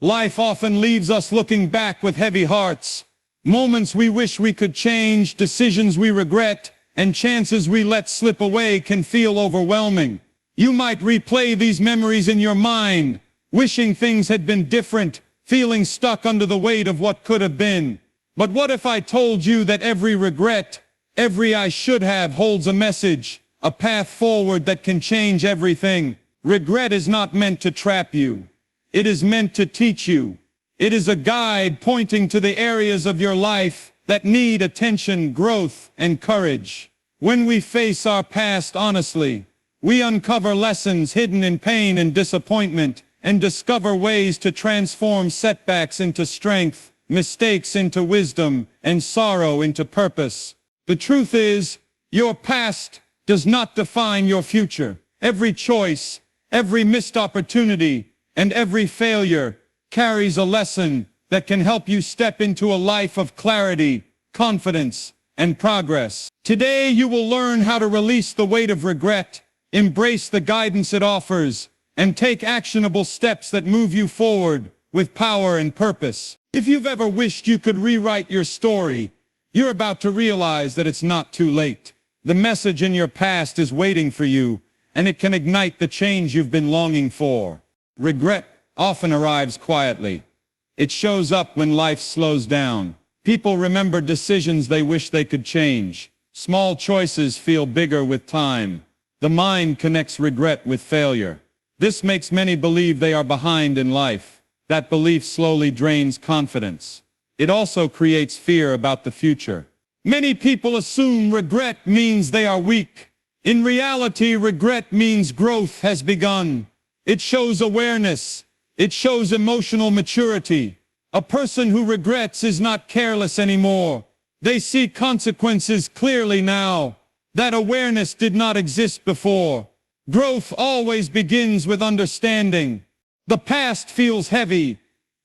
Life often leaves us looking back with heavy hearts. Moments we wish we could change, decisions we regret, and chances we let slip away can feel overwhelming. You might replay these memories in your mind, wishing things had been different, feeling stuck under the weight of what could have been. But what if I told you that every regret, every I should have holds a message, a path forward that can change everything? Regret is not meant to trap you. It is meant to teach you. It is a guide pointing to the areas of your life that need attention, growth, and courage. When we face our past honestly, we uncover lessons hidden in pain and disappointment, and discover ways to transform setbacks into strength, mistakes into wisdom, and sorrow into purpose. The truth is, your past does not define your future. Every choice, every missed opportunity, and every failure carries a lesson that can help you step into a life of clarity, confidence, and progress. Today you will learn how to release the weight of regret, embrace the guidance it offers, and take actionable steps that move you forward with power and purpose. If you've ever wished you could rewrite your story, you're about to realize that it's not too late. The message in your past is waiting for you, and it can ignite the change you've been longing for. Regret often arrives quietly. It shows up when life slows down. People remember decisions they wish they could change. Small choices feel bigger with time. The mind connects regret with failure. This makes many believe they are behind in life. That belief slowly drains confidence. It also creates fear about the future. Many people assume regret means they are weak. In reality, regret means growth has begun. It shows awareness. It shows emotional maturity. A person who regrets is not careless anymore. They see consequences clearly now. That awareness did not exist before. Growth always begins with understanding. The past feels heavy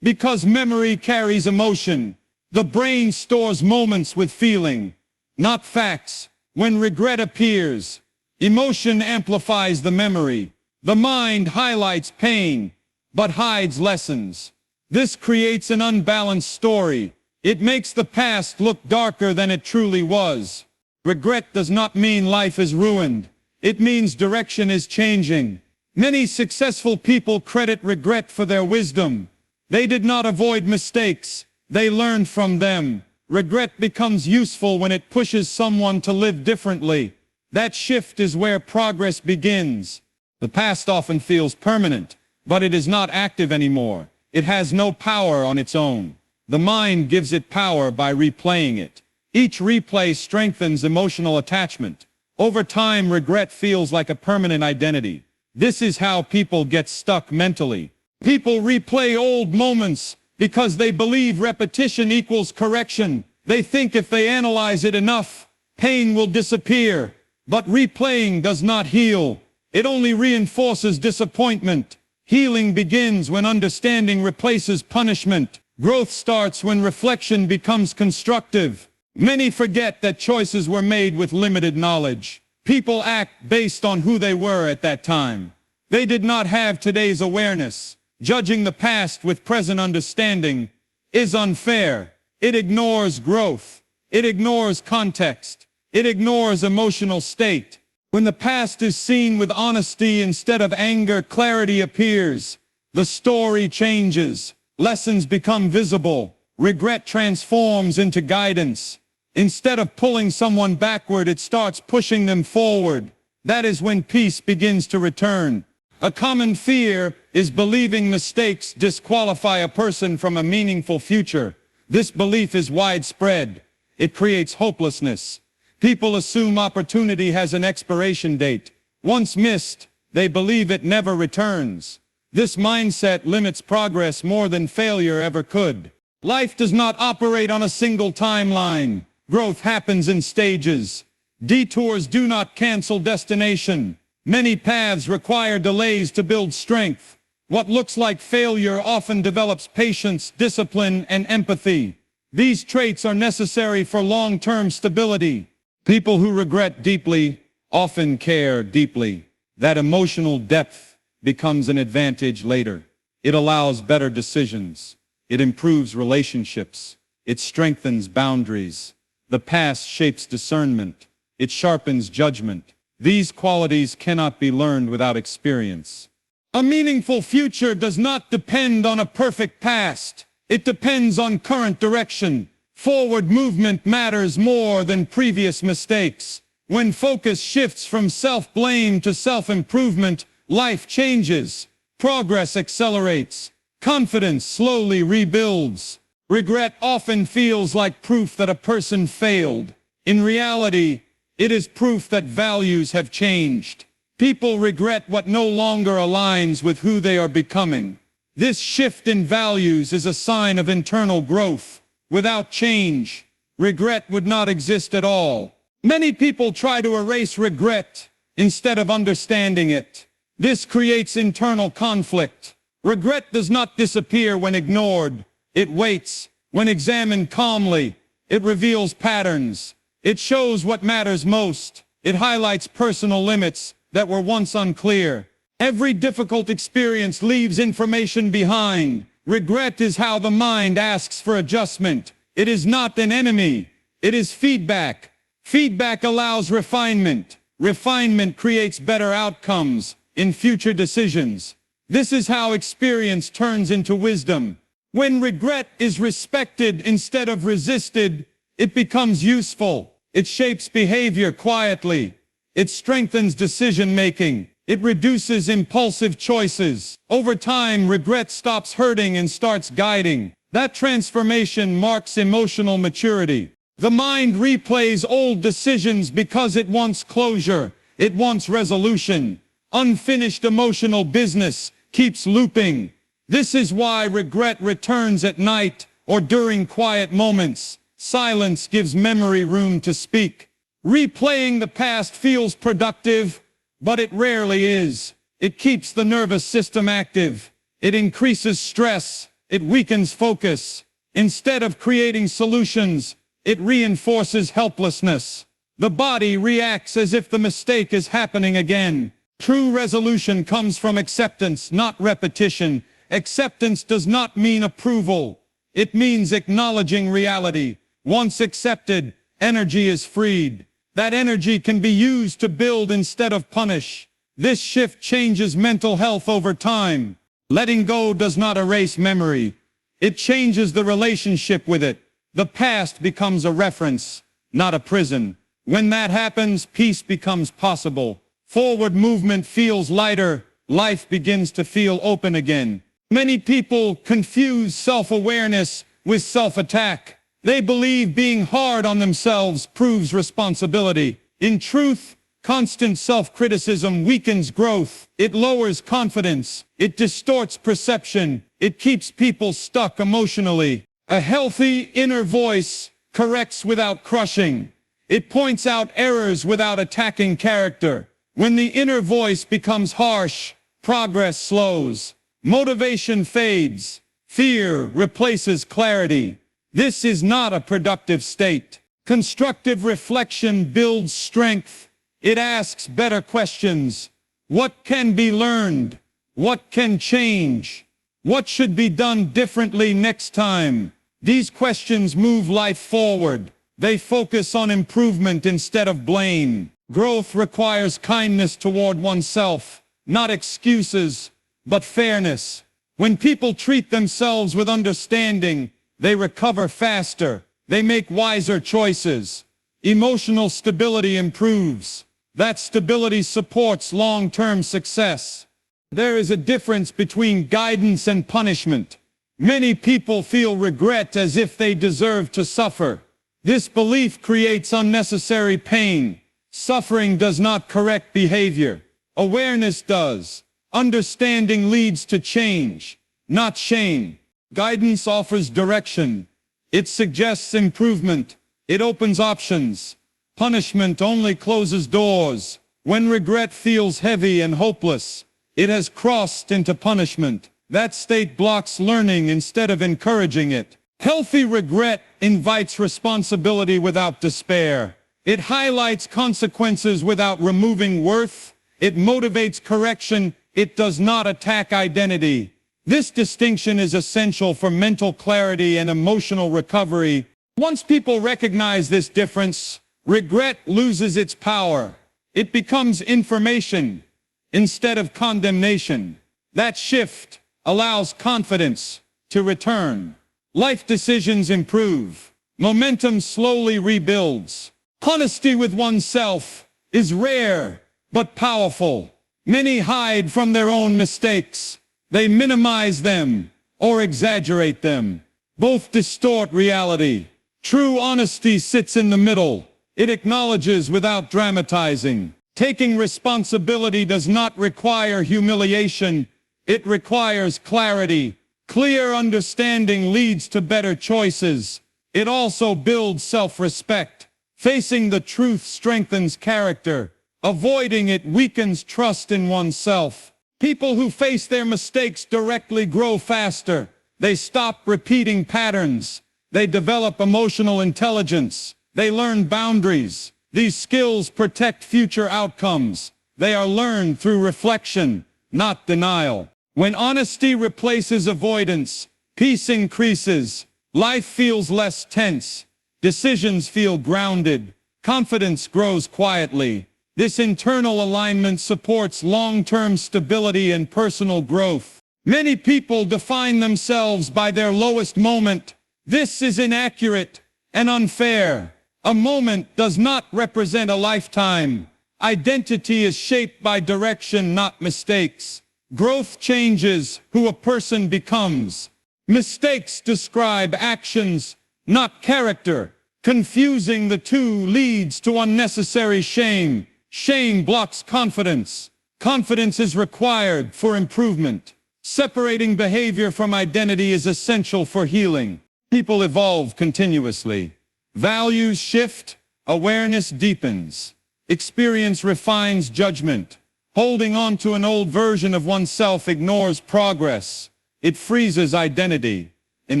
because memory carries emotion. The brain stores moments with feeling, not facts. When regret appears, emotion amplifies the memory. The mind highlights pain, but hides lessons. This creates an unbalanced story. It makes the past look darker than it truly was. Regret does not mean life is ruined. It means direction is changing. Many successful people credit regret for their wisdom. They did not avoid mistakes. They learned from them. Regret becomes useful when it pushes someone to live differently. That shift is where progress begins. The past often feels permanent, but it is not active anymore. It has no power on its own. The mind gives it power by replaying it. Each replay strengthens emotional attachment. Over time, regret feels like a permanent identity. This is how people get stuck mentally. People replay old moments because they believe repetition equals correction. They think if they analyze it enough, pain will disappear. But replaying does not heal. It only reinforces disappointment. Healing begins when understanding replaces punishment. Growth starts when reflection becomes constructive. Many forget that choices were made with limited knowledge. People act based on who they were at that time. They did not have today's awareness. Judging the past with present understanding is unfair. It ignores growth. It ignores context. It ignores emotional state. When the past is seen with honesty instead of anger, clarity appears. The story changes. Lessons become visible. Regret transforms into guidance. Instead of pulling someone backward, it starts pushing them forward. That is when peace begins to return. A common fear is believing mistakes disqualify a person from a meaningful future. This belief is widespread. It creates hopelessness. People assume opportunity has an expiration date. Once missed, they believe it never returns. This mindset limits progress more than failure ever could. Life does not operate on a single timeline. Growth happens in stages. Detours do not cancel destination. Many paths require delays to build strength. What looks like failure often develops patience, discipline, and empathy. These traits are necessary for long-term stability. People who regret deeply often care deeply. That emotional depth becomes an advantage later. It allows better decisions. It improves relationships. It strengthens boundaries. The past shapes discernment. It sharpens judgment. These qualities cannot be learned without experience. A meaningful future does not depend on a perfect past. It depends on current direction. Forward movement matters more than previous mistakes. When focus shifts from self-blame to self-improvement, life changes. Progress accelerates. Confidence slowly rebuilds. Regret often feels like proof that a person failed. In reality, it is proof that values have changed. People regret what no longer aligns with who they are becoming. This shift in values is a sign of internal growth. Without change, regret would not exist at all. Many people try to erase regret instead of understanding it. This creates internal conflict. Regret does not disappear when ignored. It waits. When examined calmly, it reveals patterns. It shows what matters most. It highlights personal limits that were once unclear. Every difficult experience leaves information behind. Regret is how the mind asks for adjustment. It is not an enemy. It is feedback. Feedback allows refinement. Refinement creates better outcomes in future decisions. This is how experience turns into wisdom. When regret is respected instead of resisted, it becomes useful. It shapes behavior quietly. It strengthens decision-making. It reduces impulsive choices. Over time, regret stops hurting and starts guiding. That transformation marks emotional maturity. The mind replays old decisions because it wants closure. It wants resolution. Unfinished emotional business keeps looping. This is why regret returns at night or during quiet moments. Silence gives memory room to speak. Replaying the past feels productive, but it rarely is. It keeps the nervous system active. It increases stress. It weakens focus. Instead of creating solutions, it reinforces helplessness. The body reacts as if the mistake is happening again. True resolution comes from acceptance, not repetition. Acceptance does not mean approval. It means acknowledging reality. Once accepted, energy is freed. That energy can be used to build instead of punish. This shift changes mental health over time. Letting go does not erase memory. It changes the relationship with it. The past becomes a reference, not a prison. When that happens, peace becomes possible. Forward movement feels lighter. Life begins to feel open again. Many people confuse self-awareness with self-attack. They believe being hard on themselves proves responsibility. In truth, constant self-criticism weakens growth. It lowers confidence. It distorts perception. It keeps people stuck emotionally. A healthy inner voice corrects without crushing. It points out errors without attacking character. When the inner voice becomes harsh, progress slows. Motivation fades. Fear replaces clarity. This is not a productive state. Constructive reflection builds strength. It asks better questions. What can be learned? What can change? What should be done differently next time? These questions move life forward. They focus on improvement instead of blame. Growth requires kindness toward oneself, not excuses, but fairness. When people treat themselves with understanding, they recover faster. They make wiser choices. Emotional stability improves. That stability supports long-term success. There is a difference between guidance and punishment. Many people feel regret as if they deserve to suffer. This belief creates unnecessary pain. Suffering does not correct behavior. Awareness does. Understanding leads to change, not shame. Guidance offers direction. It suggests improvement. It opens options. Punishment only closes doors. When regret feels heavy and hopeless, it has crossed into punishment. That state blocks learning instead of encouraging it. Healthy regret invites responsibility without despair. It highlights consequences without removing worth. It motivates correction. It does not attack identity. This distinction is essential for mental clarity and emotional recovery. Once people recognize this difference, regret loses its power. It becomes information instead of condemnation. That shift allows confidence to return. Life decisions improve. Momentum slowly rebuilds. Honesty with oneself is rare but powerful. Many hide from their own mistakes. They minimize them or exaggerate them. Both distort reality. True honesty sits in the middle. It acknowledges without dramatizing. Taking responsibility does not require humiliation. It requires clarity. Clear understanding leads to better choices. It also builds self-respect. Facing the truth strengthens character. Avoiding it weakens trust in oneself. People who face their mistakes directly grow faster. They stop repeating patterns. They develop emotional intelligence. They learn boundaries. These skills protect future outcomes. They are learned through reflection, not denial. When honesty replaces avoidance, peace increases. Life feels less tense. Decisions feel grounded. Confidence grows quietly. This internal alignment supports long-term stability and personal growth. Many people define themselves by their lowest moment. This is inaccurate and unfair. A moment does not represent a lifetime. Identity is shaped by direction, not mistakes. Growth changes who a person becomes. Mistakes describe actions, not character. Confusing the two leads to unnecessary shame. Shame blocks confidence. Confidence is required for improvement. Separating behavior from identity is essential for healing. People evolve continuously. Values shift, awareness deepens. Experience refines judgment. Holding on to an old version of oneself ignores progress. It freezes identity in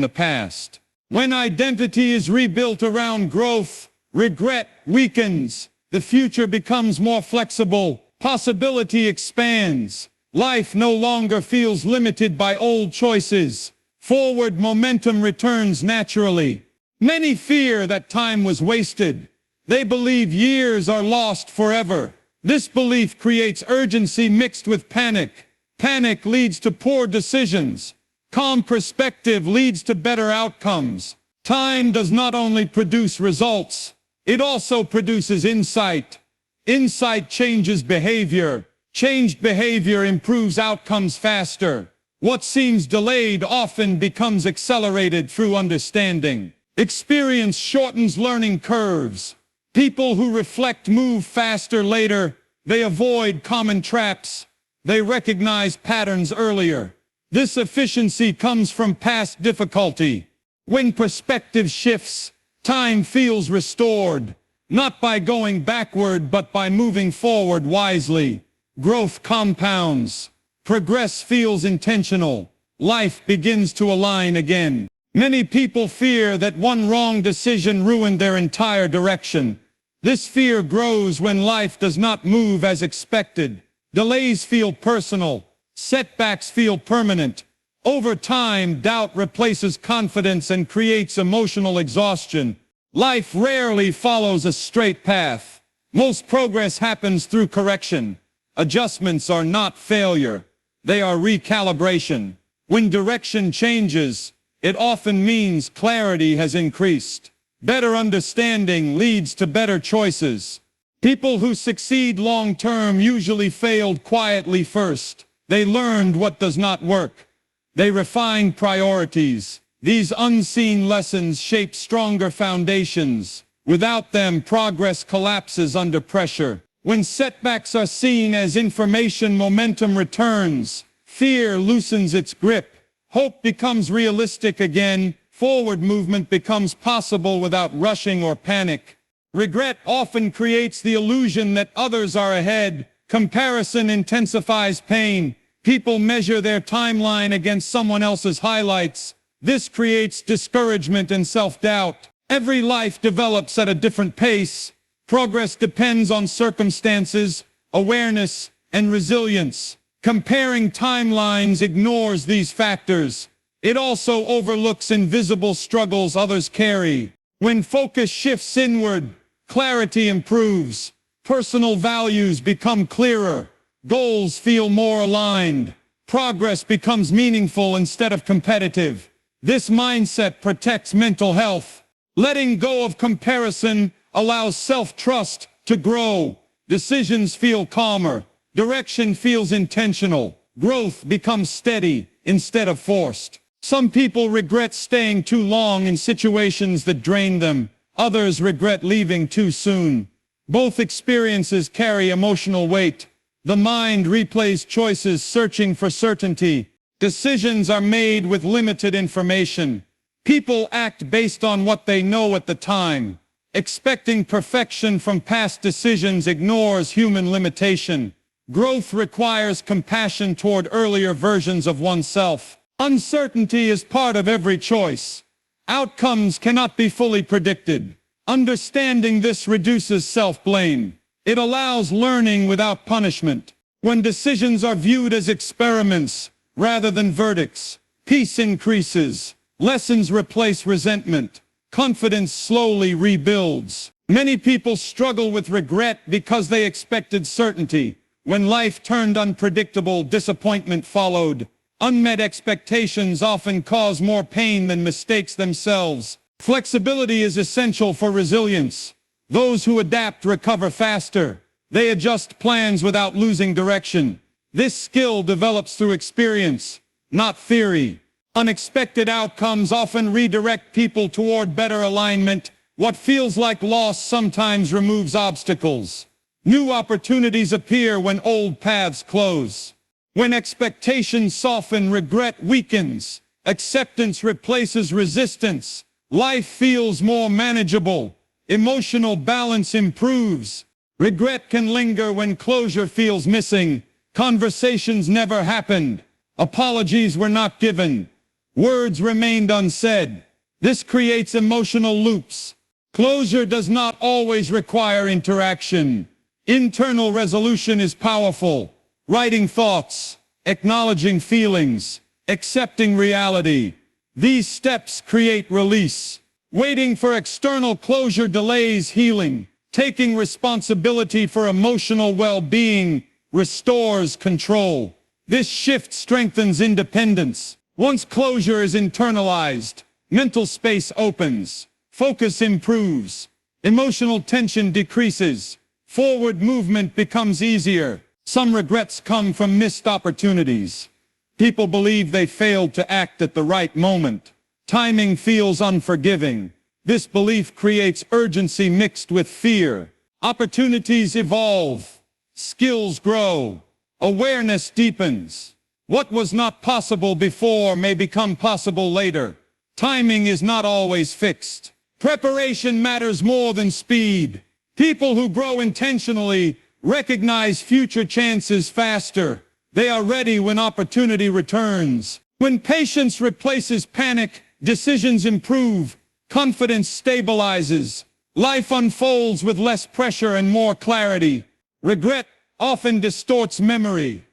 the past. When identity is rebuilt around growth, regret weakens. The future becomes more flexible. Possibility expands. Life no longer feels limited by old choices. Forward momentum returns naturally. Many fear that time was wasted. They believe years are lost forever. This belief creates urgency mixed with panic. Panic leads to poor decisions. Calm perspective leads to better outcomes. Time does not only produce results, it also produces insight. Insight changes behavior. Changed behavior improves outcomes faster. What seems delayed often becomes accelerated through understanding. Experience shortens learning curves. People who reflect move faster later. They avoid common traps. They recognize patterns earlier. This efficiency comes from past difficulty. When perspective shifts, time feels restored, not by going backward but by moving forward wisely. Growth compounds. Progress feels intentional. Life begins to align again. Many people fear that one wrong decision ruined their entire direction. This fear grows when life does not move as expected. Delays feel personal. Setbacks feel permanent. Over time, doubt replaces confidence and creates emotional exhaustion. Life rarely follows a straight path. Most progress happens through correction. Adjustments are not failure. They are recalibration. When direction changes, it often means clarity has increased. Better understanding leads to better choices. People who succeed long-term usually failed quietly first. They learned what does not work. They refined priorities. These unseen lessons shape stronger foundations. Without them, progress collapses under pressure. When setbacks are seen as information, momentum returns. Fear loosens its grip. Hope becomes realistic again. Forward movement becomes possible without rushing or panic. Regret often creates the illusion that others are ahead. Comparison intensifies pain. People measure their timeline against someone else's highlights. This creates discouragement and self-doubt. Every life develops at a different pace. Progress depends on circumstances, awareness, and resilience. Comparing timelines ignores these factors. It also overlooks invisible struggles others carry. When focus shifts inward, clarity improves. Personal values become clearer. Goals feel more aligned. Progress becomes meaningful instead of competitive. This mindset protects mental health. Letting go of comparison allows self-trust to grow. Decisions feel calmer. Direction feels intentional. Growth becomes steady instead of forced. Some people regret staying too long in situations that drain them. Others regret leaving too soon. Both experiences carry emotional weight. The mind replays choices searching for certainty. Decisions are made with limited information. People act based on what they know at the time. Expecting perfection from past decisions ignores human limitation. Growth requires compassion toward earlier versions of oneself. Uncertainty is part of every choice. Outcomes cannot be fully predicted. Understanding this reduces self-blame. It allows learning without punishment. When decisions are viewed as experiments rather than verdicts, peace increases. Lessons replace resentment. Confidence slowly rebuilds. Many people struggle with regret because they expected certainty. When life turned unpredictable, disappointment followed. Unmet expectations often cause more pain than mistakes themselves. Flexibility is essential for resilience. Those who adapt recover faster. They adjust plans without losing direction. This skill develops through experience, not theory. Unexpected outcomes often redirect people toward better alignment. What feels like loss sometimes removes obstacles. New opportunities appear when old paths close. When expectations soften, regret weakens. Acceptance replaces resistance. Life feels more manageable. Emotional balance improves. Regret can linger when closure feels missing. Conversations never happened. Apologies were not given. Words remained unsaid. This creates emotional loops. Closure does not always require interaction. Internal resolution is powerful. Writing thoughts, acknowledging feelings, accepting reality. These steps create release. Waiting for external closure delays healing. Taking responsibility for emotional well-being restores control. This shift strengthens independence. Once closure is internalized, mental space opens. Focus improves. Emotional tension decreases. Forward movement becomes easier. Some regrets come from missed opportunities. People believe they failed to act at the right moment. Timing feels unforgiving. This belief creates urgency mixed with fear. Opportunities evolve. Skills grow. Awareness deepens. What was not possible before may become possible later. Timing is not always fixed. Preparation matters more than speed. People who grow intentionally recognize future chances faster. They are ready when opportunity returns. When patience replaces panic, decisions improve. Confidence stabilizes. Life unfolds with less pressure and more clarity. Regret often distorts memory.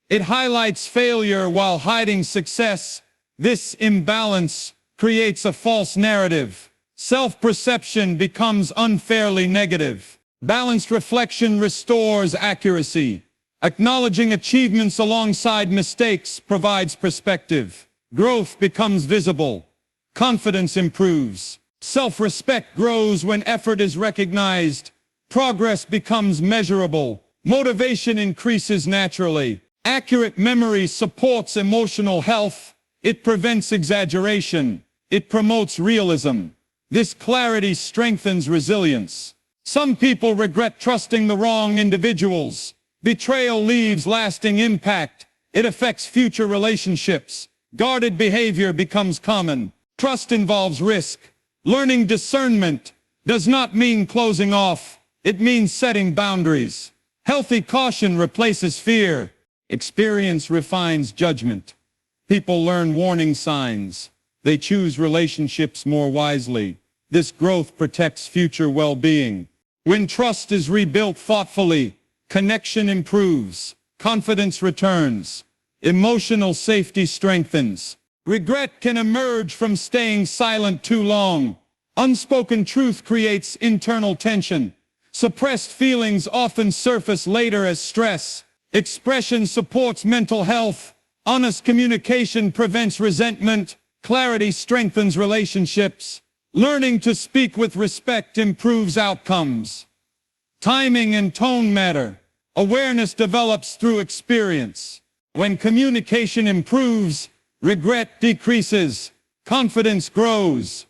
It highlights failure while hiding success. This imbalance creates a false narrative. Self-perception becomes unfairly negative. Balanced reflection restores accuracy. Acknowledging achievements alongside mistakes provides perspective. Growth becomes visible. Confidence improves. Self-respect grows when effort is recognized. Progress becomes measurable. Motivation increases naturally. Accurate memory supports emotional health. It prevents exaggeration. It promotes realism. This clarity strengthens resilience. Some people regret trusting the wrong individuals. Betrayal leaves lasting impact. It affects future relationships. Guarded behavior becomes common. Trust involves risk. Learning discernment does not mean closing off. It means setting boundaries. Healthy caution replaces fear. Experience refines judgment. People learn warning signs. They choose relationships more wisely. This growth protects future well-being. When trust is rebuilt thoughtfully, connection improves. Confidence returns. Emotional safety strengthens. Regret can emerge from staying silent too long. Unspoken truth creates internal tension. Suppressed feelings often surface later as stress. Expression supports mental health. Honest communication prevents resentment. Clarity strengthens relationships. Learning to speak with respect improves outcomes. Timing and tone matter. Awareness develops through experience. When communication improves, regret decreases. Confidence grows.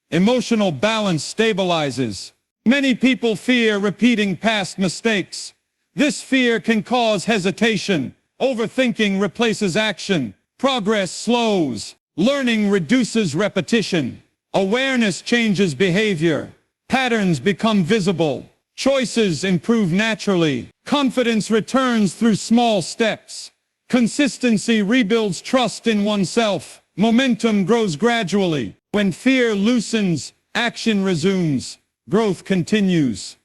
Emotional balance stabilizes. Many people fear repeating past mistakes. This fear can cause hesitation. Overthinking replaces action. Progress slows. Learning reduces repetition. Awareness changes behavior. Patterns become visible. Choices improve naturally. Confidence returns through small steps. Consistency rebuilds trust in oneself. Momentum grows gradually. When fear loosens, action resumes. Growth continues.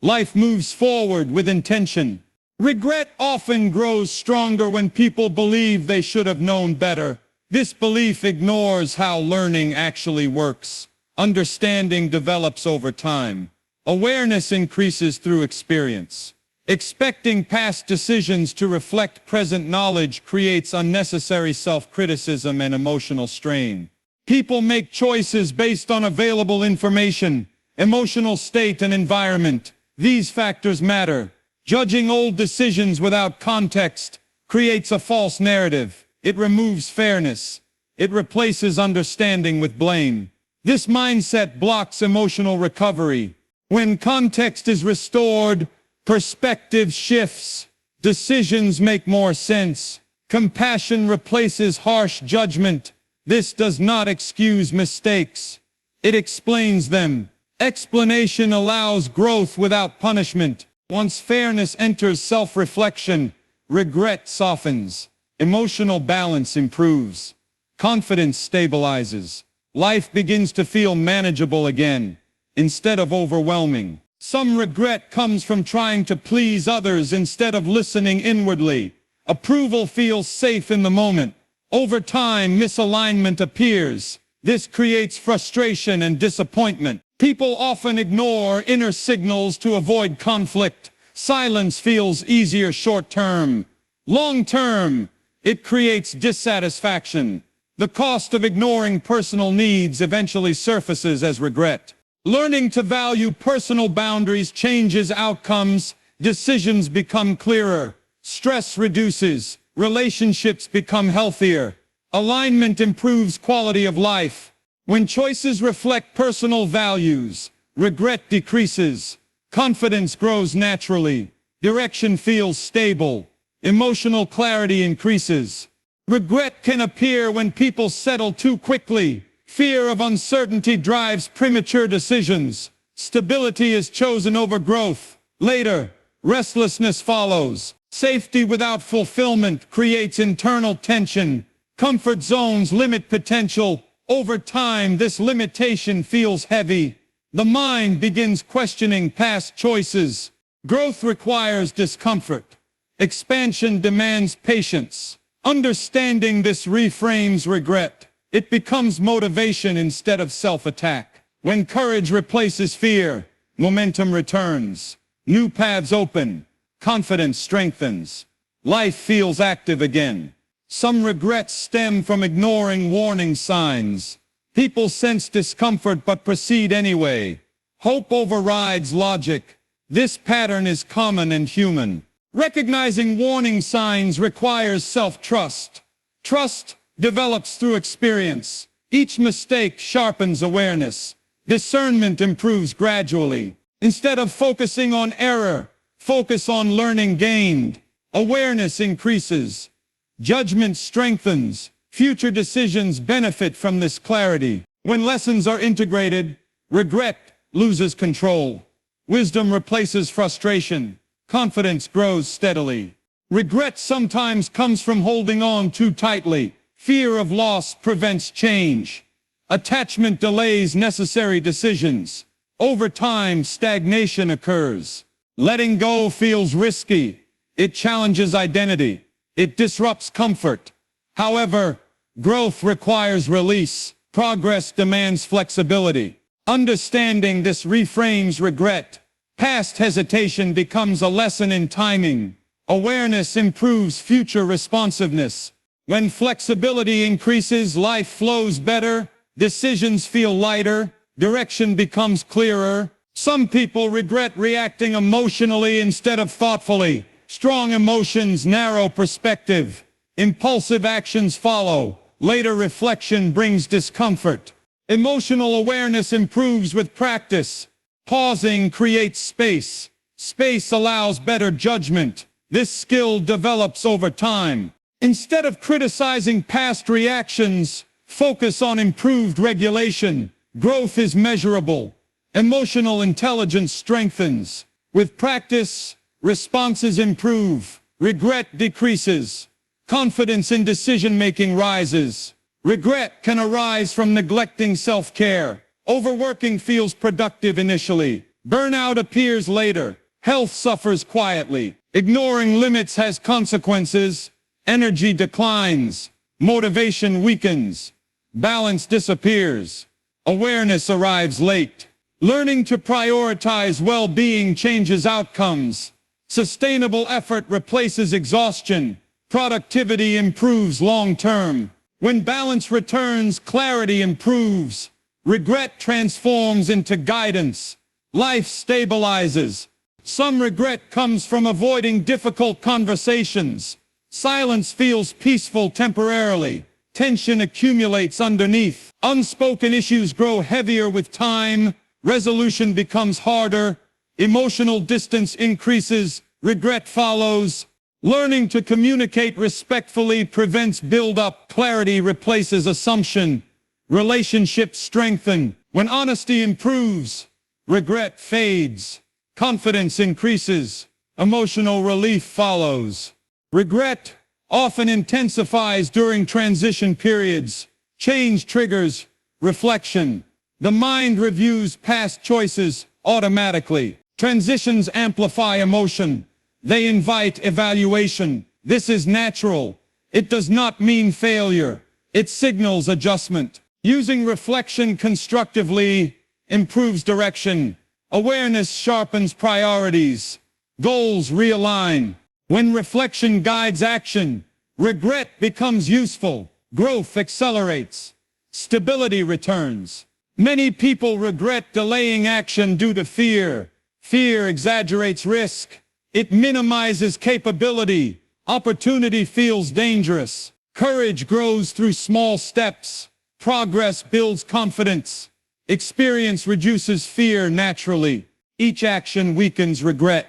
Life moves forward with intention. Regret often grows stronger when people believe they should have known better. This belief ignores how learning actually works. Understanding develops over time. Awareness increases through experience. Expecting past decisions to reflect present knowledge creates unnecessary self-criticism and emotional strain. People make choices based on available information, emotional state, and environment. These factors matter. Judging old decisions without context creates a false narrative. It removes fairness. It replaces understanding with blame. This mindset blocks emotional recovery. When context is restored, perspective shifts. Decisions make more sense. Compassion replaces harsh judgment. This does not excuse mistakes. It explains them. Explanation allows growth without punishment. Once fairness enters self-reflection, regret softens. Emotional balance improves. Confidence stabilizes. Life begins to feel manageable again, instead of overwhelming. Some regret comes from trying to please others instead of listening inwardly. Approval feels safe in the moment. Over time, misalignment appears. This creates frustration and disappointment. People often ignore inner signals to avoid conflict. Silence feels easier short-term. Long-term, it creates dissatisfaction. The cost of ignoring personal needs eventually surfaces as regret. Learning to value personal boundaries changes outcomes. Decisions become clearer. Stress reduces. Relationships become healthier. Alignment improves quality of life. When choices reflect personal values, regret decreases. Confidence grows naturally. Direction feels stable. Emotional clarity increases. Regret can appear when people settle too quickly. Fear of uncertainty drives premature decisions. Stability is chosen over growth. Later, restlessness follows. Safety without fulfillment creates internal tension. Comfort zones limit potential. Over time, this limitation feels heavy. The mind begins questioning past choices. Growth requires discomfort. Expansion demands patience. Understanding this reframes regret. It becomes motivation instead of self-attack. When courage replaces fear, momentum returns. New paths open. Confidence strengthens. Life feels active again. Some regrets stem from ignoring warning signs. People sense discomfort but proceed anyway. Hope overrides logic. This pattern is common and human. Recognizing warning signs requires self-trust. Trust develops through experience. Each mistake sharpens awareness. Discernment improves gradually. Instead of focusing on error, focus on learning gained. Awareness increases. Judgment strengthens. Future decisions benefit from this clarity. When lessons are integrated, regret loses control. Wisdom replaces frustration. Confidence grows steadily. Regret sometimes comes from holding on too tightly. Fear of loss prevents change. Attachment delays necessary decisions. Over time, stagnation occurs. Letting go feels risky. It challenges identity. It disrupts comfort. However, growth requires release. Progress demands flexibility. Understanding this reframes regret. Past hesitation becomes a lesson in timing. Awareness improves future responsiveness. When flexibility increases, life flows better, decisions feel lighter, direction becomes clearer. Some people regret reacting emotionally instead of thoughtfully. Strong emotions narrow perspective. Impulsive actions follow. Later reflection brings discomfort. Emotional awareness improves with practice. Pausing creates space. Space allows better judgment. This skill develops over time. Instead of criticizing past reactions, focus on improved regulation. Growth is measurable. Emotional intelligence strengthens. With practice, responses improve. Regret decreases. Confidence in decision-making rises. Regret can arise from neglecting self-care. Overworking feels productive initially. Burnout appears later. Health suffers quietly. Ignoring limits has consequences. Energy declines. Motivation weakens. Balance disappears. Awareness arrives late. Learning to prioritize well-being changes outcomes. Sustainable effort replaces exhaustion. Productivity improves long-term. When balance returns, clarity improves. Regret transforms into guidance. Life stabilizes. Some regret comes from avoiding difficult conversations. Silence feels peaceful temporarily. Tension accumulates underneath. Unspoken issues grow heavier with time. Resolution becomes harder. Emotional distance increases. Regret follows. Learning to communicate respectfully prevents build-up. Clarity replaces assumption. Relationships strengthen. When honesty improves, regret fades. Confidence increases. Emotional relief follows. Regret often intensifies during transition periods. Change triggers reflection. The mind reviews past choices automatically. Transitions amplify emotion. They invite evaluation. This is natural. It does not mean failure. It signals adjustment. Using reflection constructively improves direction. Awareness sharpens priorities. Goals realign. When reflection guides action, regret becomes useful. Growth accelerates. Stability returns. Many people regret delaying action due to fear. Fear exaggerates risk. It minimizes capability. Opportunity feels dangerous. Courage grows through small steps. Progress builds confidence. Experience reduces fear naturally. Each action weakens regret.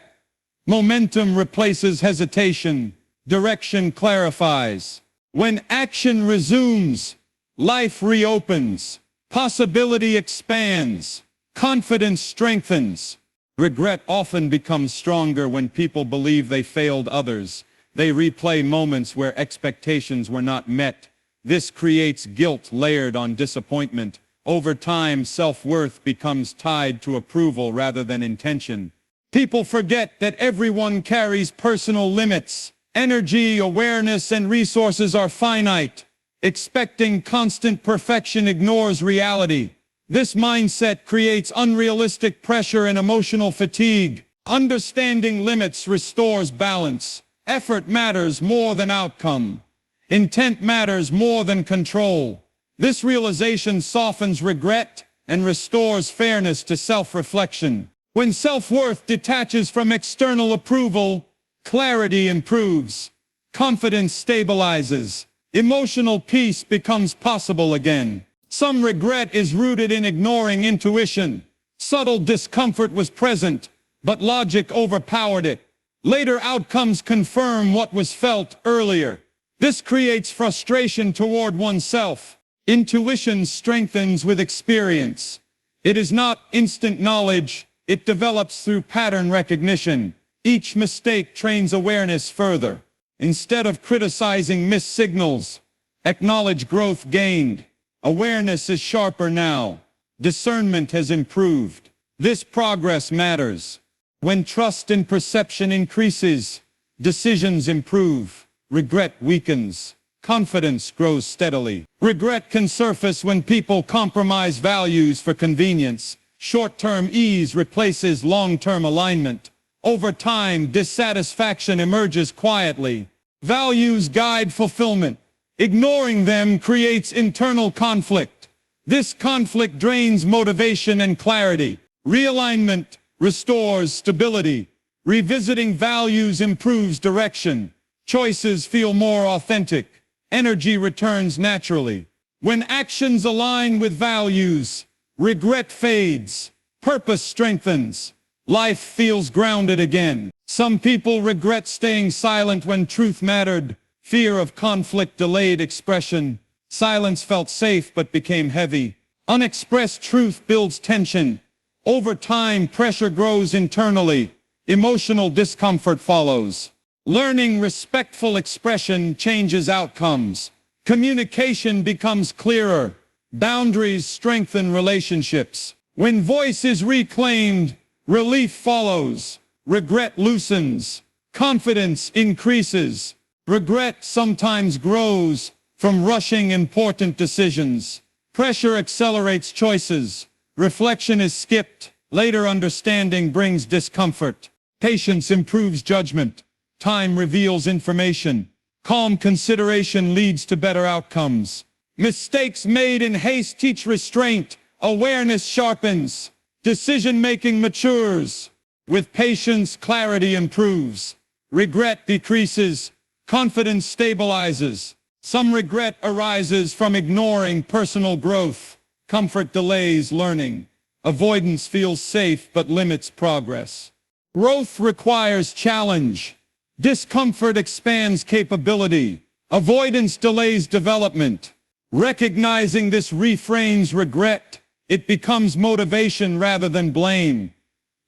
Momentum replaces hesitation. Direction clarifies. When action resumes, life reopens. Possibility expands. Confidence strengthens. Regret often becomes stronger when people believe they failed others. They replay moments where expectations were not met. This creates guilt layered on disappointment. Over time, self-worth becomes tied to approval rather than intention. People forget that everyone carries personal limits. Energy, awareness, and resources are finite. Expecting constant perfection ignores reality. This mindset creates unrealistic pressure and emotional fatigue. Understanding limits restores balance. Effort matters more than outcome. Intent matters more than control. This realization softens regret and restores fairness to self-reflection. When self-worth detaches from external approval, clarity improves. Confidence stabilizes. Emotional peace becomes possible again. Some regret is rooted in ignoring intuition. Subtle discomfort was present, but logic overpowered it. Later outcomes confirm what was felt earlier. This creates frustration toward oneself. Intuition strengthens with experience. It is not instant knowledge. It develops through pattern recognition. Each mistake trains awareness further. Instead of criticizing missed signals, acknowledge growth gained. Awareness is sharper now. Discernment has improved. This progress matters. When trust and perception increases, Decisions improve. Regret weakens. Confidence grows steadily. Regret can surface when people compromise values for convenience. Short-term ease replaces long-term alignment. Over time, dissatisfaction emerges quietly. Values guide fulfillment. Ignoring them creates internal conflict. This conflict drains motivation and clarity. Realignment restores stability. Revisiting values improves direction. Choices feel more authentic. Energy returns naturally. When actions align with values, regret fades. Purpose strengthens. Life feels grounded again. Some people regret staying silent when truth mattered. Fear of conflict delayed expression. Silence felt safe but became heavy. Unexpressed truth builds tension. Over time, pressure grows internally. Emotional discomfort follows. Learning respectful expression changes outcomes. Communication becomes clearer. Boundaries strengthen relationships. When voice is reclaimed, relief follows. Regret loosens. Confidence increases. Regret sometimes grows from rushing important decisions. Pressure accelerates choices. Reflection is skipped. Later understanding brings discomfort. Patience improves judgment. Time reveals information. Calm consideration leads to better outcomes. Mistakes made in haste teach restraint. Awareness sharpens. Decision-making matures. With patience, clarity improves. Regret decreases. Confidence stabilizes. Some regret arises from ignoring personal growth. Comfort delays learning. Avoidance feels safe but limits progress. Growth requires challenge. Discomfort expands capability. Avoidance delays development. Recognizing this reframes regret. It becomes motivation rather than blame.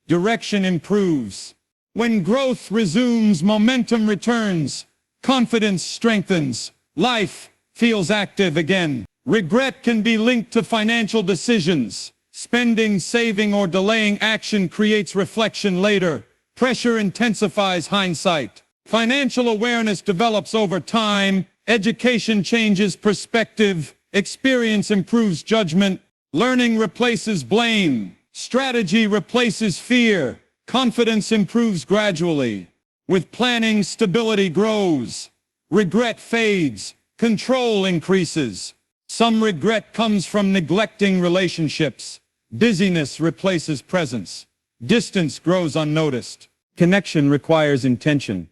Direction improves. When growth resumes, momentum returns. Confidence strengthens. Life feels active again. Regret can be linked to financial decisions. Spending, saving, or delaying action creates reflection later. Pressure intensifies hindsight. Financial awareness develops over time. Education changes perspective. Experience improves judgment. Learning replaces blame. Strategy replaces fear. Confidence improves gradually. With planning, stability grows. Regret fades. Control increases. Some regret comes from neglecting relationships. Busyness replaces presence. Distance grows unnoticed. Connection requires intention.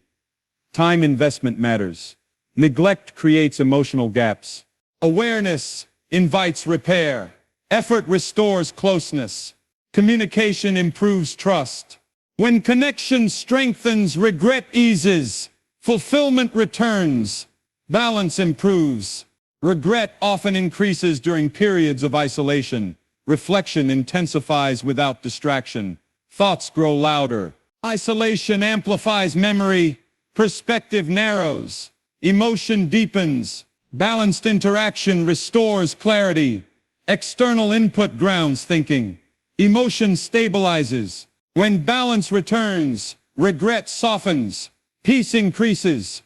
Time investment matters. Neglect creates emotional gaps. Awareness invites repair. Effort restores closeness. Communication improves trust. When connection strengthens, regret eases. Fulfillment returns. Balance improves. Regret often increases during periods of isolation. Reflection intensifies without distraction. Thoughts grow louder. Isolation amplifies memory. Perspective narrows. Emotion deepens. Balanced interaction restores clarity. External input grounds thinking. Emotion stabilizes. When balance returns, regret softens. Peace increases.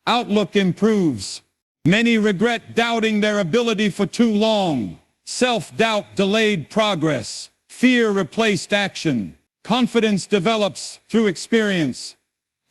Outlook improves. Many regret doubting their ability for too long. Self-doubt delayed progress. Fear replaced action. Confidence develops through experience.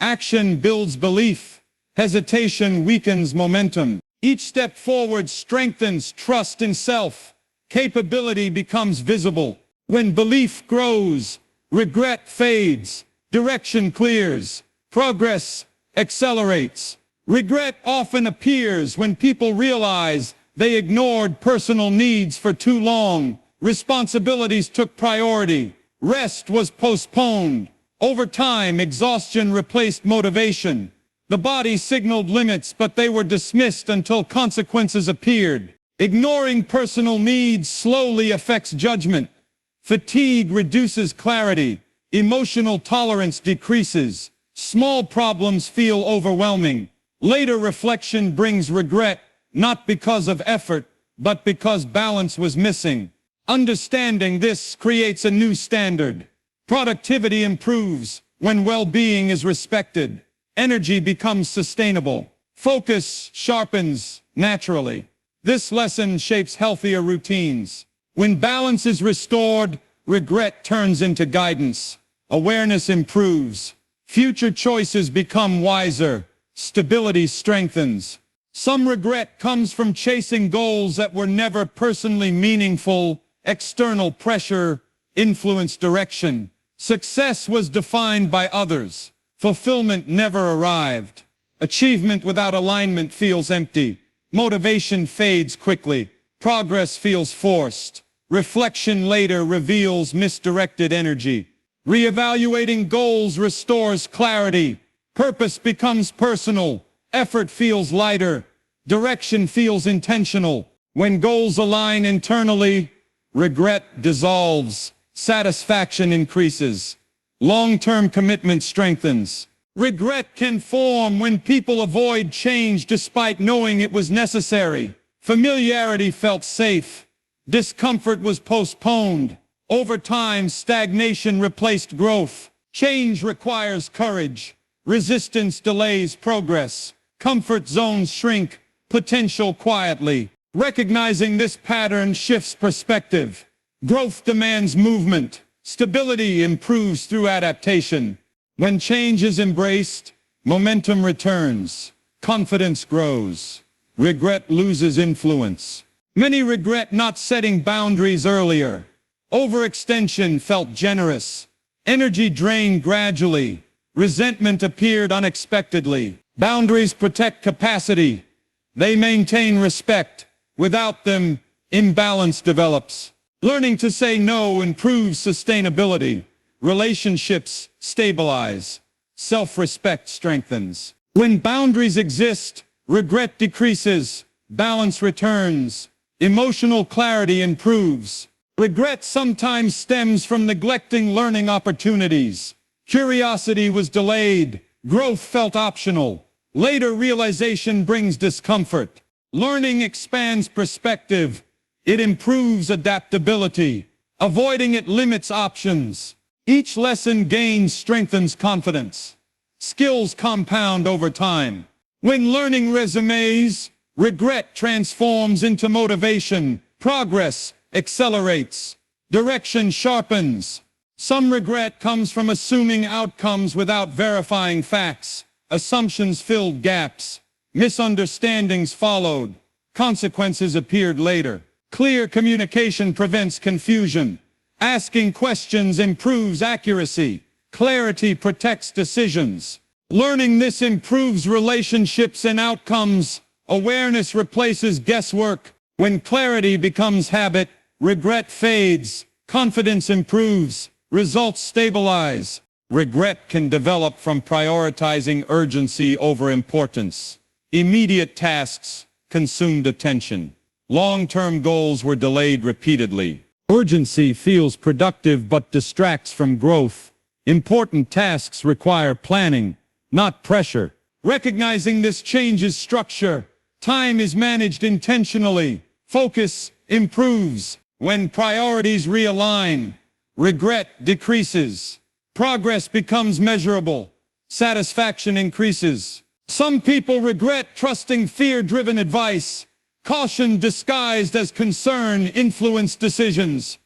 Action builds belief. Hesitation weakens momentum. Each step forward strengthens trust in self. Capability becomes visible. When belief grows, regret fades. Direction clears. Progress accelerates. Regret often appears when people realize they ignored personal needs for too long. Responsibilities took priority. Rest was postponed. Over time, exhaustion replaced motivation. The body signaled limits, but they were dismissed until consequences appeared. Ignoring personal needs slowly affects judgment. Fatigue reduces clarity. Emotional tolerance decreases. Small problems feel overwhelming. Later reflection brings regret, not because of effort, but because balance was missing. Understanding this creates a new standard. Productivity improves when well-being is respected. Energy becomes sustainable. Focus sharpens naturally. This lesson shapes healthier routines. When balance is restored, regret turns into guidance. Awareness improves. Future choices become wiser. Stability strengthens. Some regret comes from chasing goals that were never personally meaningful. External pressure influenced direction. Success was defined by others. Fulfillment never arrived. Achievement without alignment feels empty. Motivation fades quickly. Progress feels forced. Reflection later reveals misdirected energy. Reevaluating goals restores clarity. Purpose becomes personal. Effort feels lighter. Direction feels intentional. When goals align internally, regret dissolves. Satisfaction increases. Long-term commitment strengthens. Regret can form when people avoid change despite knowing it was necessary. Familiarity felt safe. Discomfort was postponed. Over time, stagnation replaced growth. Change requires courage. Resistance delays progress. Comfort zones shrink. Potential quietly. Recognizing this pattern shifts perspective. Growth demands movement. Stability improves through adaptation. When change is embraced, momentum returns. Confidence grows. Regret loses influence. Many regret not setting boundaries earlier. Overextension felt generous. Energy drained gradually. Resentment appeared unexpectedly. Boundaries protect capacity. They maintain respect. Without them, imbalance develops. Learning to say no improves sustainability. Relationships stabilize. Self-respect strengthens. When boundaries exist, regret decreases. Balance returns. Emotional clarity improves. Regret sometimes stems from neglecting learning opportunities. Curiosity was delayed. Growth felt optional. Later realization brings discomfort. Learning expands perspective. It improves adaptability. Avoiding it limits options. Each lesson gained strengthens confidence. Skills compound over time. When learning resumes, regret transforms into motivation. Progress accelerates. Direction sharpens. Some regret comes from assuming outcomes without verifying facts. Assumptions filled gaps. Misunderstandings followed. Consequences appeared later. Clear communication prevents confusion. Asking questions improves accuracy. Clarity protects decisions. Learning this improves relationships and outcomes. Awareness replaces guesswork. When clarity becomes habit, regret fades. Confidence improves. Results stabilize. Regret can develop from prioritizing urgency over importance. Immediate tasks consumed attention. Long-term goals were delayed repeatedly. Urgency feels productive but distracts from growth. Important tasks require planning, not pressure. Recognizing this changes structure. Time is managed intentionally. Focus improves. When priorities realign, regret decreases. Progress becomes measurable. Satisfaction increases. Some people regret trusting fear-driven advice. Caution disguised as concern influenced decisions.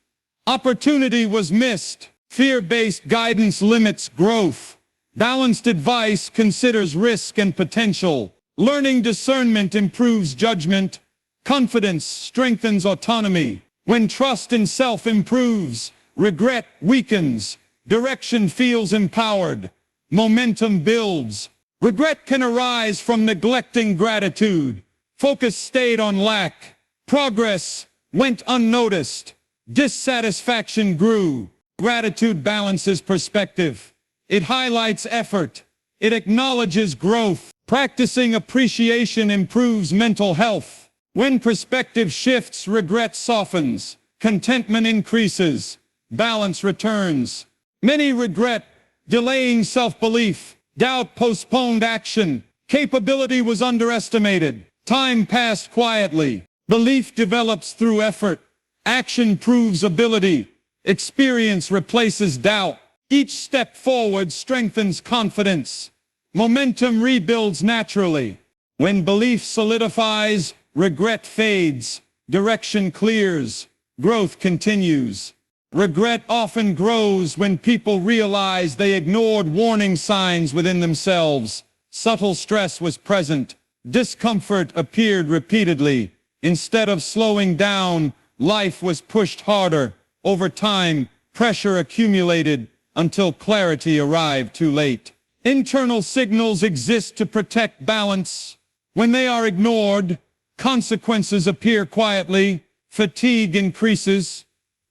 Opportunity was missed. Fear-based guidance limits growth. Balanced advice considers risk and potential. Learning discernment improves judgment. Confidence strengthens autonomy. When trust in self improves, regret weakens. Direction feels empowered. Momentum builds. Regret can arise from neglecting gratitude. Focus stayed on lack. Progress went unnoticed. Dissatisfaction grew. Gratitude balances perspective. It highlights effort. It acknowledges growth. Practicing appreciation improves mental health. When perspective shifts, regret softens. Contentment increases. Balance returns. Many regret delaying self-belief. Doubt postponed action. Capability was underestimated. Time passed quietly. Belief develops through effort. Action proves ability. Experience replaces doubt. Each step forward strengthens confidence. Momentum rebuilds naturally. When belief solidifies, regret fades, direction clears, growth continues. Regret often grows when people realize they ignored warning signs within themselves. Subtle stress was present. Discomfort appeared repeatedly. Instead of slowing down, life was pushed harder. Over time, pressure accumulated until clarity arrived too late. Internal signals exist to protect balance. When they are ignored, consequences appear quietly. Fatigue increases.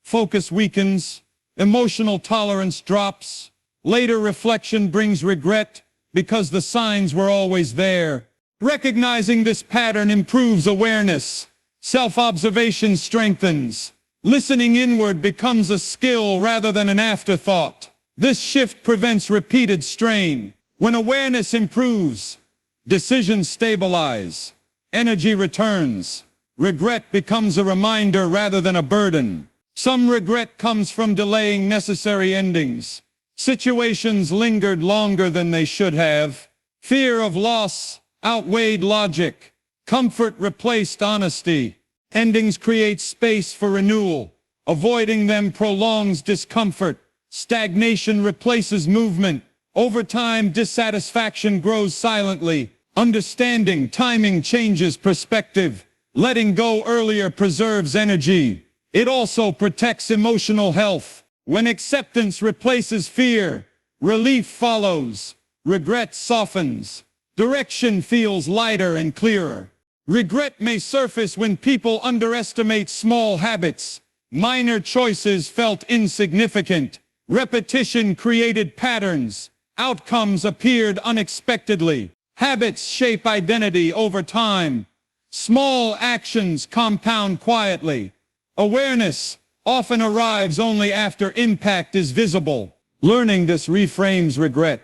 Focus weakens. Emotional tolerance drops. Later reflection brings regret because the signs were always there. Recognizing this pattern improves awareness. Self-observation strengthens. Listening inward becomes a skill rather than an afterthought. This shift prevents repeated strain. When awareness improves, decisions stabilize. Energy returns. Regret becomes a reminder rather than a burden. Some regret comes from delaying necessary endings. Situations lingered longer than they should have. Fear of loss outweighed logic. Comfort replaced honesty. Endings create space for renewal. Avoiding them prolongs discomfort. Stagnation replaces movement. Over time, dissatisfaction grows silently. Understanding timing changes perspective. Letting go earlier preserves energy. It also protects emotional health. When acceptance replaces fear, relief follows. Regret softens. Direction feels lighter and clearer. Regret may surface when people underestimate small habits. Minor choices felt insignificant. Repetition created patterns. Outcomes appeared unexpectedly. Habits shape identity over time. Small actions compound quietly. Awareness often arrives only after impact is visible. Learning this reframes regret.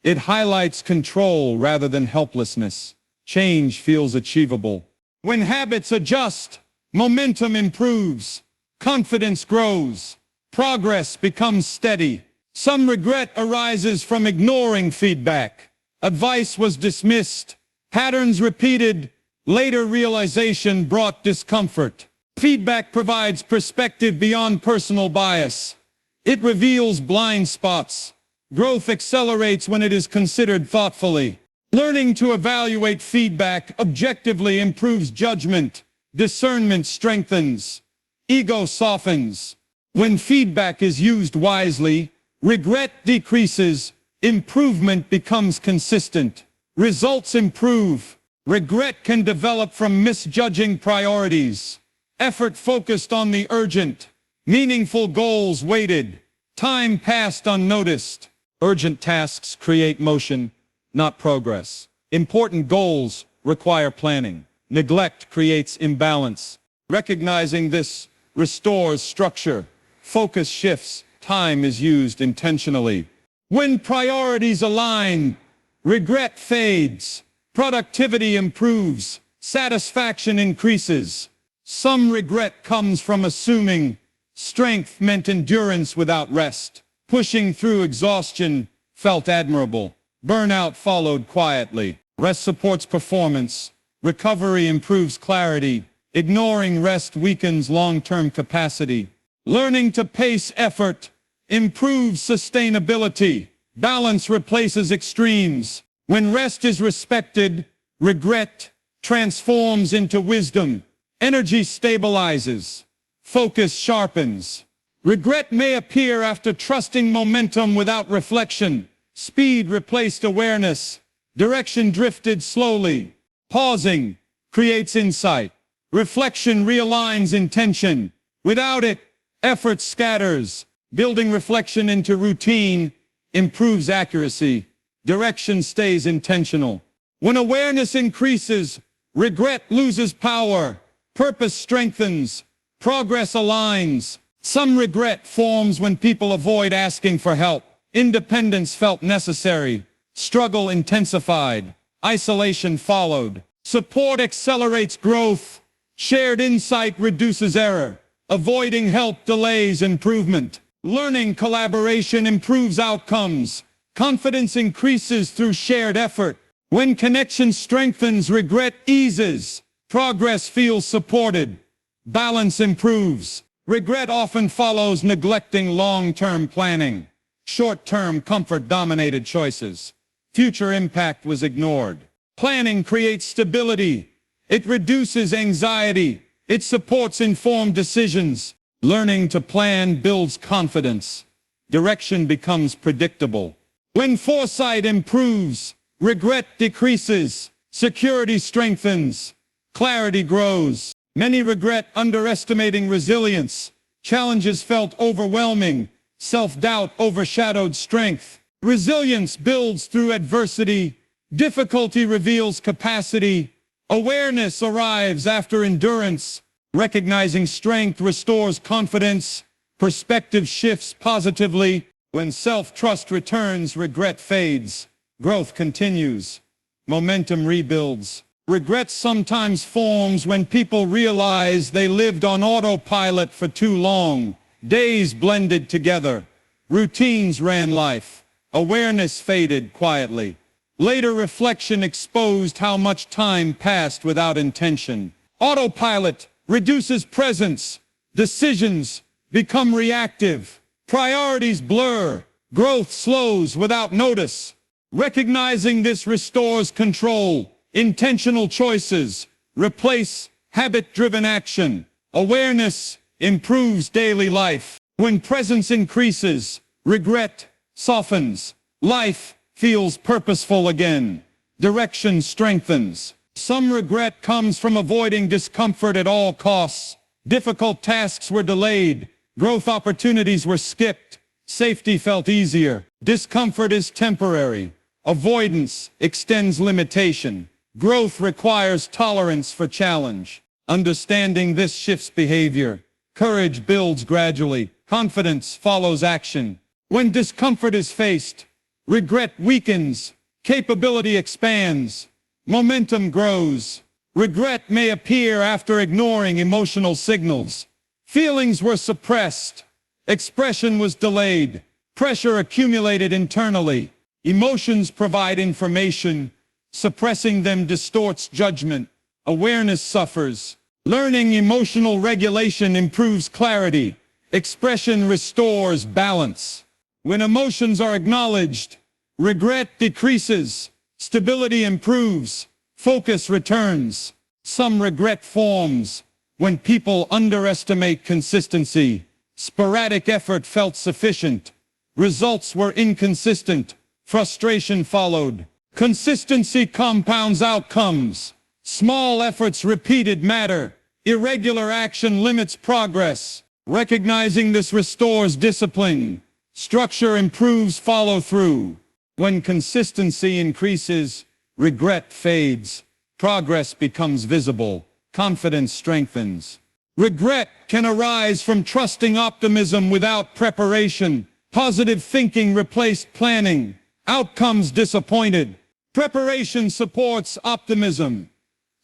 It highlights control rather than helplessness. Change feels achievable. When habits adjust, momentum improves. Confidence grows. Progress becomes steady. Some regret arises from ignoring feedback. Advice was dismissed. Patterns repeated. Later realization brought discomfort. Feedback provides perspective beyond personal bias. It reveals blind spots. Growth accelerates when it is considered thoughtfully. Learning to evaluate feedback objectively improves judgment. Discernment strengthens. Ego softens. When feedback is used wisely, regret decreases. Improvement becomes consistent. Results improve. Regret can develop from misjudging priorities. Effort focused on the urgent. Meaningful goals waited. Time passed unnoticed. Urgent tasks create motion, not progress. Important goals require planning. Neglect creates imbalance. Recognizing this restores structure. Focus shifts. Time is used intentionally. When priorities align, regret fades. Productivity improves. Satisfaction increases. Some regret comes from assuming strength meant endurance without rest. Pushing through exhaustion felt admirable. Burnout followed quietly. Rest supports performance. Recovery improves clarity. Ignoring rest weakens long-term capacity. Learning to pace effort improves sustainability. Balance replaces extremes. When rest is respected, regret transforms into wisdom. Energy stabilizes. Focus sharpens. Regret may appear after trusting momentum without reflection. Speed replaced awareness. Direction drifted slowly. Pausing creates insight. Reflection realigns intention. Without it, effort scatters. Building reflection into routine improves accuracy. Direction stays intentional. When awareness increases, regret loses power. Purpose strengthens. Progress aligns. Some regret forms when people avoid asking for help. Independence felt necessary. Struggle intensified. Isolation followed. Support accelerates growth. Shared insight reduces error. Avoiding help delays improvement. Learning collaboration improves outcomes. Confidence increases through shared effort. When connection strengthens, regret eases. Progress feels supported. Balance improves. Regret often follows neglecting long-term planning. Short-term comfort dominated choices. Future impact was ignored. Planning creates stability. It reduces anxiety. It supports informed decisions. Learning to plan builds confidence. Direction becomes predictable. When foresight improves, regret decreases. Security strengthens. Clarity grows. Many regret underestimating resilience. Challenges felt overwhelming. Self-doubt overshadowed strength. Resilience builds through adversity. Difficulty reveals capacity. Awareness arrives after endurance. Recognizing strength restores confidence. Perspective shifts positively. When self-trust returns, regret fades. Growth continues. Momentum rebuilds. Regret sometimes forms when people realize they lived on autopilot for too long. Days blended together. Routines ran life. Awareness faded quietly. Later reflection exposed how much time passed without intention. Autopilot reduces presence. Decisions become reactive. Priorities blur. Growth slows without notice. Recognizing this restores control. Intentional choices replace habit-driven action. Awareness improves daily life. When presence increases, regret softens. Life feels purposeful again. Direction strengthens. Some regret comes from avoiding discomfort at all costs. Difficult tasks were delayed. Growth opportunities were skipped. Safety felt easier. Discomfort is temporary. Avoidance extends limitation. Growth requires tolerance for challenge. Understanding this shifts behavior. Courage builds gradually. Confidence follows action. When discomfort is faced, regret weakens. Capability expands. Momentum grows. Regret may appear after ignoring emotional signals. Feelings were suppressed. Expression was delayed. Pressure accumulated internally. Emotions provide information. Suppressing them distorts judgment. Awareness suffers. Learning emotional regulation improves clarity. Expression restores balance. When emotions are acknowledged, regret decreases. Stability improves. Focus returns. Some regret forms when people underestimate consistency. Sporadic effort felt sufficient. Results were inconsistent. Frustration followed. Consistency compounds outcomes. Small efforts repeated matter. Irregular action limits progress. Recognizing this restores discipline. Structure improves follow-through. When consistency increases, regret fades. Progress becomes visible. Confidence strengthens. Regret can arise from trusting optimism without preparation. Positive thinking replaced planning. Outcomes disappointed. Preparation supports optimism.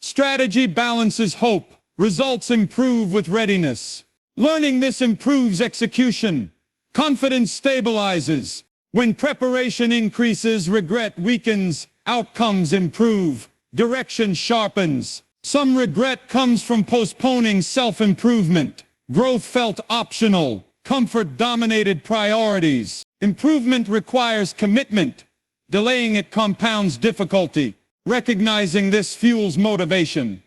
Strategy balances hope. Results improve with readiness. Learning this improves execution. Confidence stabilizes. When preparation increases, regret weakens. Outcomes improve. Direction sharpens. Some regret comes from postponing self-improvement. Growth felt optional. Comfort dominated priorities. Improvement requires commitment. Delaying it compounds difficulty. Recognizing this fuels motivation.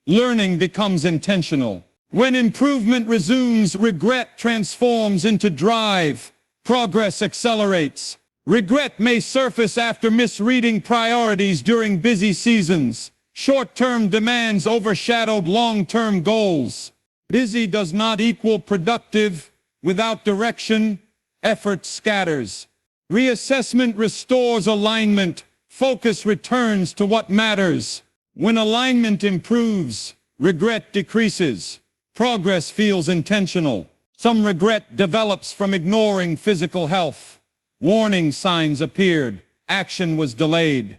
Learning becomes intentional. When improvement resumes, regret transforms into drive. Progress accelerates. Regret may surface after misreading priorities during busy seasons. Short-term demands overshadowed long-term goals. Busy does not equal productive. Without direction, effort scatters. Reassessment restores alignment. Focus returns to what matters. When alignment improves, regret decreases. Progress feels intentional. Some regret develops from ignoring physical health. Warning signs appeared. Action was delayed.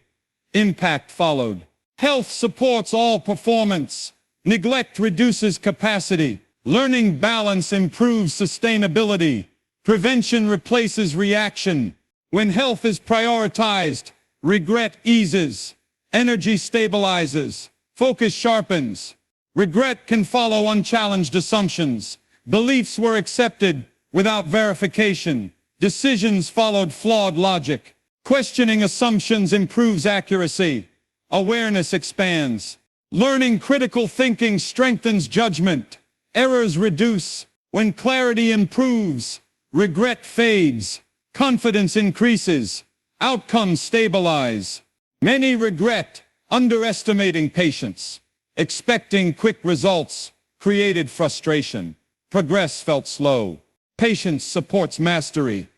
Impact followed. Health supports all performance. Neglect reduces capacity. Learning balance improves sustainability. Prevention replaces reaction. When health is prioritized, regret eases, energy stabilizes, focus sharpens. Regret can follow unchallenged assumptions. Beliefs were accepted without verification. Decisions followed flawed logic. Questioning assumptions improves accuracy. Awareness expands. Learning critical thinking strengthens judgment. Errors reduce. When clarity improves, regret fades. Confidence increases. Outcomes stabilize. Many regret underestimating patience. Expecting quick results created frustration. Progress felt slow. Patience supports mastery.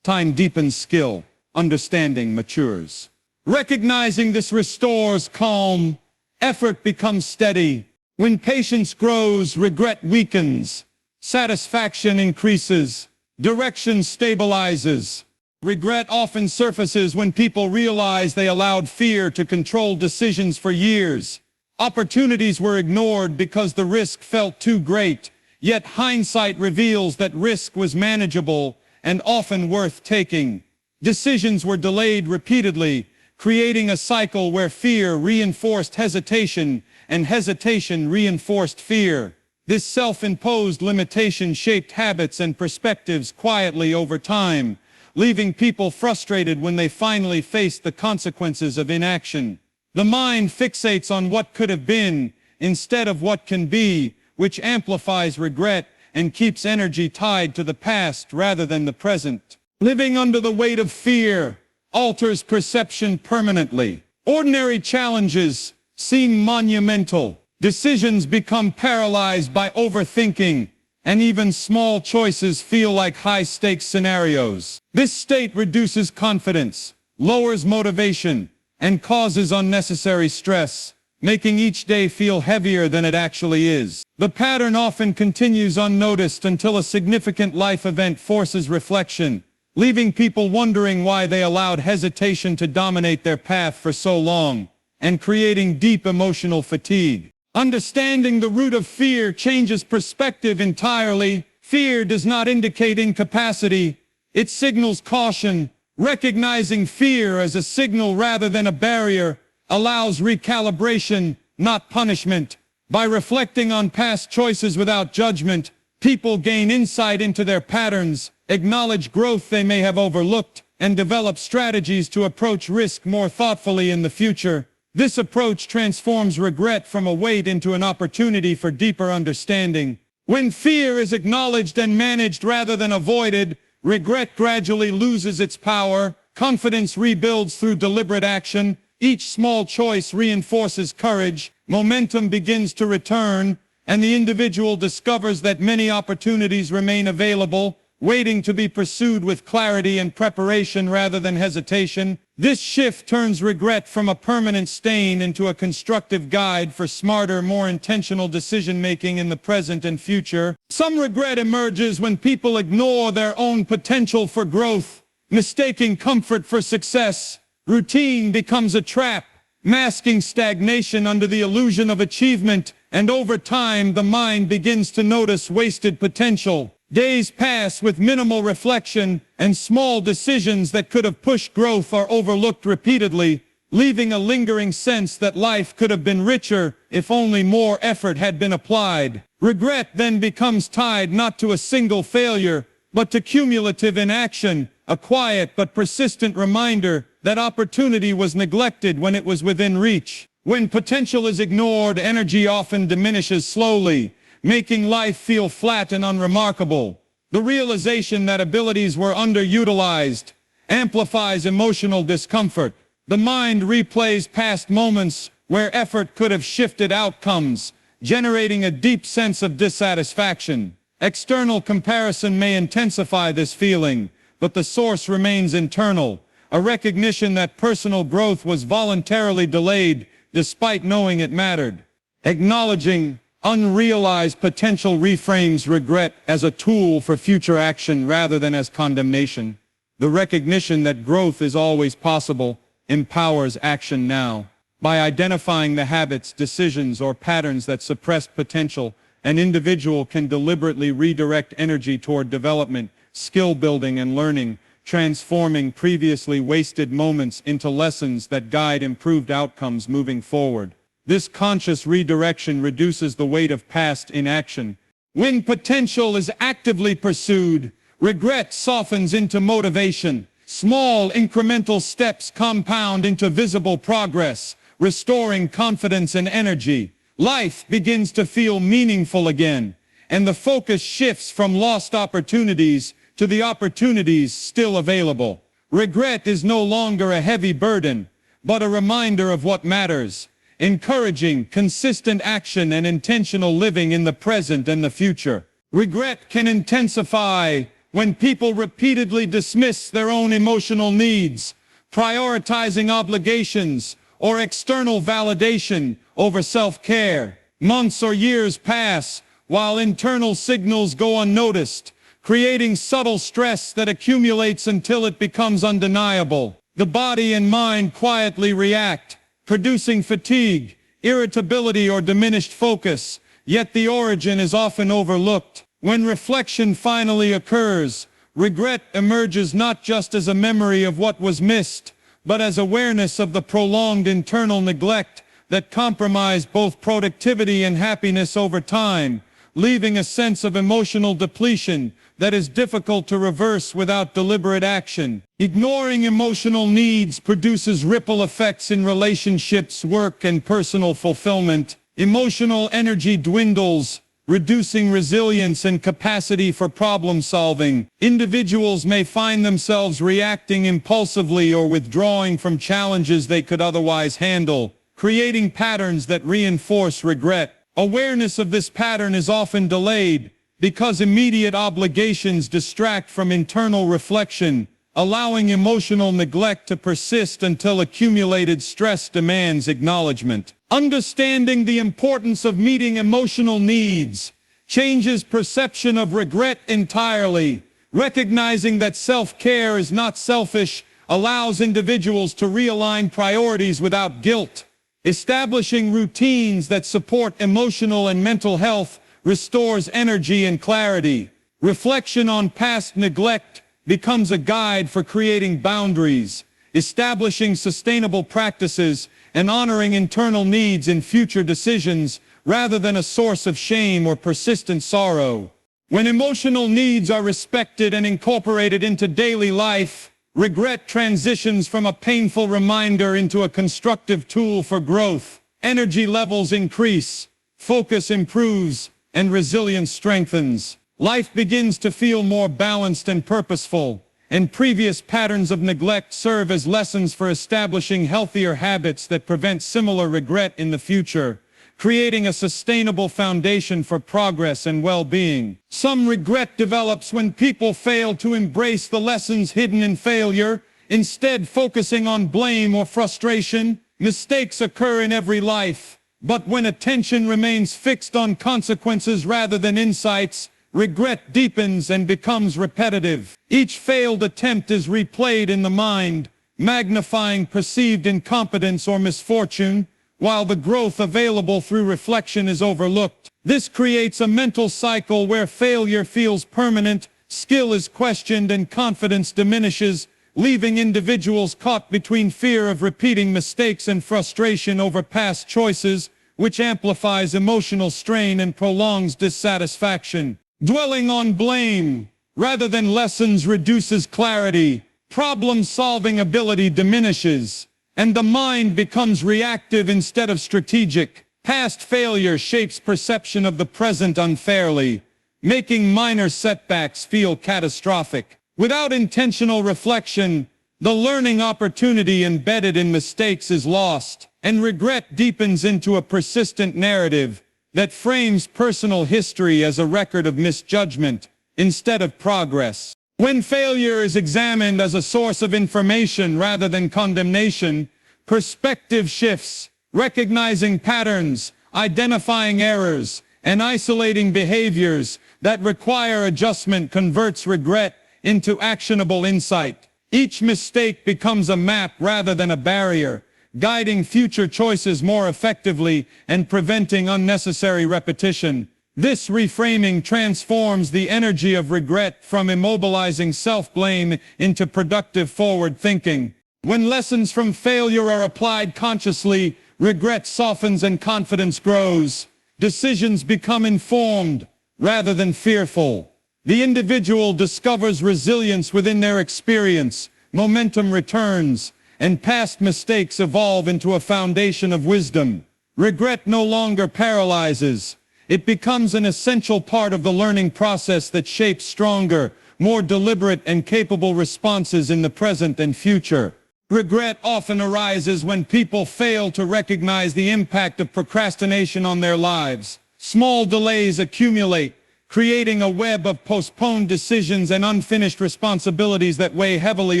Time deepens skill. Understanding matures. Recognizing this restores calm. Effort becomes steady. When patience grows, regret weakens. Satisfaction increases. Direction stabilizes. Regret often surfaces when people realize they allowed fear to control decisions for years. Opportunities were ignored because the risk felt too great. Yet hindsight reveals that risk was manageable and often worth taking. Decisions were delayed repeatedly, creating a cycle where fear reinforced hesitation and hesitation reinforced fear. This self-imposed limitation shaped habits and perspectives quietly over time, leaving people frustrated when they finally faced the consequences of inaction. The mind fixates on what could have been instead of what can be, which amplifies regret and keeps energy tied to the past rather than the present. Living under the weight of fear alters perception permanently. Ordinary challenges seem monumental. Decisions become paralyzed by overthinking, and even small choices feel like high-stakes scenarios. This state reduces confidence, lowers motivation, and causes unnecessary stress, making each day feel heavier than it actually is. The pattern often continues unnoticed until a significant life event forces reflection, leaving people wondering why they allowed hesitation to dominate their path for so long, and creating deep emotional fatigue. Understanding the root of fear changes perspective entirely. Fear does not indicate incapacity, it signals caution. Recognizing fear as a signal rather than a barrier allows recalibration, not punishment. By reflecting on past choices without judgment, people gain insight into their patterns, acknowledge growth they may have overlooked, and develop strategies to approach risk more thoughtfully in the future. This approach transforms regret from a weight into an opportunity for deeper understanding. When fear is acknowledged and managed rather than avoided, regret gradually loses its power. Confidence rebuilds through deliberate action. Each small choice reinforces courage. Momentum begins to return, and the individual discovers that many opportunities remain available, waiting to be pursued with clarity and preparation rather than hesitation. This shift turns regret from a permanent stain into a constructive guide for smarter, more intentional decision-making in the present and future. Some regret emerges when people ignore their own potential for growth, mistaking comfort for success. Routine becomes a trap, masking stagnation under the illusion of achievement, and over time the mind begins to notice wasted potential. Days pass with minimal reflection, and small decisions that could have pushed growth are overlooked repeatedly, leaving a lingering sense that life could have been richer if only more effort had been applied. Regret then becomes tied not to a single failure, but to cumulative inaction, a quiet but persistent reminder that opportunity was neglected when it was within reach. When potential is ignored, energy often diminishes slowly, making life feel flat and unremarkable. The realization that abilities were underutilized amplifies emotional discomfort. The mind replays past moments where effort could have shifted outcomes, generating a deep sense of dissatisfaction. External comparison may intensify this feeling, but the source remains internal, a recognition that personal growth was voluntarily delayed despite knowing it mattered. Acknowledging unrealized potential reframes regret as a tool for future action rather than as condemnation. The recognition that growth is always possible empowers action now. By identifying the habits, decisions, or patterns that suppress potential, an individual can deliberately redirect energy toward development, skill building, and learning, transforming previously wasted moments into lessons that guide improved outcomes moving forward. This conscious redirection reduces the weight of past inaction. When potential is actively pursued, regret softens into motivation. Small incremental steps compound into visible progress, restoring confidence and energy. Life begins to feel meaningful again, and the focus shifts from lost opportunities to the opportunities still available. Regret is no longer a heavy burden, but a reminder of what matters, encouraging consistent action and intentional living in the present and the future. Regret can intensify when people repeatedly dismiss their own emotional needs, prioritizing obligations or external validation over self-care. Months or years pass while internal signals go unnoticed, creating subtle stress that accumulates until it becomes undeniable. The body and mind quietly react, producing fatigue, irritability, or diminished focus, yet the origin is often overlooked. When reflection finally occurs, regret emerges not just as a memory of what was missed, but as awareness of the prolonged internal neglect that compromised both productivity and happiness over time, leaving a sense of emotional depletion that is difficult to reverse without deliberate action. Ignoring emotional needs produces ripple effects in relationships, work, and personal fulfillment. Emotional energy dwindles, reducing resilience and capacity for problem solving. Individuals may find themselves reacting impulsively or withdrawing from challenges they could otherwise handle, creating patterns that reinforce regret. Awareness of this pattern is often delayed because immediate obligations distract from internal reflection, allowing emotional neglect to persist until accumulated stress demands acknowledgement. Understanding the importance of meeting emotional needs changes perception of regret entirely. Recognizing that self-care is not selfish allows individuals to realign priorities without guilt. Establishing routines that support emotional and mental health restores energy and clarity. Reflection on past neglect becomes a guide for creating boundaries, establishing sustainable practices, and honoring internal needs in future decisions rather than a source of shame or persistent sorrow. When emotional needs are respected and incorporated into daily life, regret transitions from a painful reminder into a constructive tool for growth. Energy levels increase, focus improves, and resilience strengthens. Life begins to feel more balanced and purposeful, and previous patterns of neglect serve as lessons for establishing healthier habits that prevent similar regret in the future, creating a sustainable foundation for progress and well-being. Some regret develops when people fail to embrace the lessons hidden in failure, instead focusing on blame or frustration. Mistakes occur in every life, but when attention remains fixed on consequences rather than insights, regret deepens and becomes repetitive. Each failed attempt is replayed in the mind, magnifying perceived incompetence or misfortune, while the growth available through reflection is overlooked. This creates a mental cycle where failure feels permanent, skill is questioned, and confidence diminishes, leaving individuals caught between fear of repeating mistakes and frustration over past choices, which amplifies emotional strain and prolongs dissatisfaction. Dwelling on blame rather than lessons reduces clarity, problem-solving ability diminishes, and the mind becomes reactive instead of strategic. Past failure shapes perception of the present unfairly, making minor setbacks feel catastrophic. Without intentional reflection, the learning opportunity embedded in mistakes is lost, and regret deepens into a persistent narrative that frames personal history as a record of misjudgment instead of progress. When failure is examined as a source of information rather than condemnation, perspective shifts. Recognizing patterns, identifying errors, and isolating behaviors that require adjustment converts regret into actionable insight. Each mistake becomes a map rather than a barrier, guiding future choices more effectively and preventing unnecessary repetition. This reframing transforms the energy of regret from immobilizing self-blame into productive forward thinking. When lessons from failure are applied consciously, regret softens and confidence grows. Decisions become informed rather than fearful. The individual discovers resilience within their experience, momentum returns, and past mistakes evolve into a foundation of wisdom. Regret no longer paralyzes. It becomes an essential part of the learning process that shapes stronger, more deliberate and capable responses in the present and future. Regret often arises when people fail to recognize the impact of procrastination on their lives. Small delays accumulate, creating a web of postponed decisions and unfinished responsibilities that weigh heavily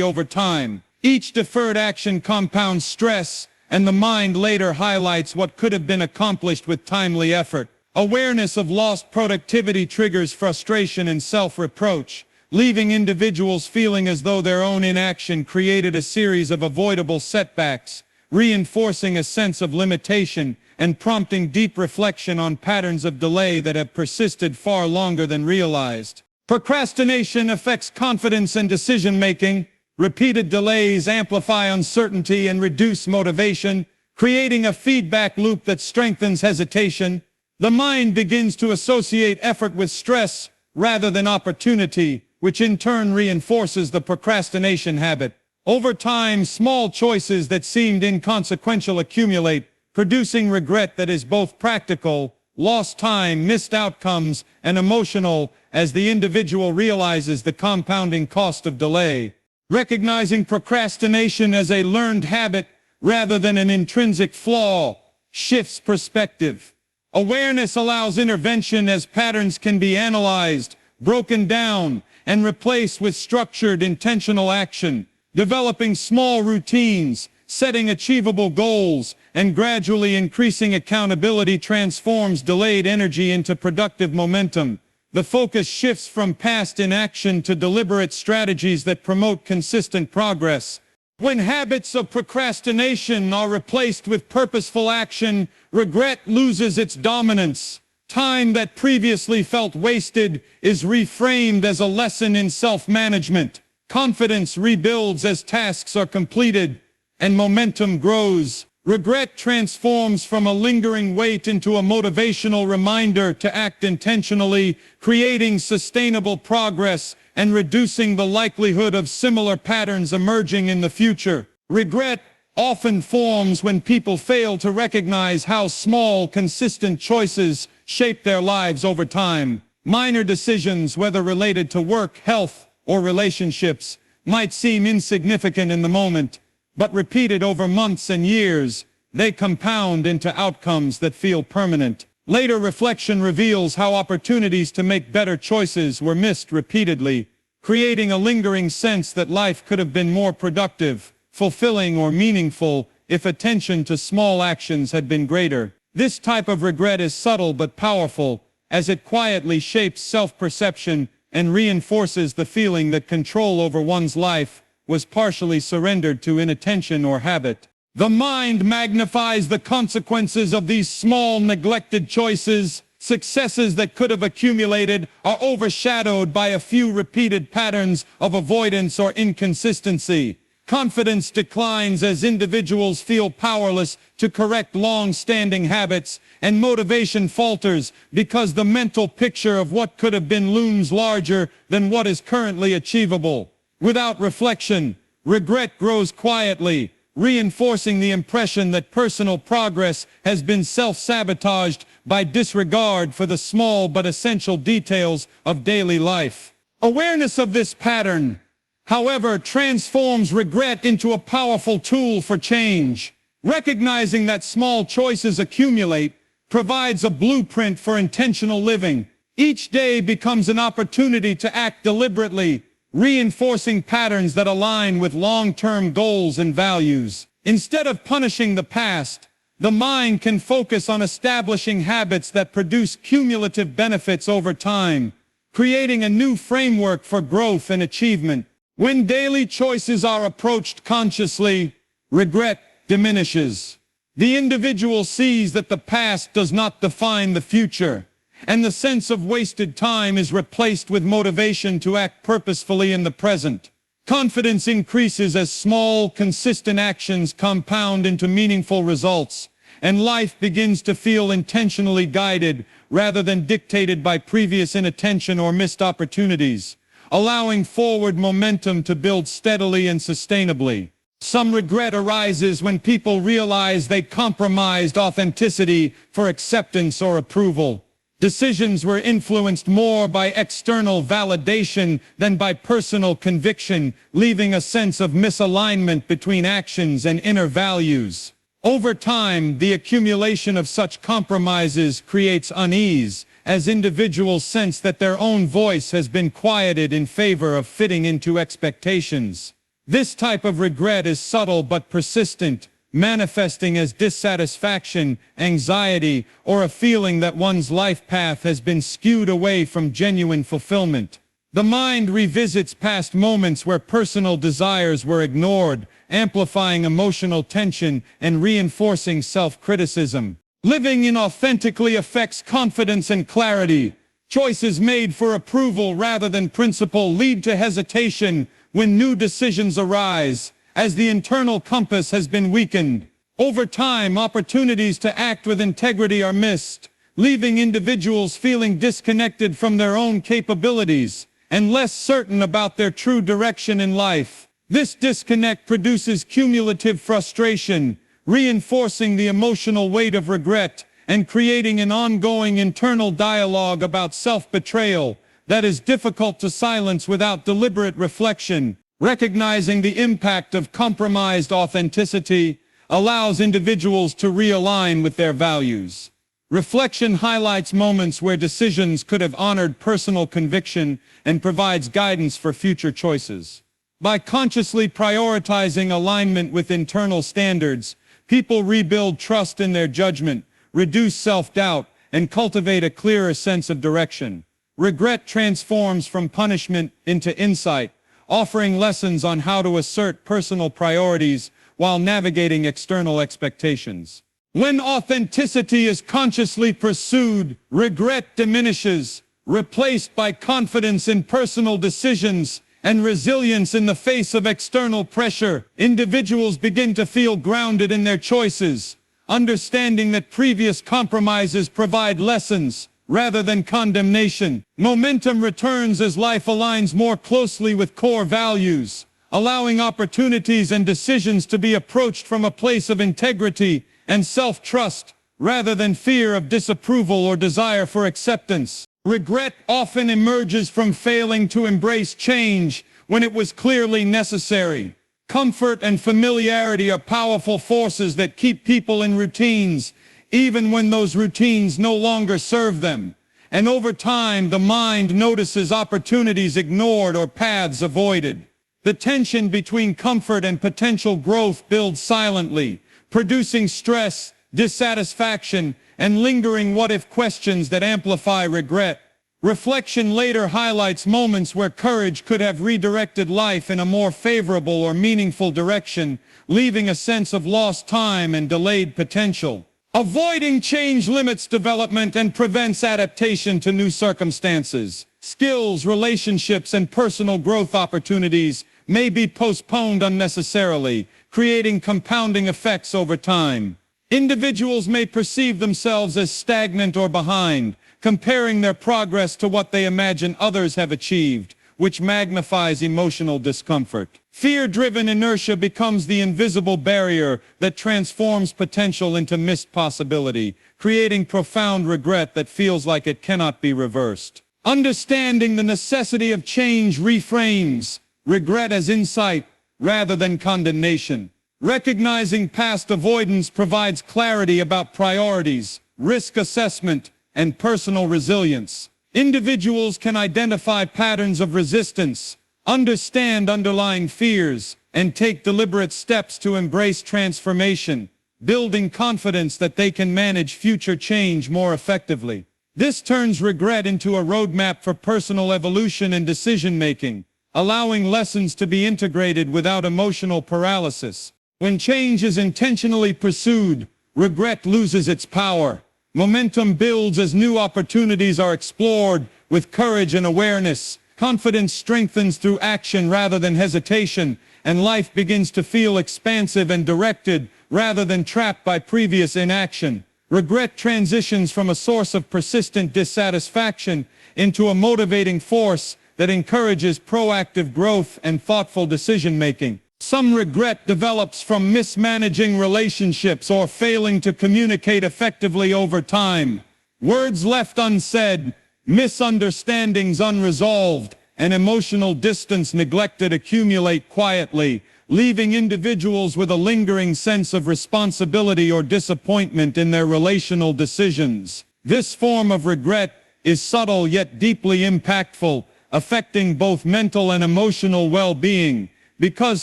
over time. Each deferred action compounds stress, and the mind later highlights what could have been accomplished with timely effort. Awareness of lost productivity triggers frustration and self-reproach, leaving individuals feeling as though their own inaction created a series of avoidable setbacks, reinforcing a sense of limitation and prompting deep reflection on patterns of delay that have persisted far longer than realized. Procrastination affects confidence and decision-making. Repeated delays amplify uncertainty and reduce motivation, creating a feedback loop that strengthens hesitation. The mind begins to associate effort with stress rather than opportunity, which in turn reinforces the procrastination habit. Over time, small choices that seemed inconsequential accumulate, producing regret that is both practical, lost time, missed outcomes, and emotional as the individual realizes the compounding cost of delay. Recognizing procrastination as a learned habit rather than an intrinsic flaw shifts perspective. Awareness allows intervention as patterns can be analyzed, broken down, and replaced with structured, intentional action. Developing small routines, setting achievable goals, and gradually increasing accountability transforms delayed energy into productive momentum. The focus shifts from past inaction to deliberate strategies that promote consistent progress. When habits of procrastination are replaced with purposeful action, regret loses its dominance. Time that previously felt wasted is reframed as a lesson in self-management. Confidence rebuilds as tasks are completed, and momentum grows. Regret transforms from a lingering weight into a motivational reminder to act intentionally, creating sustainable progress and reducing the likelihood of similar patterns emerging in the future. Regret often forms when people fail to recognize how small, consistent choices shape their lives over time. Minor decisions, whether related to work, health, or relationships, might seem insignificant in the moment, but repeated over months and years, they compound into outcomes that feel permanent. Later reflection reveals how opportunities to make better choices were missed repeatedly, creating a lingering sense that life could have been more productive, fulfilling, or meaningful if attention to small actions had been greater. This type of regret is subtle but powerful, as it quietly shapes self-perception and reinforces the feeling that control over one's life was partially surrendered to inattention or habit. The mind magnifies the consequences of these small, neglected choices. Successes that could have accumulated are overshadowed by a few repeated patterns of avoidance or inconsistency. Confidence declines as individuals feel powerless to correct long-standing habits, and motivation falters because the mental picture of what could have been looms larger than what is currently achievable. Without reflection, regret grows quietly, reinforcing the impression that personal progress has been self-sabotaged by disregard for the small but essential details of daily life. Awareness of this pattern, however, transforms regret into a powerful tool for change. Recognizing that small choices accumulate provides a blueprint for intentional living. Each day becomes an opportunity to act deliberately, reinforcing patterns that align with long-term goals and values. Instead of punishing the past, the mind can focus on establishing habits that produce cumulative benefits over time, creating a new framework for growth and achievement. When daily choices are approached consciously, regret diminishes. The individual sees that the past does not define the future, and the sense of wasted time is replaced with motivation to act purposefully in the present. Confidence increases as small, consistent actions compound into meaningful results, and life begins to feel intentionally guided rather than dictated by previous inattention or missed opportunities, allowing forward momentum to build steadily and sustainably. Some regret arises when people realize they compromised authenticity for acceptance or approval. Decisions were influenced more by external validation than by personal conviction, leaving a sense of misalignment between actions and inner values. Over time, the accumulation of such compromises creates unease, as individuals sense that their own voice has been quieted in favor of fitting into expectations. This type of regret is subtle but persistent, manifesting as dissatisfaction, anxiety, or a feeling that one's life path has been skewed away from genuine fulfillment. The mind revisits past moments where personal desires were ignored, amplifying emotional tension and reinforcing self-criticism. Living inauthentically affects confidence and clarity. Choices made for approval rather than principle lead to hesitation when new decisions arise, as the internal compass has been weakened. Over time, opportunities to act with integrity are missed, leaving individuals feeling disconnected from their own capabilities and less certain about their true direction in life. This disconnect produces cumulative frustration, reinforcing the emotional weight of regret and creating an ongoing internal dialogue about self-betrayal that is difficult to silence without deliberate reflection. Recognizing the impact of compromised authenticity allows individuals to realign with their values. Reflection highlights moments where decisions could have honored personal conviction and provides guidance for future choices. By consciously prioritizing alignment with internal standards, people rebuild trust in their judgment, reduce self-doubt, and cultivate a clearer sense of direction. Regret transforms from punishment into insight, offering lessons on how to assert personal priorities while navigating external expectations. When authenticity is consciously pursued, regret diminishes, replaced by confidence in personal decisions and resilience in the face of external pressure. Individuals begin to feel grounded in their choices, understanding that previous compromises provide lessons rather than condemnation. Momentum returns as life aligns more closely with core values, allowing opportunities and decisions to be approached from a place of integrity and self-trust, rather than fear of disapproval or desire for acceptance. Regret often emerges from failing to embrace change when it was clearly necessary. Comfort and familiarity are powerful forces that keep people in routines, even when those routines no longer serve them. And over time, the mind notices opportunities ignored or paths avoided. The tension between comfort and potential growth builds silently, producing stress, dissatisfaction, and lingering what-if questions that amplify regret. Reflection later highlights moments where courage could have redirected life in a more favorable or meaningful direction, leaving a sense of lost time and delayed potential. Avoiding change limits development and prevents adaptation to new circumstances. Skills, relationships, and personal growth opportunities may be postponed unnecessarily, creating compounding effects over time. Individuals may perceive themselves as stagnant or behind, comparing their progress to what they imagine others have achieved, which magnifies emotional discomfort. Fear-driven inertia becomes the invisible barrier that transforms potential into missed possibility, creating profound regret that feels like it cannot be reversed. Understanding the necessity of change reframes regret as insight rather than condemnation. Recognizing past avoidance provides clarity about priorities, risk assessment, and personal resilience. Individuals can identify patterns of resistance, understand underlying fears, and take deliberate steps to embrace transformation, building confidence that they can manage future change more effectively. This turns regret into a roadmap for personal evolution and decision-making, allowing lessons to be integrated without emotional paralysis. When change is intentionally pursued, regret loses its power, Momentum builds as new opportunities are explored with courage and awareness. Confidence strengthens through action rather than hesitation, and life begins to feel expansive and directed rather than trapped by previous inaction. Regret transitions from a source of persistent dissatisfaction into a motivating force that encourages proactive growth and thoughtful decision-making. Some regret develops from mismanaging relationships or failing to communicate effectively over time. Words left unsaid, misunderstandings unresolved, and emotional distance neglected accumulate quietly, leaving individuals with a lingering sense of responsibility or disappointment in their relational decisions. This form of regret is subtle yet deeply impactful, affecting both mental and emotional well-being. Because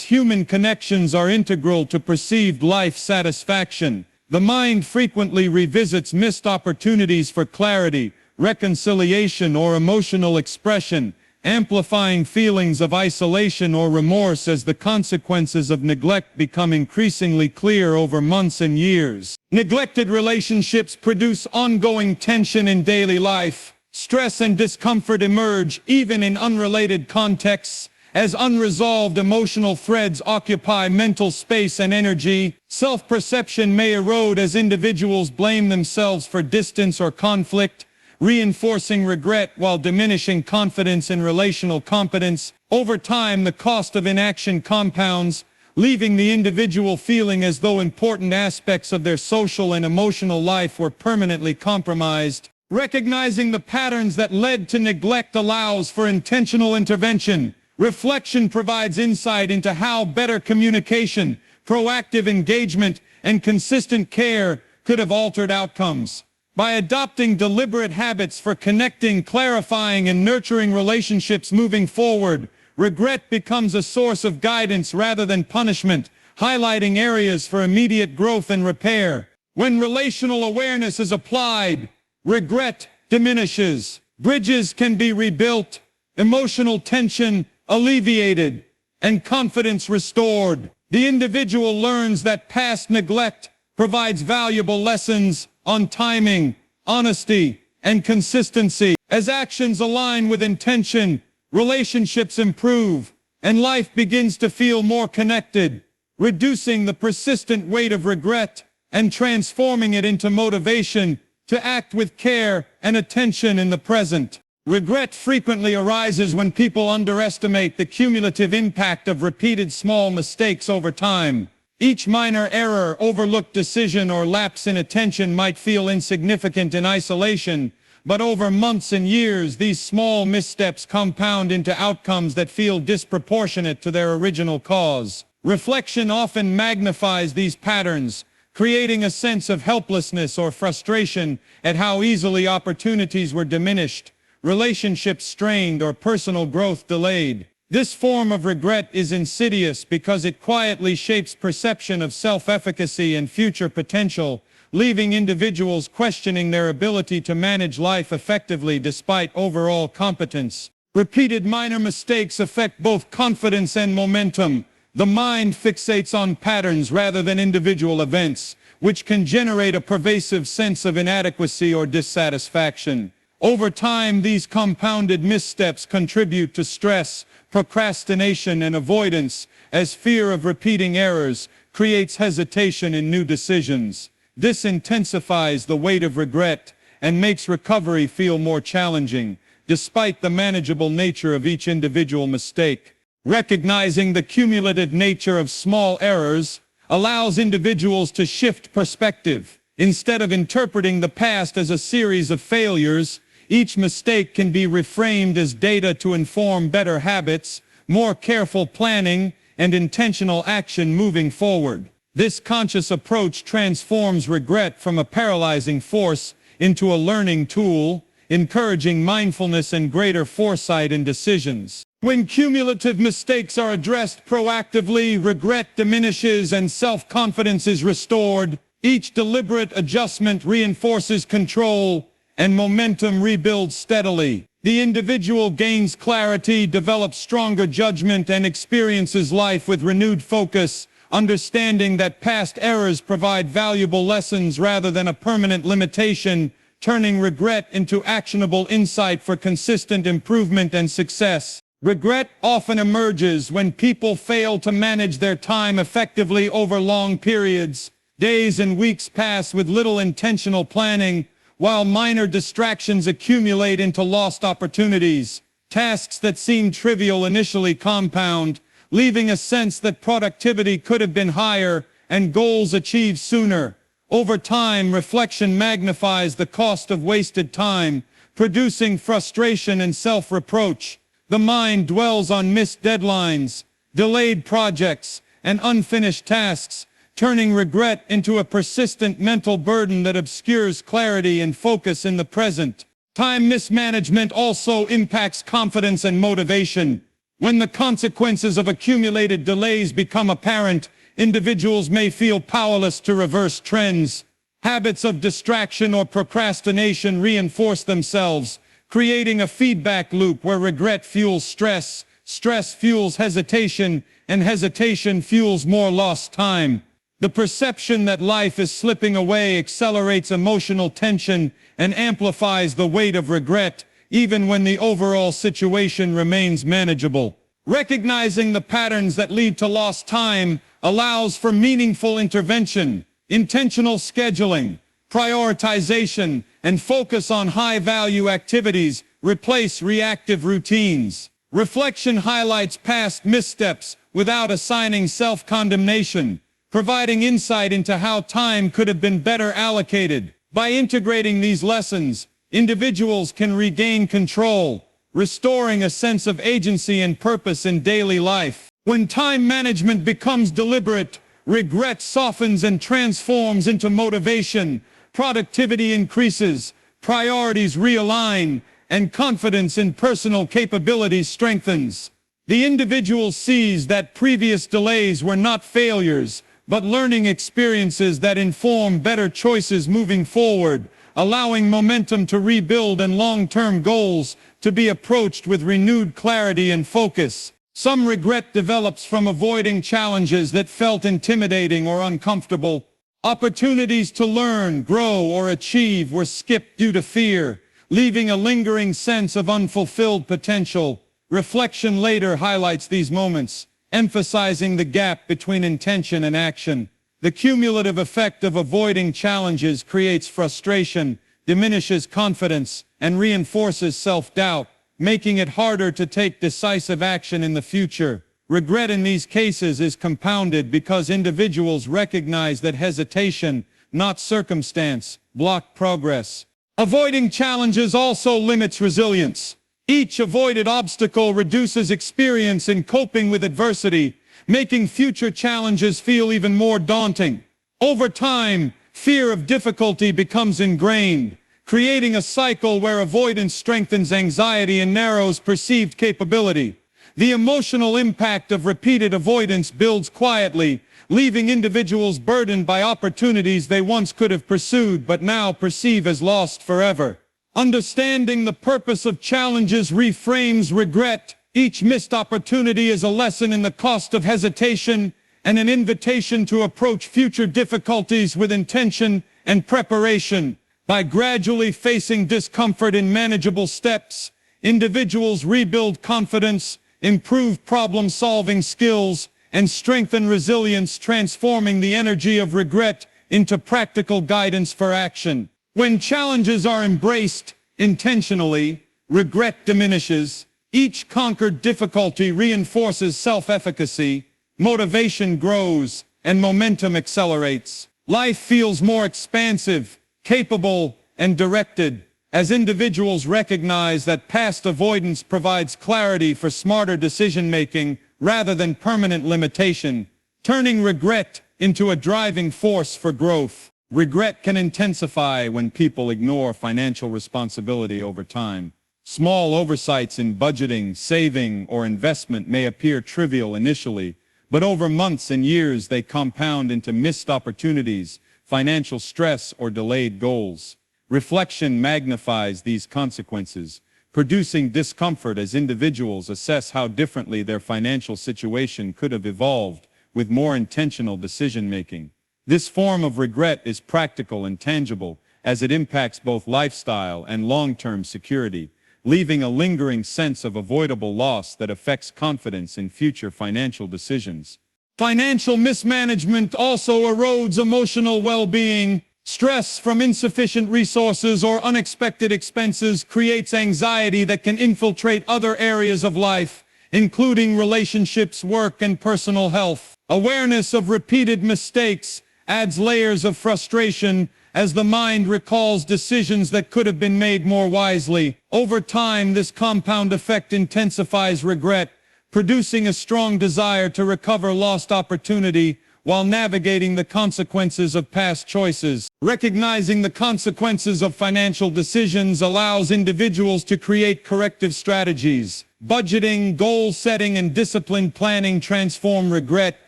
human connections are integral to perceived life satisfaction, the mind frequently revisits missed opportunities for clarity, reconciliation, or emotional expression, amplifying feelings of isolation or remorse as the consequences of neglect become increasingly clear over months and years. Neglected relationships produce ongoing tension in daily life. Stress and discomfort emerge even in unrelated contexts, as unresolved emotional threads occupy mental space and energy. Self-perception may erode as individuals blame themselves for distance or conflict, reinforcing regret while diminishing confidence in relational competence. Over time, the cost of inaction compounds, leaving the individual feeling as though important aspects of their social and emotional life were permanently compromised. Recognizing the patterns that led to neglect allows for intentional intervention. Reflection provides insight into how better communication, proactive engagement, and consistent care could have altered outcomes. By adopting deliberate habits for connecting, clarifying, and nurturing relationships moving forward, regret becomes a source of guidance rather than punishment, highlighting areas for immediate growth and repair. When relational awareness is applied, regret diminishes. Bridges can be rebuilt, emotional tension alleviated, and confidence restored. The individual learns that past neglect provides valuable lessons on timing, honesty, and consistency. As actions align with intention, relationships improve, and life begins to feel more connected, reducing the persistent weight of regret and transforming it into motivation to act with care and attention in the present. Regret frequently arises when people underestimate the cumulative impact of repeated small mistakes over time. Each minor error, overlooked decision, or lapse in attention might feel insignificant in isolation, but over months and years, these small missteps compound into outcomes that feel disproportionate to their original cause. Reflection often magnifies these patterns, creating a sense of helplessness or frustration at how easily opportunities were diminished, relationships strained, or personal growth delayed. This form of regret is insidious because it quietly shapes perception of self-efficacy and future potential, leaving individuals questioning their ability to manage life effectively despite overall competence. Repeated minor mistakes affect both confidence and momentum. The mind fixates on patterns rather than individual events, which can generate a pervasive sense of inadequacy or dissatisfaction. Over time, these compounded missteps contribute to stress, procrastination, and avoidance, as fear of repeating errors creates hesitation in new decisions. This intensifies the weight of regret and makes recovery feel more challenging, despite the manageable nature of each individual mistake. Recognizing the cumulative nature of small errors allows individuals to shift perspective. Instead of interpreting the past as a series of failures, each mistake can be reframed as data to inform better habits, more careful planning, and intentional action moving forward. This conscious approach transforms regret from a paralyzing force into a learning tool, encouraging mindfulness and greater foresight in decisions. When cumulative mistakes are addressed proactively, regret diminishes and self-confidence is restored. Each deliberate adjustment reinforces control, and momentum rebuilds steadily. The individual gains clarity, develops stronger judgment, and experiences life with renewed focus, understanding that past errors provide valuable lessons rather than a permanent limitation, turning regret into actionable insight for consistent improvement and success. Regret often emerges when people fail to manage their time effectively over long periods. Days and weeks pass with little intentional planning, while minor distractions accumulate into lost opportunities. Tasks that seem trivial initially compound, leaving a sense that productivity could have been higher and goals achieved sooner. Over time, reflection magnifies the cost of wasted time, producing frustration and self-reproach. The mind dwells on missed deadlines, delayed projects, and unfinished tasks, turning regret into a persistent mental burden that obscures clarity and focus in the present. Time mismanagement also impacts confidence and motivation. When the consequences of accumulated delays become apparent, individuals may feel powerless to reverse trends. Habits of distraction or procrastination reinforce themselves, creating a feedback loop where regret fuels stress, stress fuels hesitation, and hesitation fuels more lost time. The perception that life is slipping away accelerates emotional tension and amplifies the weight of regret, even when the overall situation remains manageable. Recognizing the patterns that lead to lost time allows for meaningful intervention. Intentional scheduling, prioritization, and focus on high-value activities replace reactive routines. Reflection highlights past missteps without assigning self-condemnation, providing insight into how time could have been better allocated. By integrating these lessons, individuals can regain control, restoring a sense of agency and purpose in daily life. When time management becomes deliberate, regret softens and transforms into motivation, productivity increases, priorities realign, and confidence in personal capabilities strengthens. The individual sees that previous delays were not failures, but learning experiences that inform better choices moving forward, allowing momentum to rebuild and long-term goals to be approached with renewed clarity and focus. Some regret develops from avoiding challenges that felt intimidating or uncomfortable. Opportunities to learn, grow, or achieve were skipped due to fear, leaving a lingering sense of unfulfilled potential. Reflection later highlights these moments, emphasizing the gap between intention and action. The cumulative effect of avoiding challenges creates frustration, diminishes confidence, and reinforces self-doubt, making it harder to take decisive action in the future. Regret in these cases is compounded because individuals recognize that hesitation, not circumstance, block progress. Avoiding challenges also limits resilience. Each avoided obstacle reduces experience in coping with adversity, making future challenges feel even more daunting. Over time, fear of difficulty becomes ingrained, creating a cycle where avoidance strengthens anxiety and narrows perceived capability. The emotional impact of repeated avoidance builds quietly, leaving individuals burdened by opportunities they once could have pursued but now perceive as lost forever. Understanding the purpose of challenges reframes regret. Each missed opportunity is a lesson in the cost of hesitation and an invitation to approach future difficulties with intention and preparation. By gradually facing discomfort in manageable steps, individuals rebuild confidence, improve problem-solving skills, and strengthen resilience, transforming the energy of regret into practical guidance for action. When challenges are embraced intentionally, regret diminishes. Each conquered difficulty reinforces self-efficacy, motivation grows, and momentum accelerates. Life feels more expansive, capable, and directed, as individuals recognize that past avoidance provides clarity for smarter decision-making rather than permanent limitation, turning regret into a driving force for growth. Regret can intensify when people ignore financial responsibility over time. Small oversights in budgeting, saving, or investment may appear trivial initially, but over months and years they compound into missed opportunities, financial stress, or delayed goals. Reflection magnifies these consequences, producing discomfort as individuals assess how differently their financial situation could have evolved with more intentional decision-making. This form of regret is practical and tangible, as it impacts both lifestyle and long-term security, leaving a lingering sense of avoidable loss that affects confidence in future financial decisions. Financial mismanagement also erodes emotional well-being. Stress from insufficient resources or unexpected expenses creates anxiety that can infiltrate other areas of life, including relationships, work, and personal health. Awareness of repeated mistakes adds layers of frustration as the mind recalls decisions that could have been made more wisely. Over time, this compound effect intensifies regret, producing a strong desire to recover lost opportunity while navigating the consequences of past choices. Recognizing the consequences of financial decisions allows individuals to create corrective strategies. Budgeting, goal setting, and disciplined planning transform regret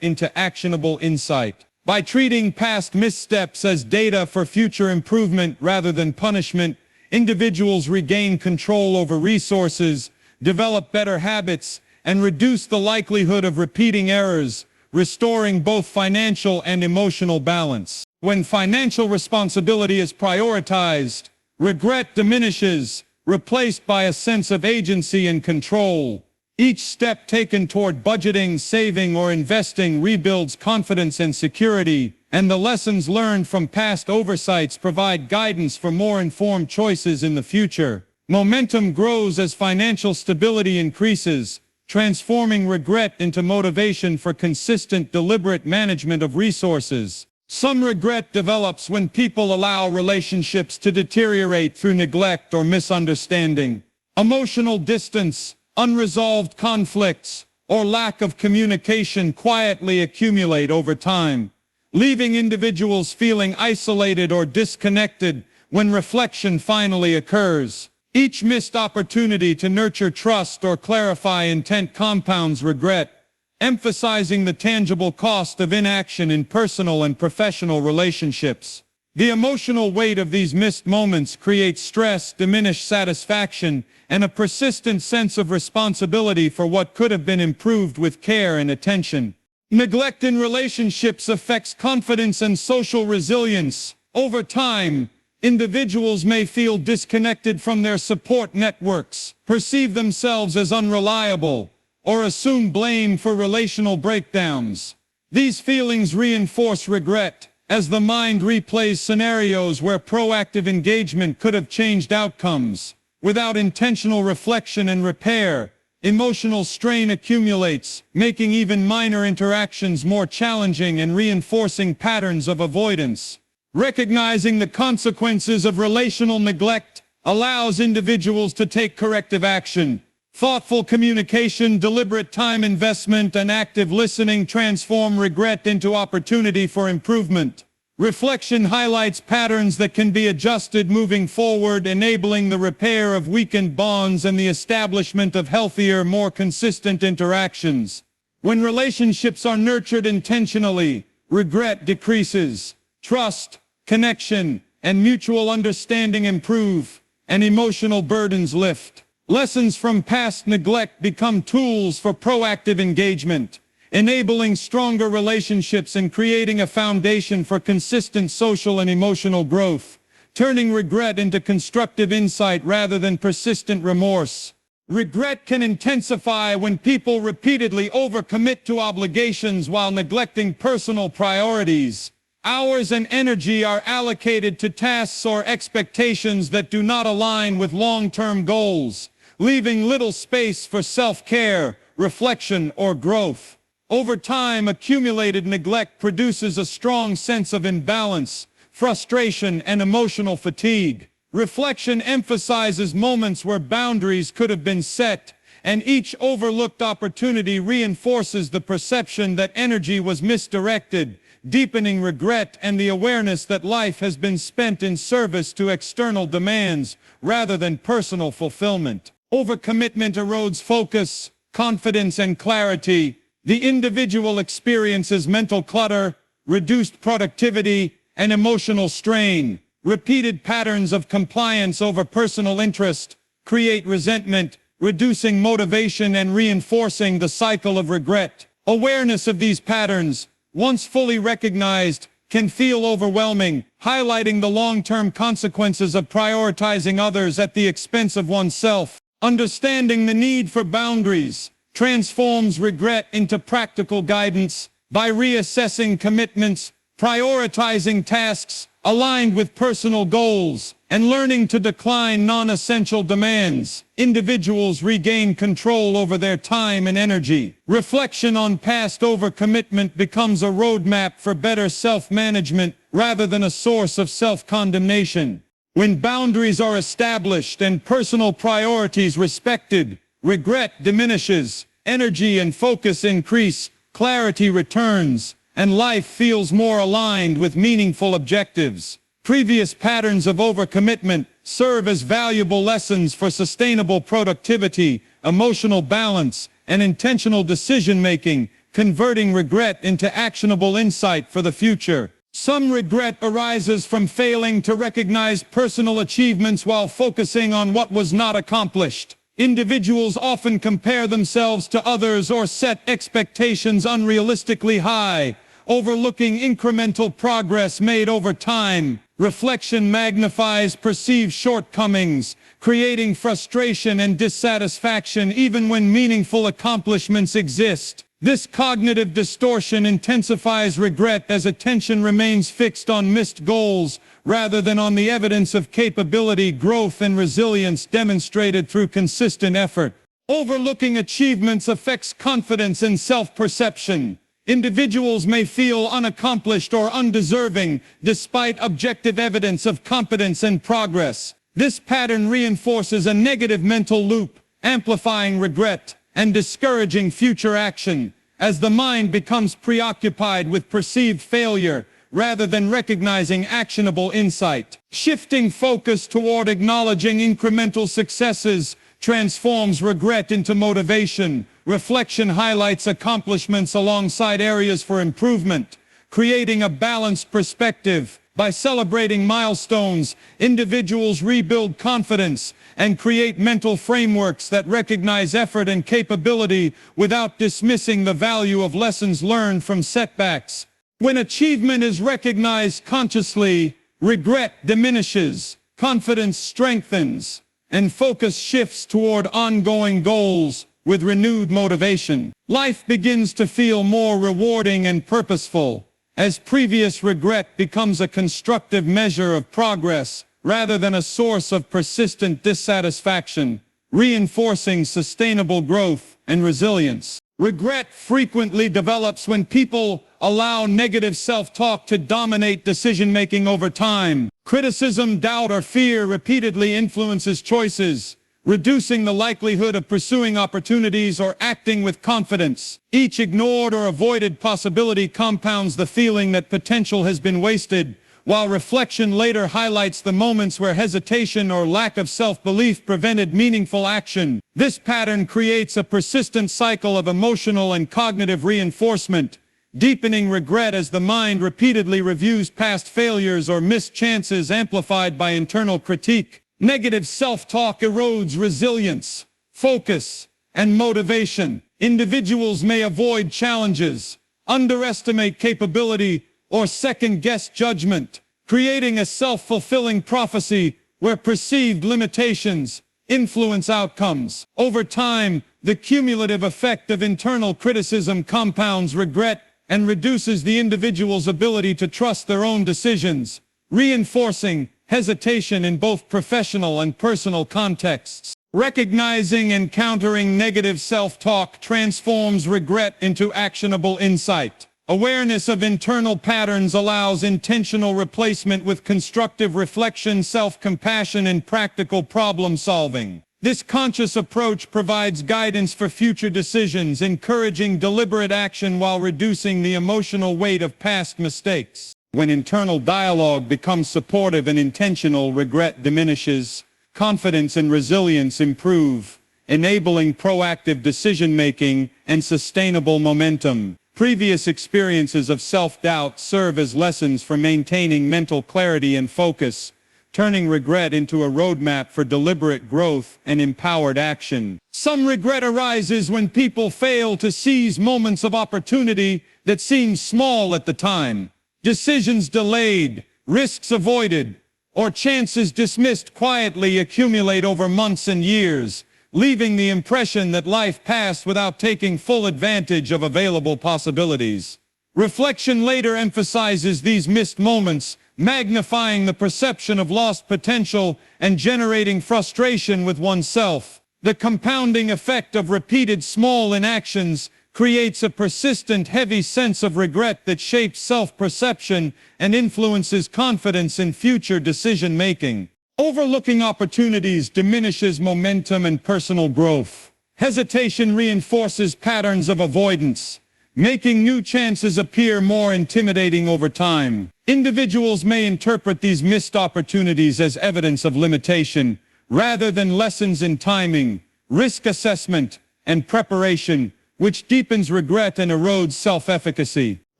into actionable insight. By treating past missteps as data for future improvement rather than punishment, individuals regain control over resources, develop better habits, and reduce the likelihood of repeating errors, restoring both financial and emotional balance. When financial responsibility is prioritized, regret diminishes, replaced by a sense of agency and control. Each step taken toward budgeting, saving, or investing rebuilds confidence and security, and the lessons learned from past oversights provide guidance for more informed choices in the future. Momentum grows as financial stability increases, transforming regret into motivation for consistent, deliberate management of resources. Some regret develops when people allow relationships to deteriorate through neglect or misunderstanding. Emotional distance, unresolved conflicts, or lack of communication quietly accumulate over time, leaving individuals feeling isolated or disconnected when reflection finally occurs. Each missed opportunity to nurture trust or clarify intent compounds regret, emphasizing the tangible cost of inaction in personal and professional relationships. The emotional weight of these missed moments creates stress, diminished satisfaction, and a persistent sense of responsibility for what could have been improved with care and attention. Neglect in relationships affects confidence and social resilience. Over time, individuals may feel disconnected from their support networks, perceive themselves as unreliable, or assume blame for relational breakdowns. These feelings reinforce regret, as the mind replays scenarios where proactive engagement could have changed outcomes. Without intentional reflection and repair, emotional strain accumulates, making even minor interactions more challenging and reinforcing patterns of avoidance. Recognizing the consequences of relational neglect allows individuals to take corrective action. Thoughtful communication, deliberate time investment, and active listening transform regret into opportunity for improvement. Reflection highlights patterns that can be adjusted moving forward, enabling the repair of weakened bonds and the establishment of healthier, more consistent interactions. When relationships are nurtured intentionally, regret decreases. Trust, connection, and mutual understanding improve, and emotional burdens lift. Lessons from past neglect become tools for proactive engagement, enabling stronger relationships and creating a foundation for consistent social and emotional growth, turning regret into constructive insight rather than persistent remorse. Regret can intensify when people repeatedly overcommit to obligations while neglecting personal priorities. Hours and energy are allocated to tasks or expectations that do not align with long-term goals, leaving little space for self-care, reflection, or growth. Over time, accumulated neglect produces a strong sense of imbalance, frustration, and emotional fatigue. Reflection emphasizes moments where boundaries could have been set, and each overlooked opportunity reinforces the perception that energy was misdirected, deepening regret and the awareness that life has been spent in service to external demands rather than personal fulfillment. Overcommitment erodes focus, confidence, and clarity. The individual experiences mental clutter, reduced productivity, and emotional strain. Repeated patterns of compliance over personal interest create resentment, reducing motivation and reinforcing the cycle of regret. Awareness of these patterns, once fully recognized, can feel overwhelming, highlighting the long-term consequences of prioritizing others at the expense of oneself. Understanding the need for boundaries transforms regret into practical guidance by reassessing commitments, prioritizing tasks aligned with personal goals, and learning to decline non-essential demands. Individuals regain control over their time and energy. Reflection on past overcommitment becomes a roadmap for better self-management rather than a source of self-condemnation. When boundaries are established and personal priorities respected, regret diminishes, energy and focus increase, clarity returns, and life feels more aligned with meaningful objectives. Previous patterns of overcommitment serve as valuable lessons for sustainable productivity, emotional balance, and intentional decision-making, converting regret into actionable insight for the future. Some regret arises from failing to recognize personal achievements while focusing on what was not accomplished. Individuals often compare themselves to others or set expectations unrealistically high, overlooking incremental progress made over time. Reflection magnifies perceived shortcomings, creating frustration and dissatisfaction even when meaningful accomplishments exist. This cognitive distortion intensifies regret as attention remains fixed on missed goals rather than on the evidence of capability, growth, and resilience demonstrated through consistent effort. Overlooking achievements affects confidence and self-perception. Individuals may feel unaccomplished or undeserving despite objective evidence of competence and progress. This pattern reinforces a negative mental loop, amplifying regret and discouraging future action. As the mind becomes preoccupied with perceived failure rather than recognizing actionable insight. Shifting focus toward acknowledging incremental successes transforms regret into motivation. Reflection highlights accomplishments alongside areas for improvement, creating a balanced perspective. By celebrating milestones, individuals rebuild confidence and create mental frameworks that recognize effort and capability without dismissing the value of lessons learned from setbacks. When achievement is recognized consciously, regret diminishes, confidence strengthens, and focus shifts toward ongoing goals with renewed motivation. Life begins to feel more rewarding and purposeful, as previous regret becomes a constructive measure of progress rather than a source of persistent dissatisfaction, reinforcing sustainable growth and resilience. Regret frequently develops when people allow negative self-talk to dominate decision-making over time. Criticism, doubt, or fear repeatedly influences choices, reducing the likelihood of pursuing opportunities or acting with confidence. Each ignored or avoided possibility compounds the feeling that potential has been wasted, while reflection later highlights the moments where hesitation or lack of self-belief prevented meaningful action. This pattern creates a persistent cycle of emotional and cognitive reinforcement, deepening regret as the mind repeatedly reviews past failures or missed chances, amplified by internal critique. Negative self-talk erodes resilience, focus, and motivation. Individuals may avoid challenges, underestimate capability, or second-guess judgment, creating a self-fulfilling prophecy where perceived limitations influence outcomes. Over time, the cumulative effect of internal criticism compounds regret and reduces the individual's ability to trust their own decisions, reinforcing hesitation in both professional and personal contexts. Recognizing and countering negative self-talk transforms regret into actionable insight. Awareness of internal patterns allows intentional replacement with constructive reflection, self-compassion, and practical problem-solving. This conscious approach provides guidance for future decisions, encouraging deliberate action while reducing the emotional weight of past mistakes. When internal dialogue becomes supportive and intentional, regret diminishes, confidence and resilience improve, enabling proactive decision-making and sustainable momentum. Previous experiences of self-doubt serve as lessons for maintaining mental clarity and focus, turning regret into a roadmap for deliberate growth and empowered action. Some regret arises when people fail to seize moments of opportunity that seem small at the time. Decisions delayed, risks avoided, or chances dismissed quietly accumulate over months and years, leaving the impression that life passed without taking full advantage of available possibilities. Reflection later emphasizes these missed moments, magnifying the perception of lost potential and generating frustration with oneself. The compounding effect of repeated small inactions creates a persistent, heavy sense of regret that shapes self-perception and influences confidence in future decision-making. Overlooking opportunities diminishes momentum and personal growth. Hesitation reinforces patterns of avoidance, making new chances appear more intimidating over time. Individuals may interpret these missed opportunities as evidence of limitation, rather than lessons in timing, risk assessment, and preparation, which deepens regret and erodes self-efficacy.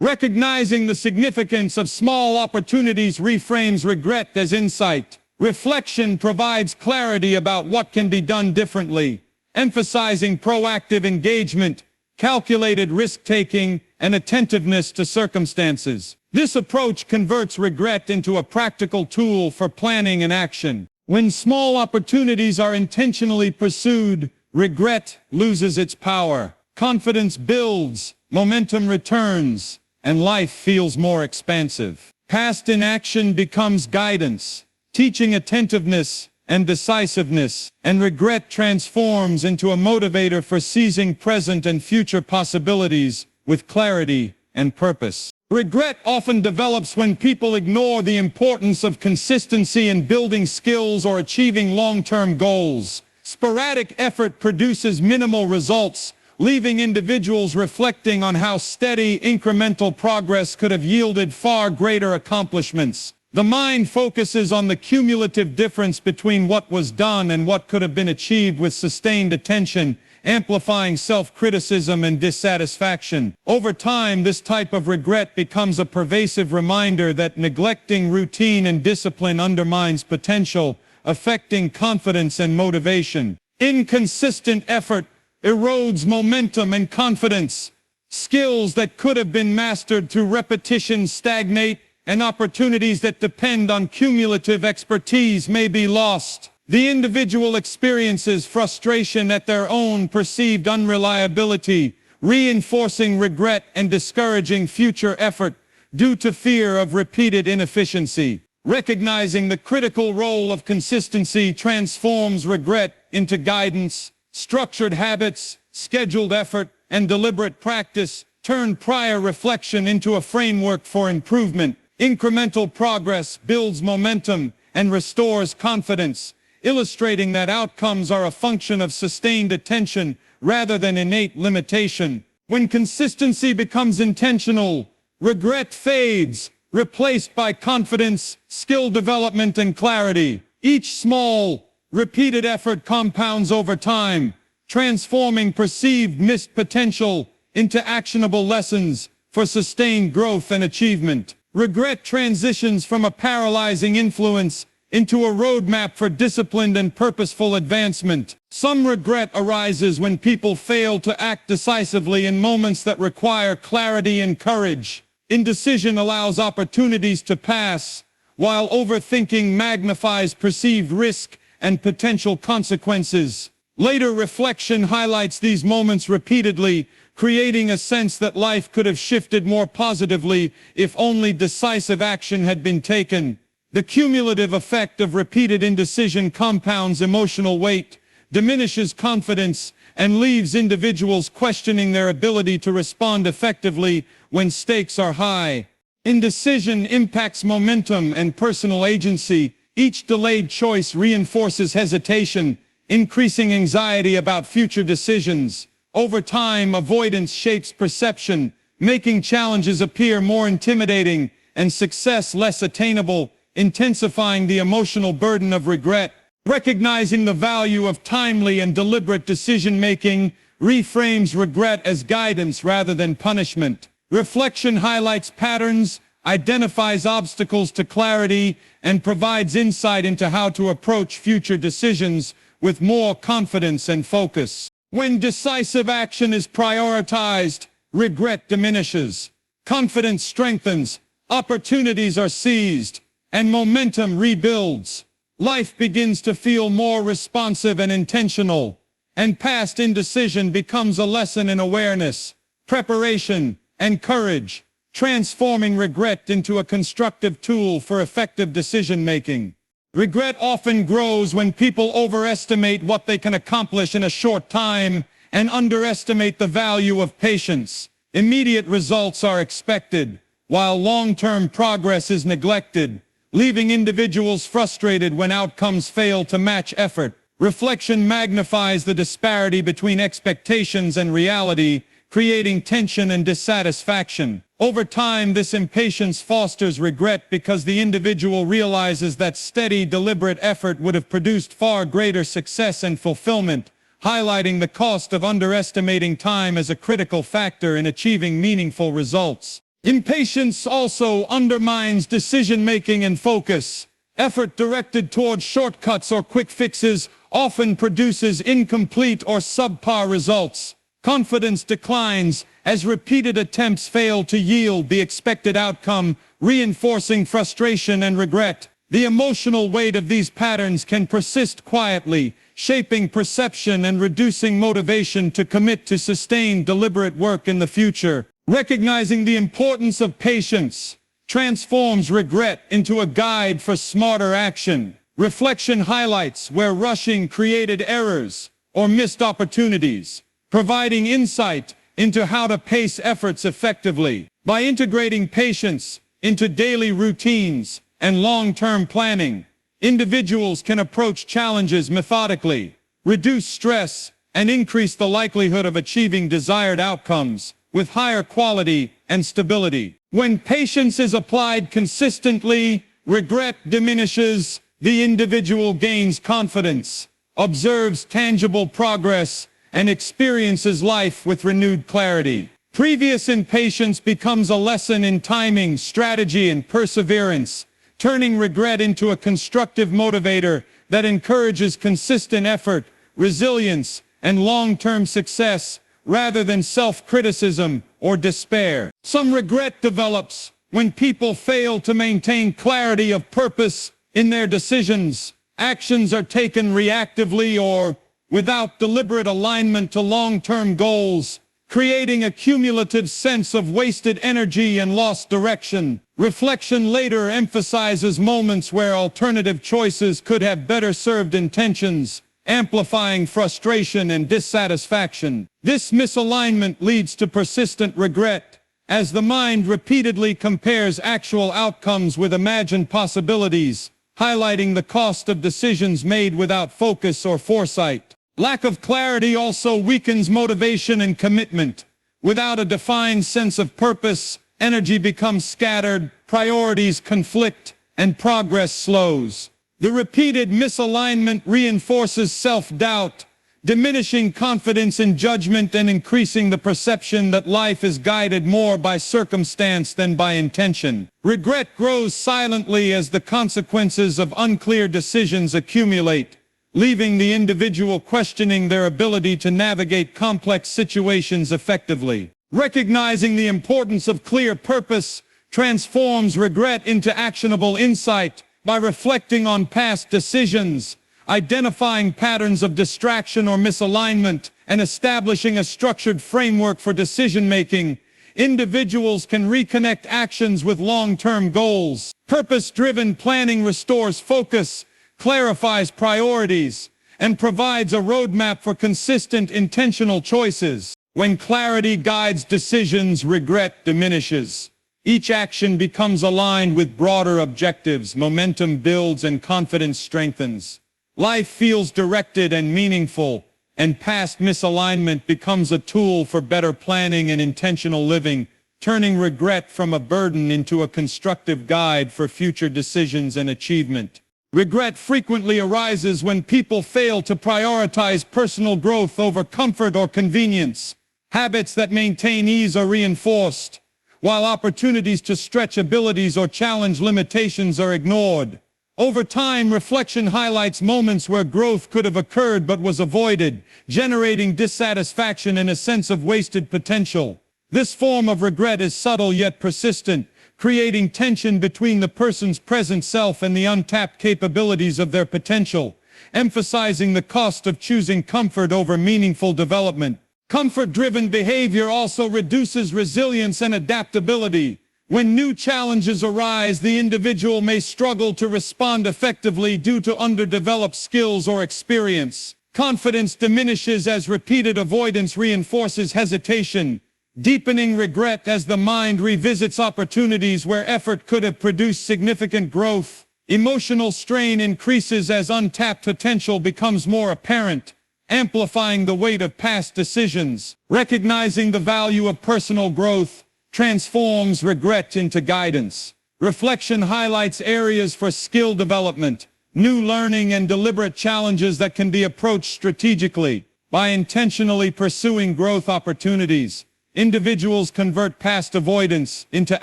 Recognizing the significance of small opportunities reframes regret as insight. Reflection provides clarity about what can be done differently, emphasizing proactive engagement, calculated risk-taking, and attentiveness to circumstances. This approach converts regret into a practical tool for planning and action. When small opportunities are intentionally pursued, regret loses its power. Confidence builds, momentum returns, and life feels more expansive. Past inaction becomes guidance, teaching attentiveness and decisiveness, and regret transforms into a motivator for seizing present and future possibilities with clarity and purpose. Regret often develops when people ignore the importance of consistency in building skills or achieving long-term goals. Sporadic effort produces minimal results, leaving individuals reflecting on how steady, incremental progress could have yielded far greater accomplishments. The mind focuses on the cumulative difference between what was done and what could have been achieved with sustained attention, amplifying self-criticism and dissatisfaction. Over time, this type of regret becomes a pervasive reminder that neglecting routine and discipline undermines potential, affecting confidence and motivation. Inconsistent effort erodes momentum and confidence. Skills that could have been mastered through repetition stagnate, and opportunities that depend on cumulative expertise may be lost. The individual experiences frustration at their own perceived unreliability, reinforcing regret and discouraging future effort due to fear of repeated inefficiency. Recognizing the critical role of consistency transforms regret into guidance. Structured habits, scheduled effort, and deliberate practice turn prior reflection into a framework for improvement. Incremental progress builds momentum and restores confidence, illustrating that outcomes are a function of sustained attention rather than innate limitation. When consistency becomes intentional, regret fades, replaced by confidence, skill development, and clarity. Each small, repeated effort compounds over time, transforming perceived missed potential into actionable lessons for sustained growth and achievement. Regret transitions from a paralyzing influence into a roadmap for disciplined and purposeful advancement. Some regret arises when people fail to act decisively in moments that require clarity and courage. Indecision allows opportunities to pass, while overthinking magnifies perceived risk and potential consequences. Later reflection highlights these moments repeatedly, creating a sense that life could have shifted more positively if only decisive action had been taken. The cumulative effect of repeated indecision compounds emotional weight, diminishes confidence, and leaves individuals questioning their ability to respond effectively when stakes are high. Indecision impacts momentum and personal agency. Each delayed choice reinforces hesitation, increasing anxiety about future decisions. Over time, avoidance shapes perception, making challenges appear more intimidating and success less attainable, intensifying the emotional burden of regret. Recognizing the value of timely and deliberate decision-making reframes regret as guidance rather than punishment. Reflection highlights patterns, identifies obstacles to clarity, and provides insight into how to approach future decisions with more confidence and focus. When decisive action is prioritized, regret diminishes, confidence strengthens, opportunities are seized, and momentum rebuilds. Life begins to feel more responsive and intentional, and past indecision becomes a lesson in awareness, preparation, and courage, transforming regret into a constructive tool for effective decision-making. Regret often grows when people overestimate what they can accomplish in a short time and underestimate the value of patience. Immediate results are expected, while long-term progress is neglected, leaving individuals frustrated when outcomes fail to match effort. Reflection magnifies the disparity between expectations and reality, creating tension and dissatisfaction. Over time, this impatience fosters regret because the individual realizes that steady, deliberate effort would have produced far greater success and fulfillment, highlighting the cost of underestimating time as a critical factor in achieving meaningful results. Impatience also undermines decision-making and focus. Effort directed toward shortcuts or quick fixes often produces incomplete or subpar results. Confidence declines as repeated attempts fail to yield the expected outcome, reinforcing frustration and regret. The emotional weight of these patterns can persist quietly, shaping perception and reducing motivation to commit to sustained, deliberate work in the future. Recognizing the importance of patience transforms regret into a guide for smarter action. Reflection highlights where rushing created errors or missed opportunities, providing insight into how to pace efforts effectively. By integrating patience into daily routines and long-term planning, individuals can approach challenges methodically, reduce stress, and increase the likelihood of achieving desired outcomes with higher quality and stability. When patience is applied consistently, regret diminishes, the individual gains confidence, observes tangible progress, and experiences life with renewed clarity. Previous impatience becomes a lesson in timing, strategy, and perseverance, turning regret into a constructive motivator that encourages consistent effort, resilience, and long-term success, rather than self-criticism or despair. Some regret develops when people fail to maintain clarity of purpose in their decisions. Actions are taken reactively or without deliberate alignment to long-term goals, creating a cumulative sense of wasted energy and lost direction. Reflection later emphasizes moments where alternative choices could have better served intentions, amplifying frustration and dissatisfaction. This misalignment leads to persistent regret, as the mind repeatedly compares actual outcomes with imagined possibilities, highlighting the cost of decisions made without focus or foresight. Lack of clarity also weakens motivation and commitment. Without a defined sense of purpose, energy becomes scattered, priorities conflict, and progress slows. The repeated misalignment reinforces self-doubt, diminishing confidence in judgment and increasing the perception that life is guided more by circumstance than by intention. Regret grows silently as the consequences of unclear decisions accumulate, leaving the individual questioning their ability to navigate complex situations effectively. Recognizing the importance of clear purpose transforms regret into actionable insight. By reflecting on past decisions, identifying patterns of distraction or misalignment, and establishing a structured framework for decision-making, individuals can reconnect actions with long-term goals. Purpose-driven planning restores focus, clarifies priorities, and provides a roadmap for consistent, intentional choices. When clarity guides decisions, regret diminishes. Each action becomes aligned with broader objectives, momentum builds, and confidence strengthens. Life feels directed and meaningful, and past misalignment becomes a tool for better planning and intentional living, turning regret from a burden into a constructive guide for future decisions and achievement. Regret frequently arises when people fail to prioritize personal growth over comfort or convenience. Habits that maintain ease are reinforced, while opportunities to stretch abilities or challenge limitations are ignored. Over time, reflection highlights moments where growth could have occurred but was avoided, generating dissatisfaction and a sense of wasted potential. This form of regret is subtle yet persistent, creating tension between the person's present self and the untapped capabilities of their potential, emphasizing the cost of choosing comfort over meaningful development. Comfort-driven behavior also reduces resilience and adaptability. When new challenges arise, the individual may struggle to respond effectively due to underdeveloped skills or experience. Confidence diminishes as repeated avoidance reinforces hesitation, deepening regret as the mind revisits opportunities where effort could have produced significant growth. Emotional strain increases as untapped potential becomes more apparent, amplifying the weight of past decisions. Recognizing the value of personal growth transforms regret into guidance. Reflection highlights areas for skill development, new learning, and deliberate challenges that can be approached strategically. By intentionally pursuing growth opportunities, individuals convert past avoidance into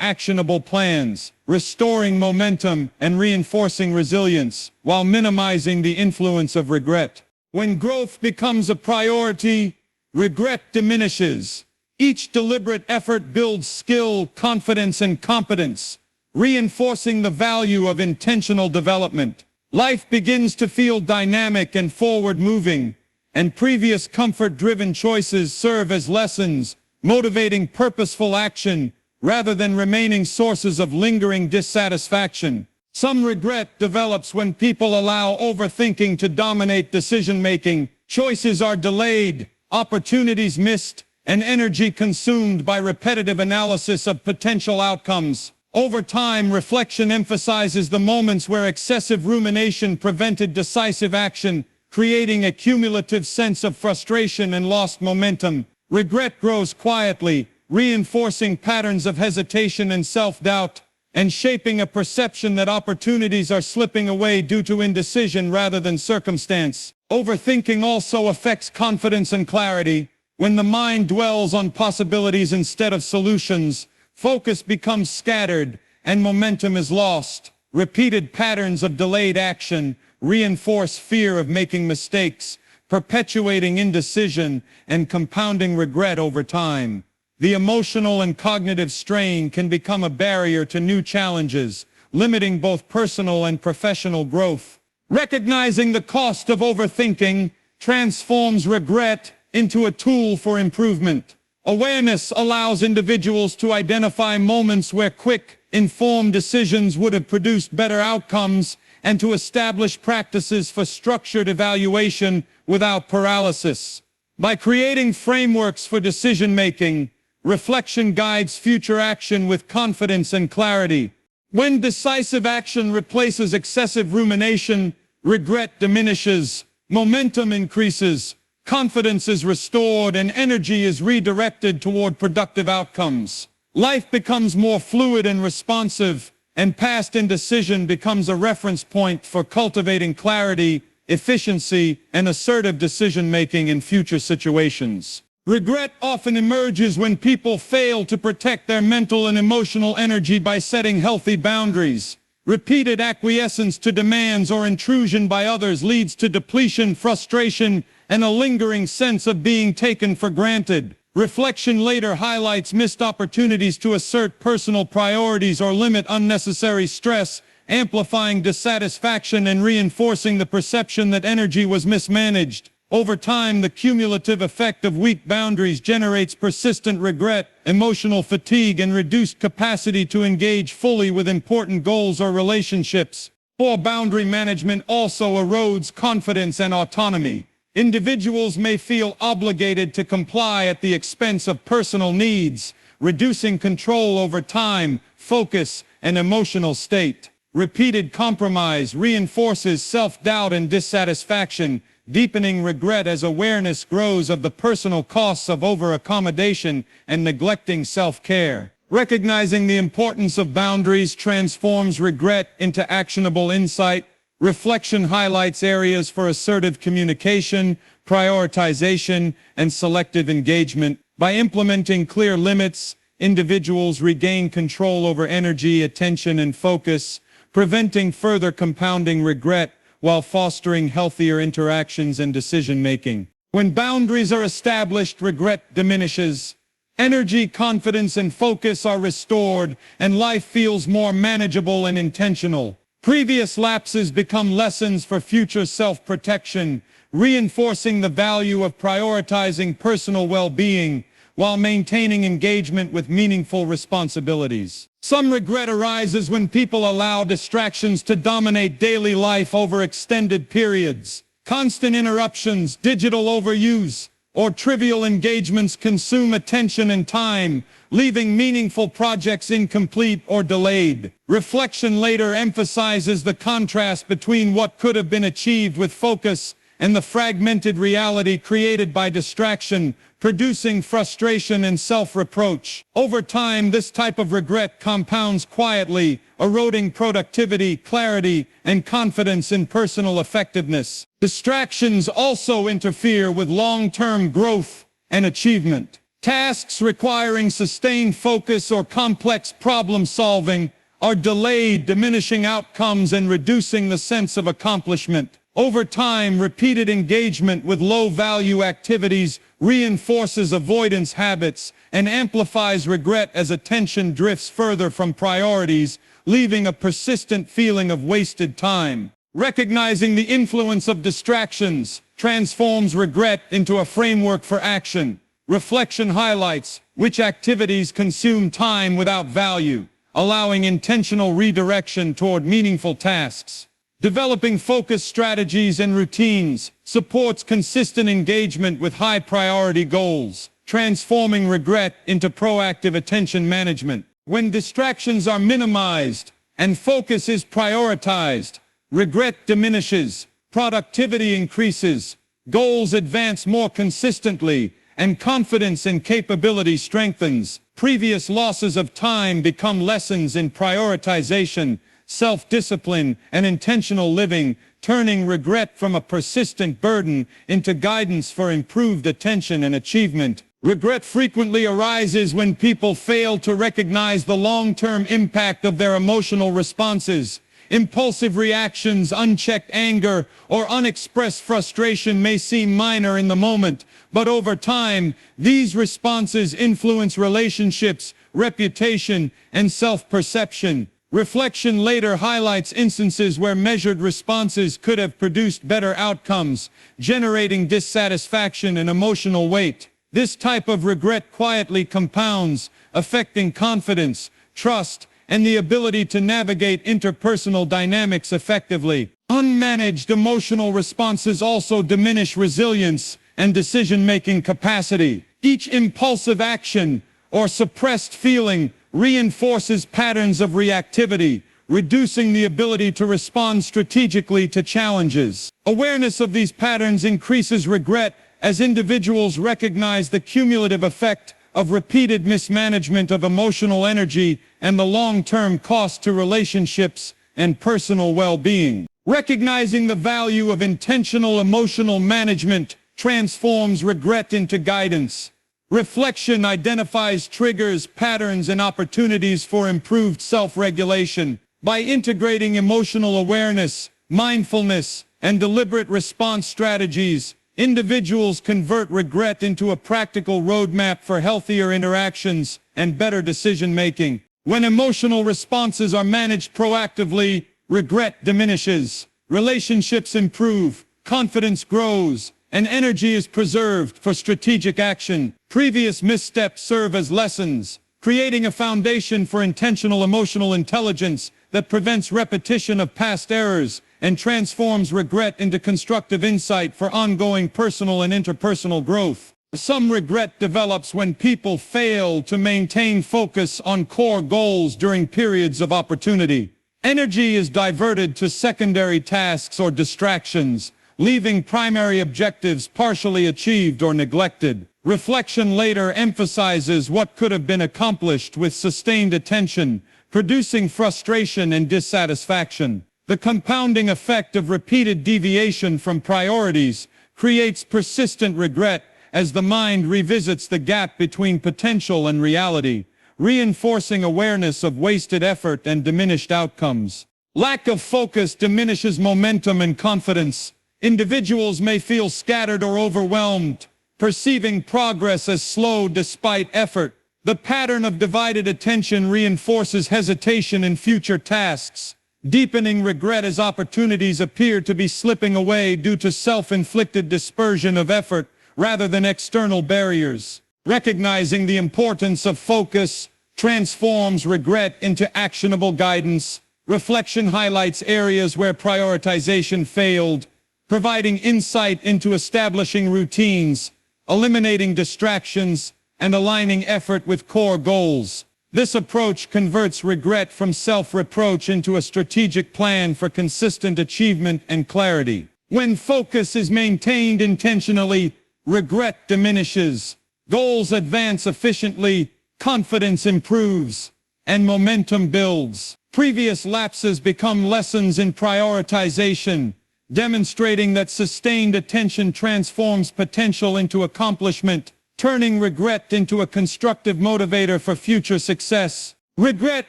actionable plans, restoring momentum and reinforcing resilience, while minimizing the influence of regret. When growth becomes a priority, regret diminishes. Each deliberate effort builds skill, confidence, and competence, reinforcing the value of intentional development. Life begins to feel dynamic and forward-moving, and previous comfort-driven choices serve as lessons, motivating purposeful action rather than remaining sources of lingering dissatisfaction. Some regret develops when people allow overthinking to dominate decision-making. Choices are delayed, opportunities missed, and energy consumed by repetitive analysis of potential outcomes. Over time, reflection emphasizes the moments where excessive rumination prevented decisive action, creating a cumulative sense of frustration and lost momentum. Regret grows quietly, reinforcing patterns of hesitation and self-doubt, and shaping a perception that opportunities are slipping away due to indecision rather than circumstance. Overthinking also affects confidence and clarity. When the mind dwells on possibilities instead of solutions, focus becomes scattered and momentum is lost. Repeated patterns of delayed action reinforce fear of making mistakes, perpetuating indecision and compounding regret over time. The emotional and cognitive strain can become a barrier to new challenges, limiting both personal and professional growth. Recognizing the cost of overthinking transforms regret into a tool for improvement. Awareness allows individuals to identify moments where quick, informed decisions would have produced better outcomes and to establish practices for structured evaluation without paralysis. By creating frameworks for decision-making, reflection guides future action with confidence and clarity. When decisive action replaces excessive rumination, regret diminishes, momentum increases, confidence is restored, and energy is redirected toward productive outcomes. Life becomes more fluid and responsive, and past indecision becomes a reference point for cultivating clarity, efficiency, and assertive decision-making in future situations. Regret often emerges when people fail to protect their mental and emotional energy by setting healthy boundaries. Repeated acquiescence to demands or intrusion by others leads to depletion, frustration, and a lingering sense of being taken for granted. Reflection later highlights missed opportunities to assert personal priorities or limit unnecessary stress, amplifying dissatisfaction and reinforcing the perception that energy was mismanaged. Over time, the cumulative effect of weak boundaries generates persistent regret, emotional fatigue, and reduced capacity to engage fully with important goals or relationships. Poor boundary management also erodes confidence and autonomy. Individuals may feel obligated to comply at the expense of personal needs, reducing control over time, focus, and emotional state. Repeated compromise reinforces self-doubt and dissatisfaction, deepening regret as awareness grows of the personal costs of over-accommodation and neglecting self-care. Recognizing the importance of boundaries transforms regret into actionable insight. Reflection highlights areas for assertive communication, prioritization, and selective engagement. By implementing clear limits, individuals regain control over energy, attention, and focus, preventing further compounding regret while fostering healthier interactions and decision-making. When boundaries are established, regret diminishes. Energy, confidence, and focus are restored, and life feels more manageable and intentional. Previous lapses become lessons for future self-protection, reinforcing the value of prioritizing personal well-being while maintaining engagement with meaningful responsibilities. Some regret arises when people allow distractions to dominate daily life over extended periods. Constant interruptions, digital overuse, or trivial engagements consume attention and time, leaving meaningful projects incomplete or delayed. Reflection later emphasizes the contrast between what could have been achieved with focus and the fragmented reality created by distraction, producing frustration and self-reproach. Over time, this type of regret compounds quietly, eroding productivity, clarity, and confidence in personal effectiveness. Distractions also interfere with long-term growth and achievement. Tasks requiring sustained focus or complex problem-solving are delayed, diminishing outcomes and reducing the sense of accomplishment. Over time, repeated engagement with low-value activities reinforces avoidance habits and amplifies regret as attention drifts further from priorities, leaving a persistent feeling of wasted time. Recognizing the influence of distractions transforms regret into a framework for action. Reflection highlights which activities consume time without value, allowing intentional redirection toward meaningful tasks. Developing focus strategies and routines supports consistent engagement with high-priority goals, transforming regret into proactive attention management. When distractions are minimized and focus is prioritized, regret diminishes, productivity increases, goals advance more consistently, and confidence in capability strengthens. Previous losses of time become lessons in prioritization, self-discipline, and intentional living, turning regret from a persistent burden into guidance for improved attention and achievement. Regret frequently arises when people fail to recognize the long-term impact of their emotional responses. Impulsive reactions, unchecked anger, or unexpressed frustration may seem minor in the moment, but over time, these responses influence relationships, reputation, and self-perception. Reflection later highlights instances where measured responses could have produced better outcomes, generating dissatisfaction and emotional weight. This type of regret quietly compounds, affecting confidence, trust, and the ability to navigate interpersonal dynamics effectively. Unmanaged emotional responses also diminish resilience and decision-making capacity. Each impulsive action or suppressed feeling reinforces patterns of reactivity, reducing the ability to respond strategically to challenges. Awareness of these patterns increases regret as individuals recognize the cumulative effect of repeated mismanagement of emotional energy and the long-term cost to relationships and personal well-being. Recognizing the value of intentional emotional management transforms regret into guidance. Reflection identifies triggers, patterns, and opportunities for improved self-regulation. By integrating emotional awareness, mindfulness, and deliberate response strategies, individuals convert regret into a practical roadmap for healthier interactions and better decision-making. When emotional responses are managed proactively, regret diminishes, relationships improve, confidence grows, and energy is preserved for strategic action. Previous missteps serve as lessons, creating a foundation for intentional emotional intelligence that prevents repetition of past errors and transforms regret into constructive insight for ongoing personal and interpersonal growth. Some regret develops when people fail to maintain focus on core goals during periods of opportunity. Energy is diverted to secondary tasks or distractions, leaving primary objectives partially achieved or neglected. Reflection later emphasizes what could have been accomplished with sustained attention, producing frustration and dissatisfaction. The compounding effect of repeated deviation from priorities creates persistent regret as the mind revisits the gap between potential and reality. reinforcing awareness of wasted effort and diminished outcomes. Lack of focus diminishes momentum and confidence. Individuals may feel scattered or overwhelmed, perceiving progress as slow despite effort. The pattern of divided attention reinforces hesitation in future tasks, deepening regret as opportunities appear to be slipping away due to self-inflicted dispersion of effort rather than external barriers. Recognizing the importance of focus transforms regret into actionable guidance. Reflection highlights areas where prioritization failed, providing insight into establishing routines, eliminating distractions, and aligning effort with core goals. This approach converts regret from self-reproach into a strategic plan for consistent achievement and clarity. When focus is maintained intentionally, regret diminishes, goals advance efficiently, confidence improves, and momentum builds. Previous lapses become lessons in prioritization, demonstrating that sustained attention transforms potential into accomplishment, turning regret into a constructive motivator for future success. Regret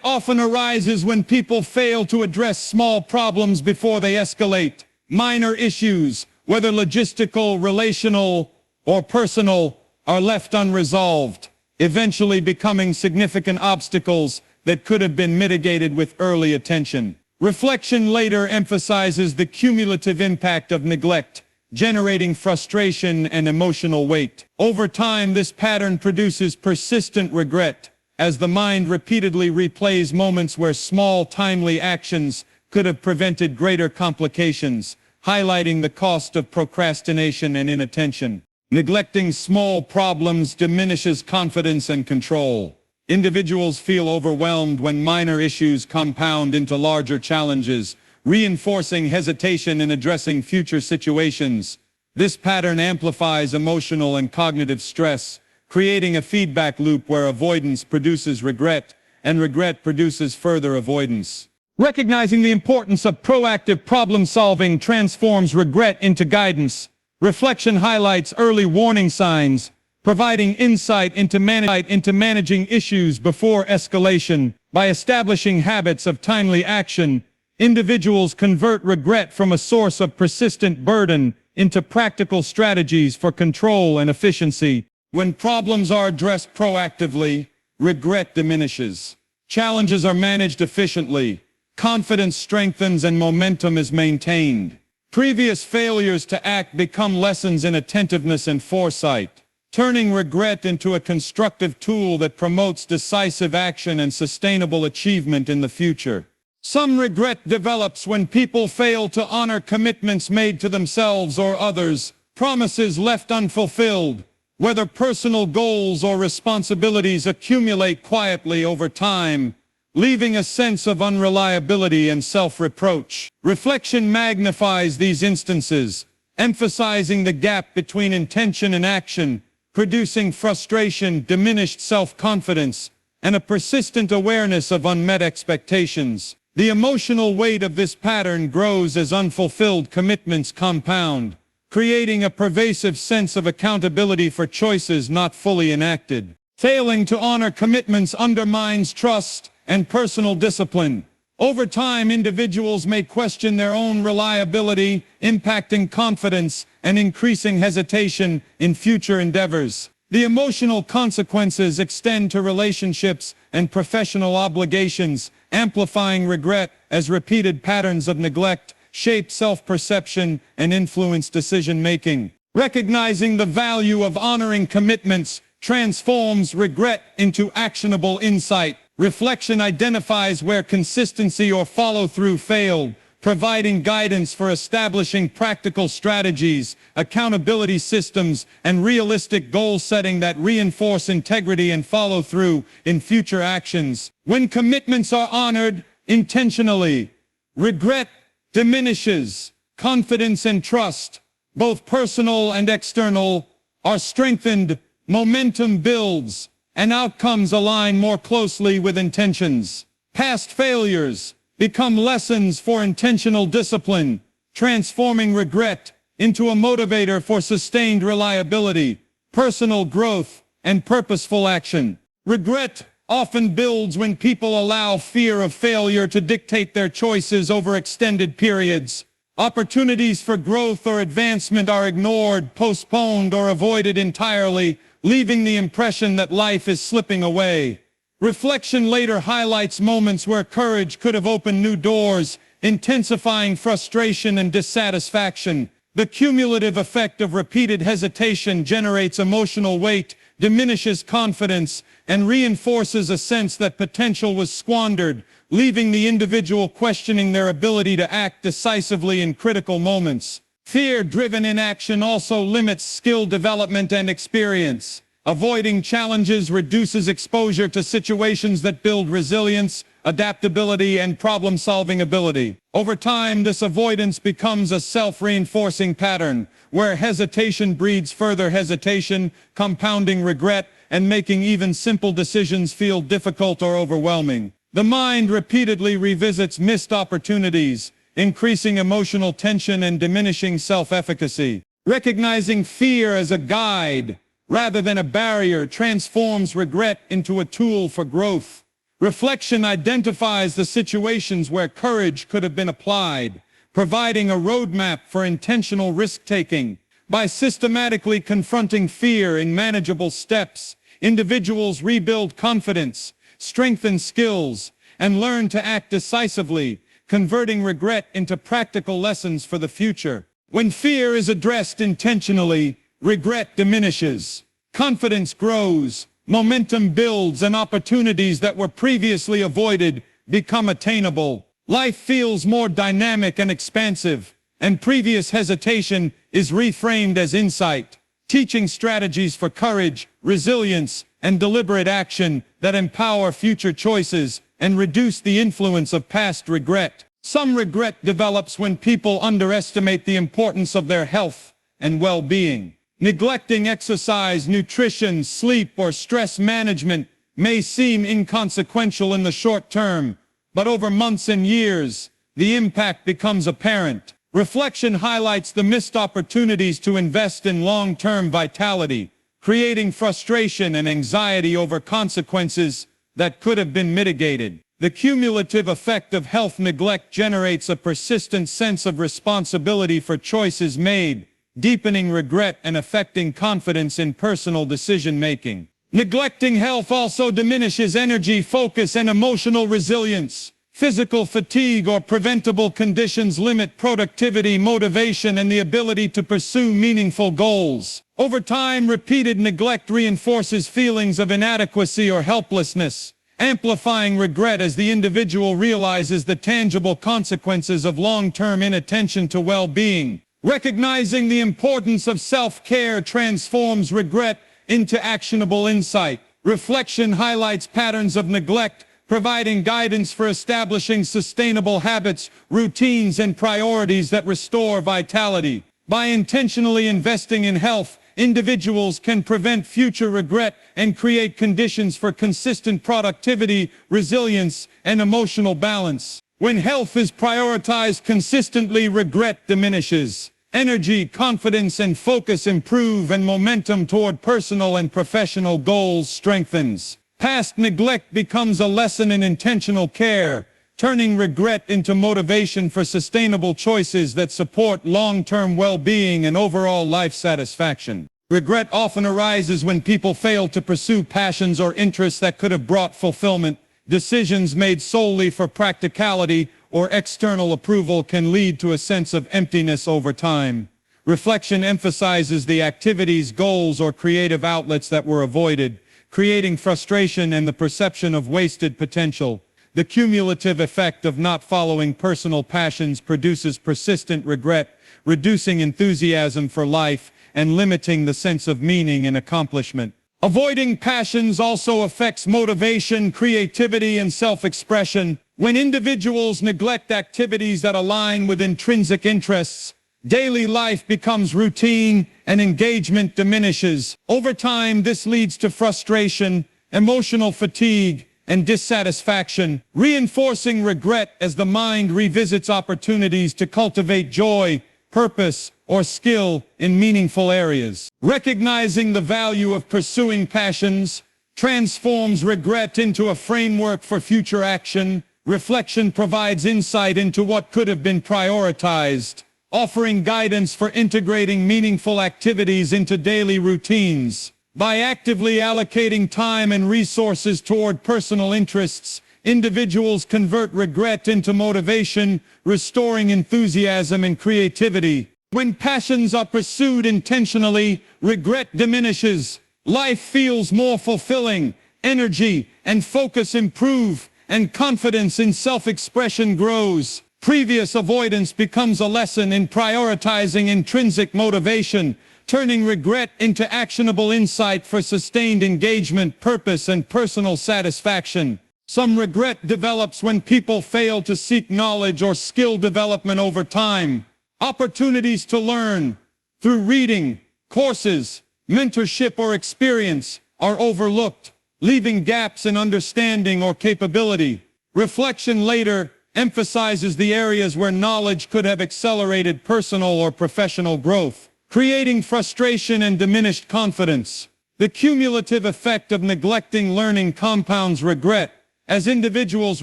often arises when people fail to address small problems before they escalate. Minor issues, whether logistical, relational, or personal, are left unresolved, eventually becoming significant obstacles that could have been mitigated with early attention. Reflection later emphasizes the cumulative impact of neglect, generating frustration and emotional weight. Over time, this pattern produces persistent regret, as the mind repeatedly replays moments where small, timely actions could have prevented greater complications, highlighting the cost of procrastination and inattention. Neglecting small problems diminishes confidence and control. Individuals feel overwhelmed when minor issues compound into larger challenges, reinforcing hesitation in addressing future situations. This pattern amplifies emotional and cognitive stress, creating a feedback loop where avoidance produces regret, and regret produces further avoidance. Recognizing the importance of proactive problem-solving transforms regret into guidance. Reflection highlights early warning signs, providing insight into managing issues before escalation. By establishing habits of timely action, individuals convert regret from a source of persistent burden into practical strategies for control and efficiency. When problems are addressed proactively, regret diminishes. Challenges are managed efficiently, confidence strengthens, and momentum is maintained. Previous failures to act become lessons in attentiveness and foresight, turning regret into a constructive tool that promotes decisive action and sustainable achievement in the future. Some regret develops when people fail to honor commitments made to themselves or others, promises left unfulfilled. Whether personal goals or responsibilities accumulate quietly over time, leaving a sense of unreliability and self-reproach. Reflection magnifies these instances, emphasizing the gap between intention and action, producing frustration, diminished self-confidence, and a persistent awareness of unmet expectations. The emotional weight of this pattern grows as unfulfilled commitments compound, creating a pervasive sense of accountability for choices not fully enacted. Failing to honor commitments undermines trust and personal discipline. Over time, individuals may question their own reliability, impacting confidence and increasing hesitation in future endeavors. The emotional consequences extend to relationships and professional obligations, amplifying regret as repeated patterns of neglect shape self-perception and influence decision-making. Recognizing the value of honoring commitments transforms regret into actionable insight. Reflection identifies where consistency or follow-through failed, providing guidance for establishing practical strategies, accountability systems, and realistic goal setting that reinforce integrity and follow-through in future actions. When commitments are honored intentionally, regret diminishes. Confidence and trust, both personal and external, are strengthened, momentum builds, and outcomes align more closely with intentions. Past failures become lessons for intentional discipline, transforming regret into a motivator for sustained reliability, personal growth, and purposeful action. Regret often builds when people allow fear of failure to dictate their choices over extended periods. Opportunities for growth or advancement are ignored, postponed, or avoided entirely, leaving the impression that life is slipping away. Reflection later highlights moments where courage could have opened new doors, intensifying frustration and dissatisfaction. The cumulative effect of repeated hesitation generates emotional weight, diminishes confidence, and reinforces a sense that potential was squandered, leaving the individual questioning their ability to act decisively in critical moments. Fear-driven inaction also limits skill development and experience. Avoiding challenges reduces exposure to situations that build resilience, adaptability, and problem-solving ability. Over time, this avoidance becomes a self-reinforcing pattern, where hesitation breeds further hesitation, compounding regret, and making even simple decisions feel difficult or overwhelming. The mind repeatedly revisits missed opportunities, increasing emotional tension and diminishing self-efficacy. Recognizing fear as a guide, rather than a barrier, transforms regret into a tool for growth. Reflection identifies the situations where courage could have been applied, providing a roadmap for intentional risk-taking. By systematically confronting fear in manageable steps, individuals rebuild confidence, strengthen skills, and learn to act decisively, converting regret into practical lessons for the future. When fear is addressed intentionally, regret diminishes, confidence grows, momentum builds, and opportunities that were previously avoided become attainable. Life feels more dynamic and expansive, and previous hesitation is reframed as insight, teaching strategies for courage, resilience, and deliberate action that empower future choices and reduce the influence of past regret. Some regret develops when people underestimate the importance of their health and well-being. Neglecting exercise, nutrition, sleep, or stress management may seem inconsequential in the short term, but over months and years, the impact becomes apparent. Reflection highlights the missed opportunities to invest in long-term vitality, creating frustration and anxiety over consequences that could have been mitigated. The cumulative effect of health neglect generates a persistent sense of responsibility for choices made, deepening regret and affecting confidence in personal decision-making. Neglecting health also diminishes energy, focus, and emotional resilience. Physical fatigue or preventable conditions limit productivity, motivation, and the ability to pursue meaningful goals. Over time, repeated neglect reinforces feelings of inadequacy or helplessness, amplifying regret as the individual realizes the tangible consequences of long-term inattention to well-being. Recognizing the importance of self-care transforms regret into actionable insight. Reflection highlights patterns of neglect, providing guidance for establishing sustainable habits, routines, and priorities that restore vitality. By intentionally investing in health, individuals can prevent future regret and create conditions for consistent productivity, resilience, and emotional balance. When health is prioritized consistently, regret diminishes. Energy, confidence, and focus improve, and momentum toward personal and professional goals strengthens. Past neglect becomes a lesson in intentional care, turning regret into motivation for sustainable choices that support long-term well-being and overall life satisfaction. Regret often arises when people fail to pursue passions or interests that could have brought fulfillment. Decisions made solely for practicality or external approval can lead to a sense of emptiness over time. Reflection emphasizes the activities, goals, or creative outlets that were avoided, creating frustration and the perception of wasted potential. The cumulative effect of not following personal passions produces persistent regret, reducing enthusiasm for life and limiting the sense of meaning and accomplishment. Avoiding passions also affects motivation, creativity, and self-expression. When individuals neglect activities that align with intrinsic interests, daily life becomes routine and engagement diminishes. Over time, this leads to frustration, emotional fatigue, and dissatisfaction, reinforcing regret as the mind revisits opportunities to cultivate joy, purpose, or skill in meaningful areas. Recognizing the value of pursuing passions transforms regret into a framework for future action. Reflection provides insight into what could have been prioritized, offering guidance for integrating meaningful activities into daily routines. By actively allocating time and resources toward personal interests, individuals convert regret into motivation, restoring enthusiasm and creativity. When passions are pursued intentionally, regret diminishes. Life feels more fulfilling, energy and focus improve, and confidence in self-expression grows. Previous avoidance becomes a lesson in prioritizing intrinsic motivation, turning regret into actionable insight for sustained engagement, purpose, and personal satisfaction. Some regret develops when people fail to seek knowledge or skill development over time. Opportunities to learn through reading, courses, mentorship, or experience are overlooked, leaving gaps in understanding or capability. Reflection later emphasizes the areas where knowledge could have accelerated personal or professional growth, creating frustration and diminished confidence. The cumulative effect of neglecting learning compounds regret, as individuals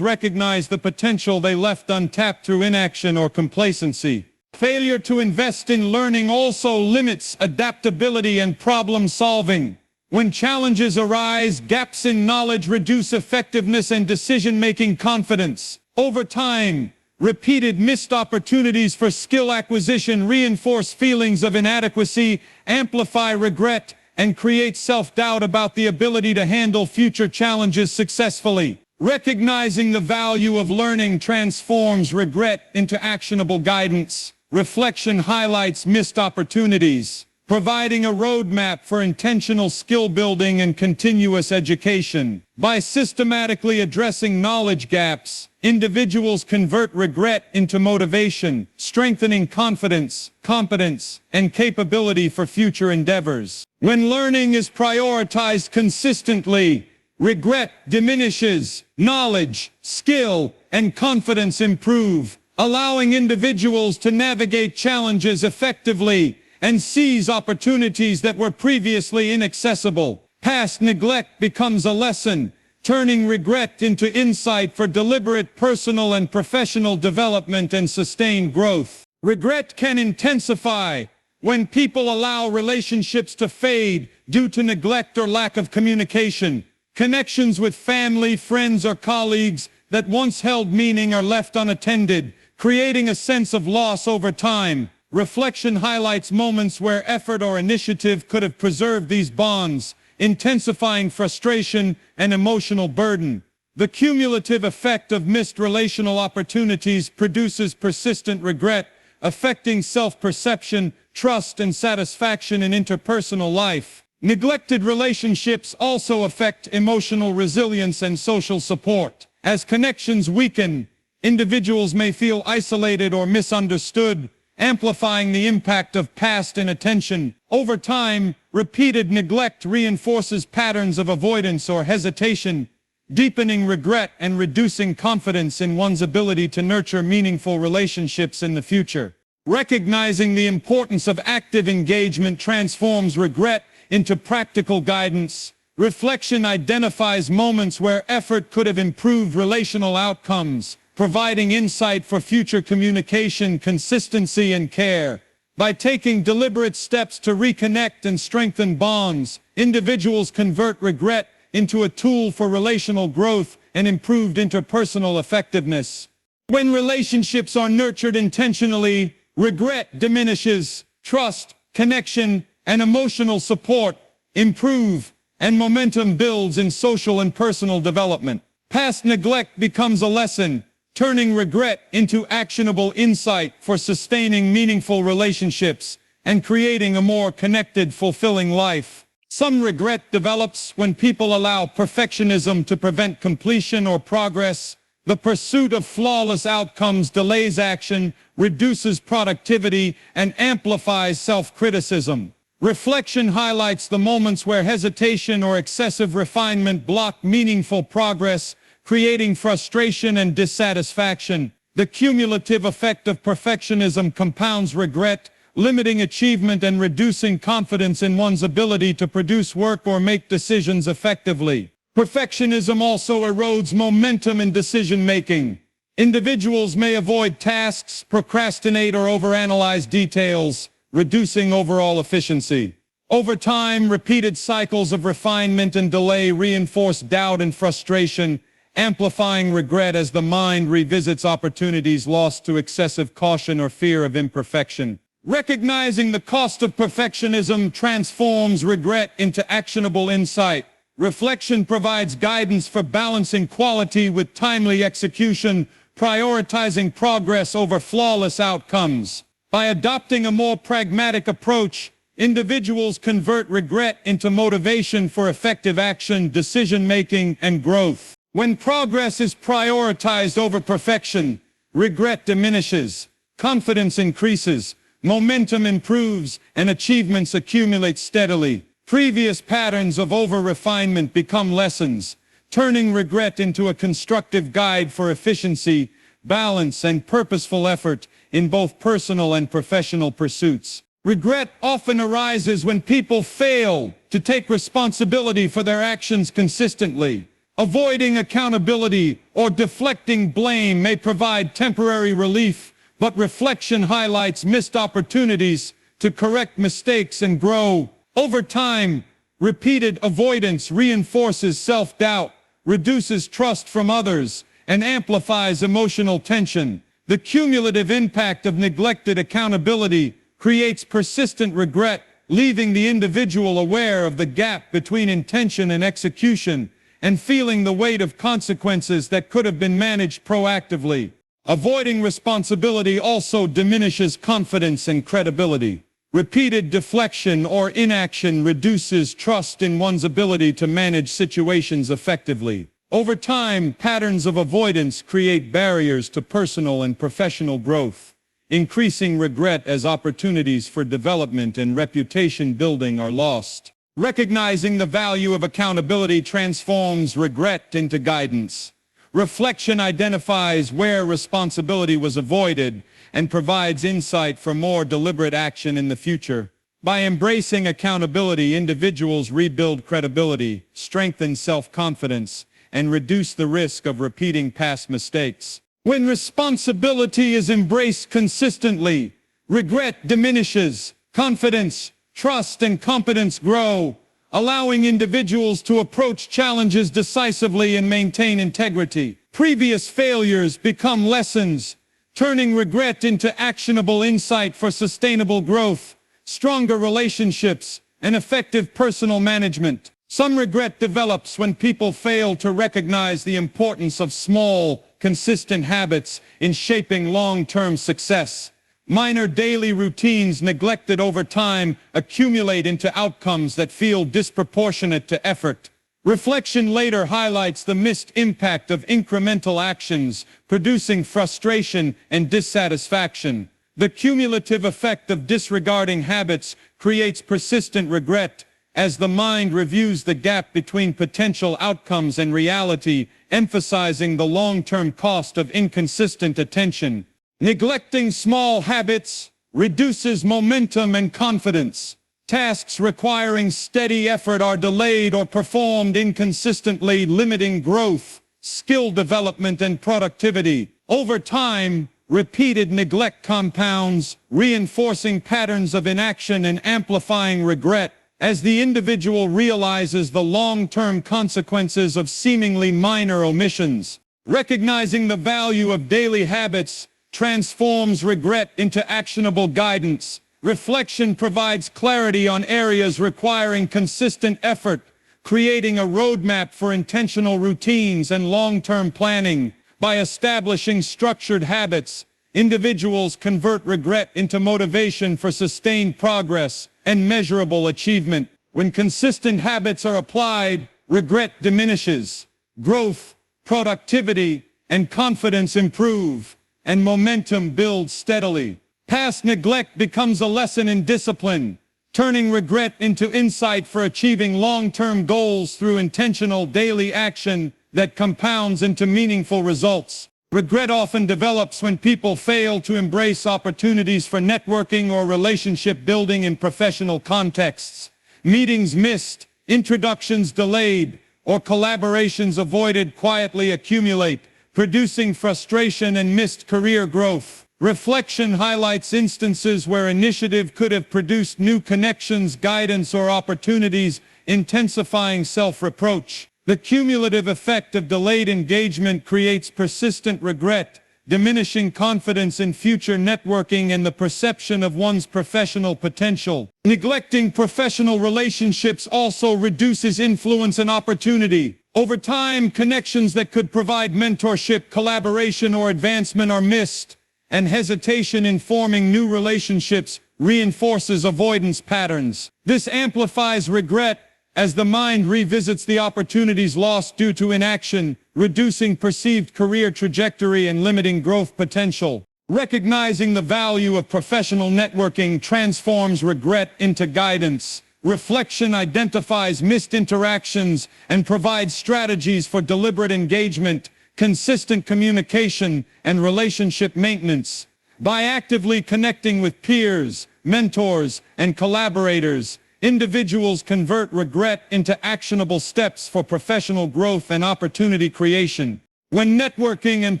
recognize the potential they left untapped through inaction or complacency. Failure to invest in learning also limits adaptability and problem solving. When challenges arise, gaps in knowledge reduce effectiveness and decision-making confidence. Over time, repeated missed opportunities for skill acquisition reinforce feelings of inadequacy, amplify regret, and create self-doubt about the ability to handle future challenges successfully. Recognizing the value of learning transforms regret into actionable guidance. Reflection highlights missed opportunities, providing a roadmap for intentional skill building and continuous education. By systematically addressing knowledge gaps, individuals convert regret into motivation, strengthening confidence, competence, and capability for future endeavors. When learning is prioritized consistently, regret diminishes, knowledge, skill, and confidence improve, allowing individuals to navigate challenges effectively and seize opportunities that were previously inaccessible. Past neglect becomes a lesson, turning regret into insight for deliberate personal and professional development and sustained growth. Regret can intensify when people allow relationships to fade due to neglect or lack of communication. Connections with family, friends, or colleagues that once held meaning are left unattended, creating a sense of loss over time. Reflection highlights moments where effort or initiative could have preserved these bonds, intensifying frustration and emotional burden. The cumulative effect of missed relational opportunities produces persistent regret, affecting self-perception, trust, and satisfaction in interpersonal life. Neglected relationships also affect emotional resilience and social support. As connections weaken, individuals may feel isolated or misunderstood, amplifying the impact of past inattention. Over time, repeated neglect reinforces patterns of avoidance or hesitation, deepening regret and reducing confidence in one's ability to nurture meaningful relationships in the future. Recognizing the importance of active engagement transforms regret into practical guidance. Reflection identifies moments where effort could have improved relational outcomes, providing insight for future communication, consistency, and care. By taking deliberate steps to reconnect and strengthen bonds, individuals convert regret into a tool for relational growth and improved interpersonal effectiveness. When relationships are nurtured intentionally, regret diminishes, trust, connection, and emotional support improve, and momentum builds in social and personal development. Past neglect becomes a lesson, turning regret into actionable insight for sustaining meaningful relationships and creating a more connected, fulfilling life. Some regret develops when people allow perfectionism to prevent completion or progress. The pursuit of flawless outcomes delays action, reduces productivity, and amplifies self-criticism. Reflection highlights the moments where hesitation or excessive refinement block meaningful progress, creating frustration and dissatisfaction. The cumulative effect of perfectionism compounds regret, limiting achievement and reducing confidence in one's ability to produce work or make decisions effectively. Perfectionism also erodes momentum in decision-making. Individuals may avoid tasks, procrastinate, or overanalyze details, reducing overall efficiency. Over time, repeated cycles of refinement and delay reinforce doubt and frustration, amplifying regret as the mind revisits opportunities lost to excessive caution or fear of imperfection. Recognizing the cost of perfectionism transforms regret into actionable insight. Reflection provides guidance for balancing quality with timely execution, prioritizing progress over flawless outcomes. By adopting a more pragmatic approach, individuals convert regret into motivation for effective action, decision-making, and growth. When progress is prioritized over perfection, regret diminishes, confidence increases, momentum improves, and achievements accumulate steadily. Previous patterns of over-refinement become lessons, turning regret into a constructive guide for efficiency, balance, and purposeful effort in both personal and professional pursuits. Regret often arises when people fail to take responsibility for their actions consistently. Avoiding accountability or deflecting blame may provide temporary relief, but reflection highlights missed opportunities to correct mistakes and grow. Over time, repeated avoidance reinforces self-doubt, reduces trust from others, and amplifies emotional tension. The cumulative impact of neglected accountability creates persistent regret, leaving the individual aware of the gap between intention and execution, and feeling the weight of consequences that could have been managed proactively. Avoiding responsibility also diminishes confidence and credibility. Repeated deflection or inaction reduces trust in one's ability to manage situations effectively. Over time, patterns of avoidance create barriers to personal and professional growth, increasing regret as opportunities for development and reputation building are lost. Recognizing the value of accountability transforms regret into guidance. Reflection identifies where responsibility was avoided and provides insight for more deliberate action in the future. By embracing accountability, individuals rebuild credibility, strengthen self-confidence, and reduce the risk of repeating past mistakes. When responsibility is embraced consistently, regret diminishes, confidence, trust, and competence grow, allowing individuals to approach challenges decisively and maintain integrity. Previous failures become lessons, turning regret into actionable insight for sustainable growth, stronger relationships, and effective personal management. Some regret develops when people fail to recognize the importance of small, consistent habits in shaping long-term success. Minor daily routines neglected over time accumulate into outcomes that feel disproportionate to effort. Reflection later highlights the missed impact of incremental actions, producing frustration and dissatisfaction. The cumulative effect of disregarding habits creates persistent regret, as the mind reviews the gap between potential outcomes and reality, emphasizing the long-term cost of inconsistent attention. Neglecting small habits reduces momentum and confidence. Tasks requiring steady effort are delayed or performed inconsistently, limiting growth, skill development, and productivity. Over time, repeated neglect compounds, reinforcing patterns of inaction and amplifying regret. As the individual realizes the long-term consequences of seemingly minor omissions, recognizing the value of daily habits transforms regret into actionable guidance. Reflection provides clarity on areas requiring consistent effort, creating a roadmap for intentional routines and long-term planning. By establishing structured habits, individuals convert regret into motivation for sustained progress and measurable achievement. When consistent habits are applied, regret diminishes. Growth, productivity, and confidence improve, and momentum builds steadily. Past neglect becomes a lesson in discipline, turning regret into insight for achieving long-term goals through intentional daily action that compounds into meaningful results. Regret often develops when people fail to embrace opportunities for networking or relationship building in professional contexts. Meetings missed, introductions delayed, or collaborations avoided quietly accumulate, producing frustration and missed career growth. Reflection highlights instances where initiative could have produced new connections, guidance, or opportunities, intensifying self-reproach. The cumulative effect of delayed engagement creates persistent regret, diminishing confidence in future networking and the perception of one's professional potential. Neglecting professional relationships also reduces influence and opportunity. Over time, connections that could provide mentorship, collaboration, or advancement are missed, and hesitation in forming new relationships reinforces avoidance patterns. This amplifies regret as the mind revisits the opportunities lost due to inaction, reducing perceived career trajectory and limiting growth potential. Recognizing the value of professional networking transforms regret into guidance. Reflection identifies missed interactions and provides strategies for deliberate engagement, consistent communication, and relationship maintenance. By actively connecting with peers, mentors, and collaborators, individuals convert regret into actionable steps for professional growth and opportunity creation. When networking and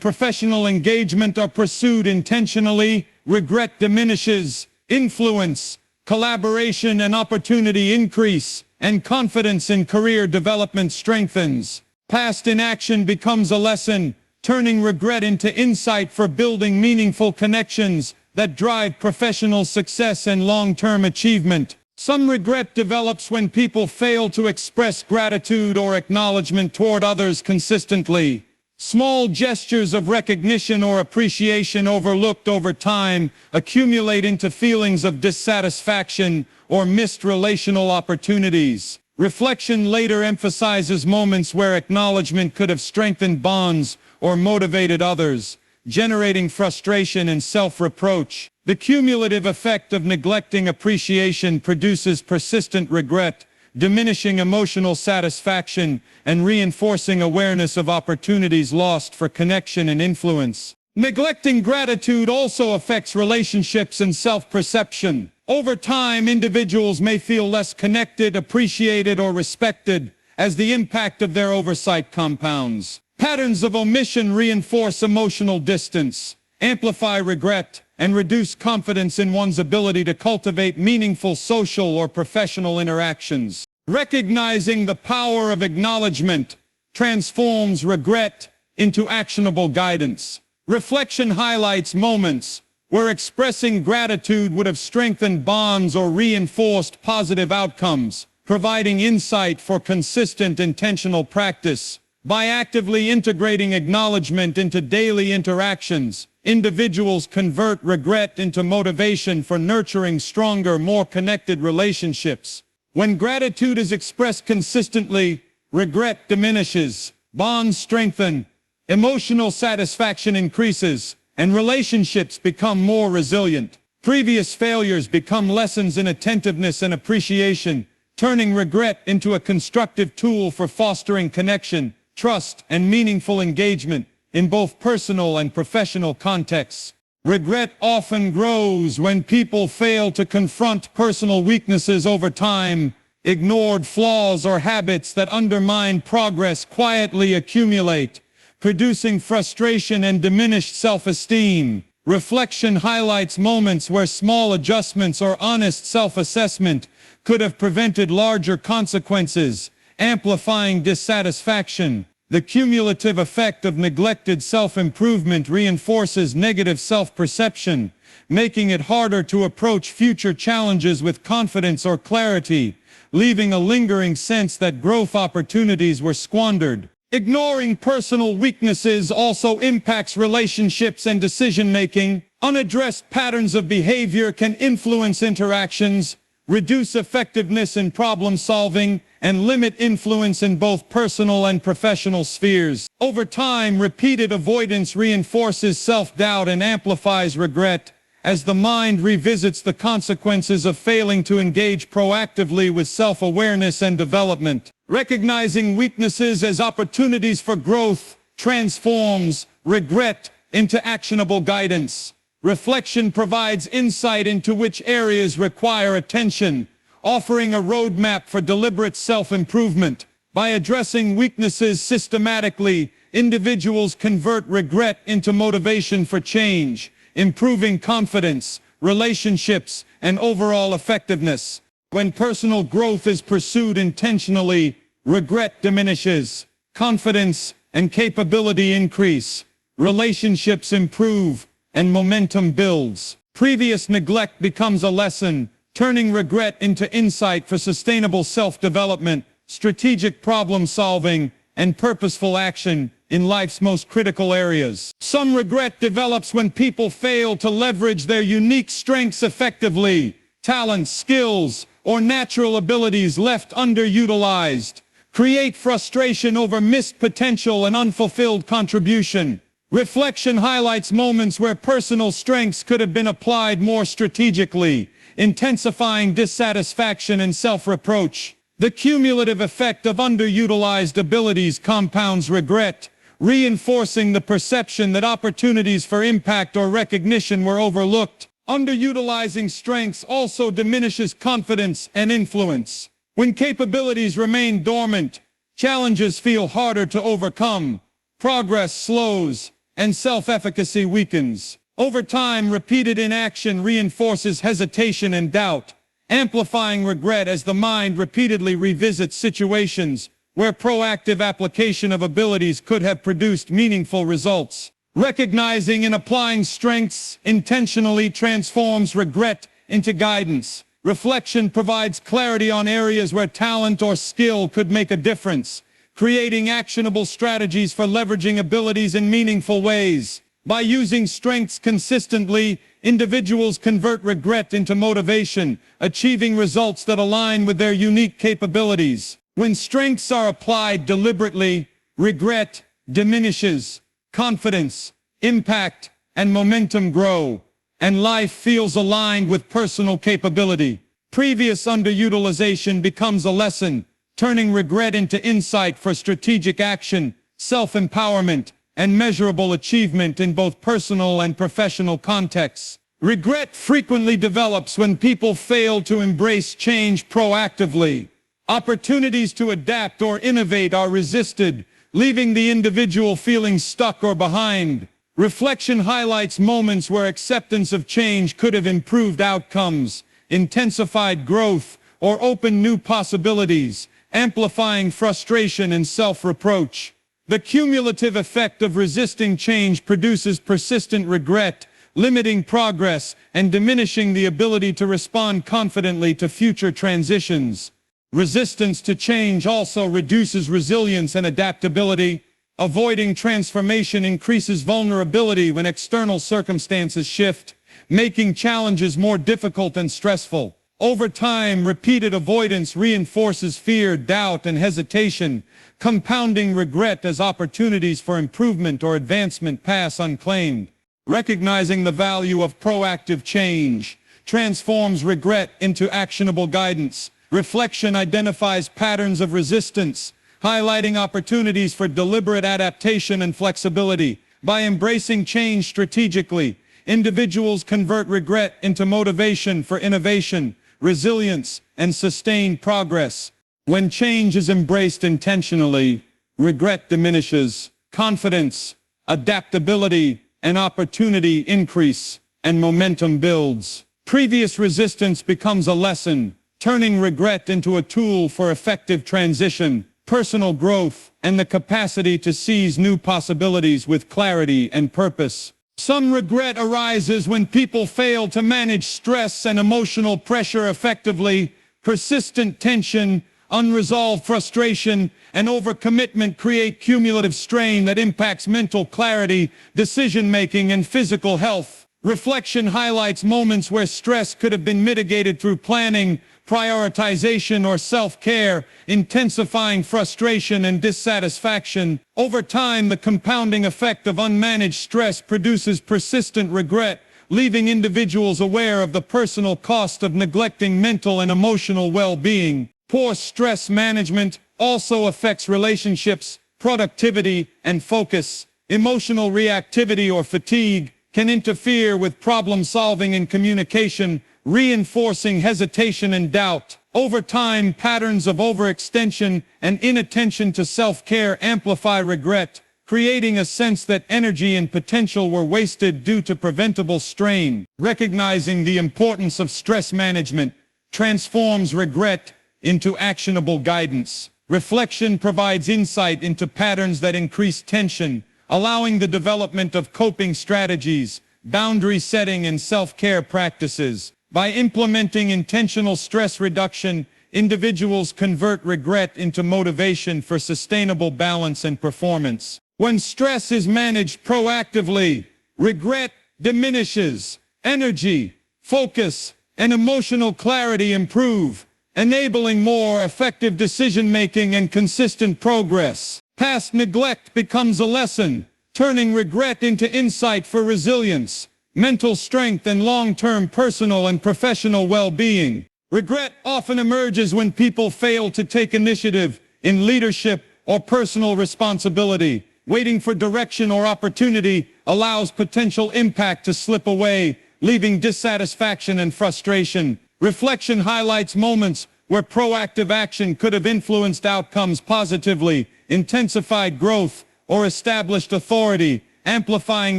professional engagement are pursued intentionally, regret diminishes, influence, collaboration, and opportunity increase, and confidence in career development strengthens. Past inaction becomes a lesson, turning regret into insight for building meaningful connections that drive professional success and long-term achievement. Some regret develops when people fail to express gratitude or acknowledgement toward others consistently. Small gestures of recognition or appreciation overlooked over time accumulate into feelings of dissatisfaction or missed relational opportunities. Reflection later emphasizes moments where acknowledgement could have strengthened bonds or motivated others, generating frustration and self-reproach. The cumulative effect of neglecting appreciation produces persistent regret, diminishing emotional satisfaction and reinforcing awareness of opportunities lost for connection and influence. Neglecting gratitude also affects relationships and self-perception. Over time, individuals may feel less connected, appreciated, or respected as the impact of their oversight compounds. Patterns of omission reinforce emotional distance, amplify regret, and reduce confidence in one's ability to cultivate meaningful social or professional interactions. Recognizing the power of acknowledgement transforms regret into actionable guidance. Reflection highlights moments where expressing gratitude would have strengthened bonds or reinforced positive outcomes, providing insight for consistent intentional practice. By actively integrating acknowledgement into daily interactions, individuals convert regret into motivation for nurturing stronger, more connected relationships. When gratitude is expressed consistently, regret diminishes, bonds strengthen, emotional satisfaction increases, and relationships become more resilient. Previous failures become lessons in attentiveness and appreciation, turning regret into a constructive tool for fostering connection, trust, and meaningful engagement in both personal and professional contexts. Regret often grows when people fail to confront personal weaknesses over time. Ignored flaws or habits that undermine progress quietly accumulate, producing frustration and diminished self-esteem. Reflection highlights moments where small adjustments or honest self-assessment could have prevented larger consequences, amplifying dissatisfaction. The cumulative effect of neglected self-improvement reinforces negative self-perception, making it harder to approach future challenges with confidence or clarity, leaving a lingering sense that growth opportunities were squandered. Ignoring personal weaknesses also impacts relationships and decision-making. Unaddressed patterns of behavior can influence interactions, reduce effectiveness in problem-solving, and limit influence in both personal and professional spheres. Over time, repeated avoidance reinforces self-doubt and amplifies regret, as the mind revisits the consequences of failing to engage proactively with self-awareness and development. Recognizing weaknesses as opportunities for growth transforms regret into actionable guidance. Reflection provides insight into which areas require attention, offering a roadmap for deliberate self-improvement. By addressing weaknesses systematically, individuals convert regret into motivation for change, improving confidence, relationships, and overall effectiveness. When personal growth is pursued intentionally, regret diminishes, confidence and capability increase, relationships improve, and momentum builds. Previous neglect becomes a lesson, turning regret into insight for sustainable self-development, strategic problem-solving, and purposeful action in life's most critical areas. Some regret develops when people fail to leverage their unique strengths effectively. Talents, skills, or natural abilities left underutilized create frustration over missed potential and unfulfilled contribution. Reflection highlights moments where personal strengths could have been applied more strategically, intensifying dissatisfaction and self-reproach. The cumulative effect of underutilized abilities compounds regret, reinforcing the perception that opportunities for impact or recognition were overlooked. Underutilizing strengths also diminishes confidence and influence. When capabilities remain dormant, challenges feel harder to overcome, progress slows, and self-efficacy weakens. Over time, repeated inaction reinforces hesitation and doubt, amplifying regret as the mind repeatedly revisits situations where proactive application of abilities could have produced meaningful results. Recognizing and applying strengths intentionally transforms regret into guidance. Reflection provides clarity on areas where talent or skill could make a difference, creating actionable strategies for leveraging abilities in meaningful ways. By using strengths consistently, individuals convert regret into motivation, achieving results that align with their unique capabilities. When strengths are applied deliberately, regret diminishes, confidence, impact, and momentum grow, and life feels aligned with personal capability. Previous underutilization becomes a lesson, turning regret into insight for strategic action, self-empowerment, and measurable achievement in both personal and professional contexts. Regret frequently develops when people fail to embrace change proactively. Opportunities to adapt or innovate are resisted, leaving the individual feeling stuck or behind. Reflection highlights moments where acceptance of change could have improved outcomes, intensified growth, or opened new possibilities, amplifying frustration and self-reproach. The cumulative effect of resisting change produces persistent regret, limiting progress and diminishing the ability to respond confidently to future transitions. Resistance to change also reduces resilience and adaptability. Avoiding transformation increases vulnerability when external circumstances shift, making challenges more difficult and stressful. Over time, repeated avoidance reinforces fear, doubt, and hesitation, compounding regret as opportunities for improvement or advancement pass unclaimed. Recognizing the value of proactive change transforms regret into actionable guidance. Reflection identifies patterns of resistance, highlighting opportunities for deliberate adaptation and flexibility. By embracing change strategically, individuals convert regret into motivation for innovation, resilience, and sustained progress. When change is embraced intentionally, regret diminishes, confidence, adaptability, and opportunity increase, and momentum builds. Previous resistance becomes a lesson, turning regret into a tool for effective transition, personal growth, and the capacity to seize new possibilities with clarity and purpose. Some regret arises when people fail to manage stress and emotional pressure effectively. Persistent tension, unresolved frustration, and overcommitment create cumulative strain that impacts mental clarity, decision-making, and physical health. Reflection highlights moments where stress could have been mitigated through planning, prioritization, or self-care, intensifying frustration and dissatisfaction. Over time, the compounding effect of unmanaged stress produces persistent regret, leaving individuals aware of the personal cost of neglecting mental and emotional well-being. Poor stress management also affects relationships. productivity, and focus. Emotional reactivity or fatigue can interfere with problem solving and communication, reinforcing hesitation and doubt. Over time, patterns of overextension and inattention to self-care amplify regret, creating a sense that energy and potential were wasted due to preventable strain. Recognizing the importance of stress management transforms regret into actionable guidance. Reflection provides insight into patterns that increase tension, allowing the development of coping strategies, boundary setting, and self-care practices. By implementing intentional stress reduction, individuals convert regret into motivation for sustainable balance and performance. When stress is managed proactively, regret diminishes, energy, focus, and emotional clarity improve, enabling more effective decision-making and consistent progress. Past neglect becomes a lesson, turning regret into insight for resilience, mental strength, and long-term personal and professional well-being. Regret often emerges when people fail to take initiative in leadership or personal responsibility. Waiting for direction or opportunity allows potential impact to slip away, leaving dissatisfaction and frustration. Reflection highlights moments where proactive action could have influenced outcomes positively, intensified growth, or established authority, amplifying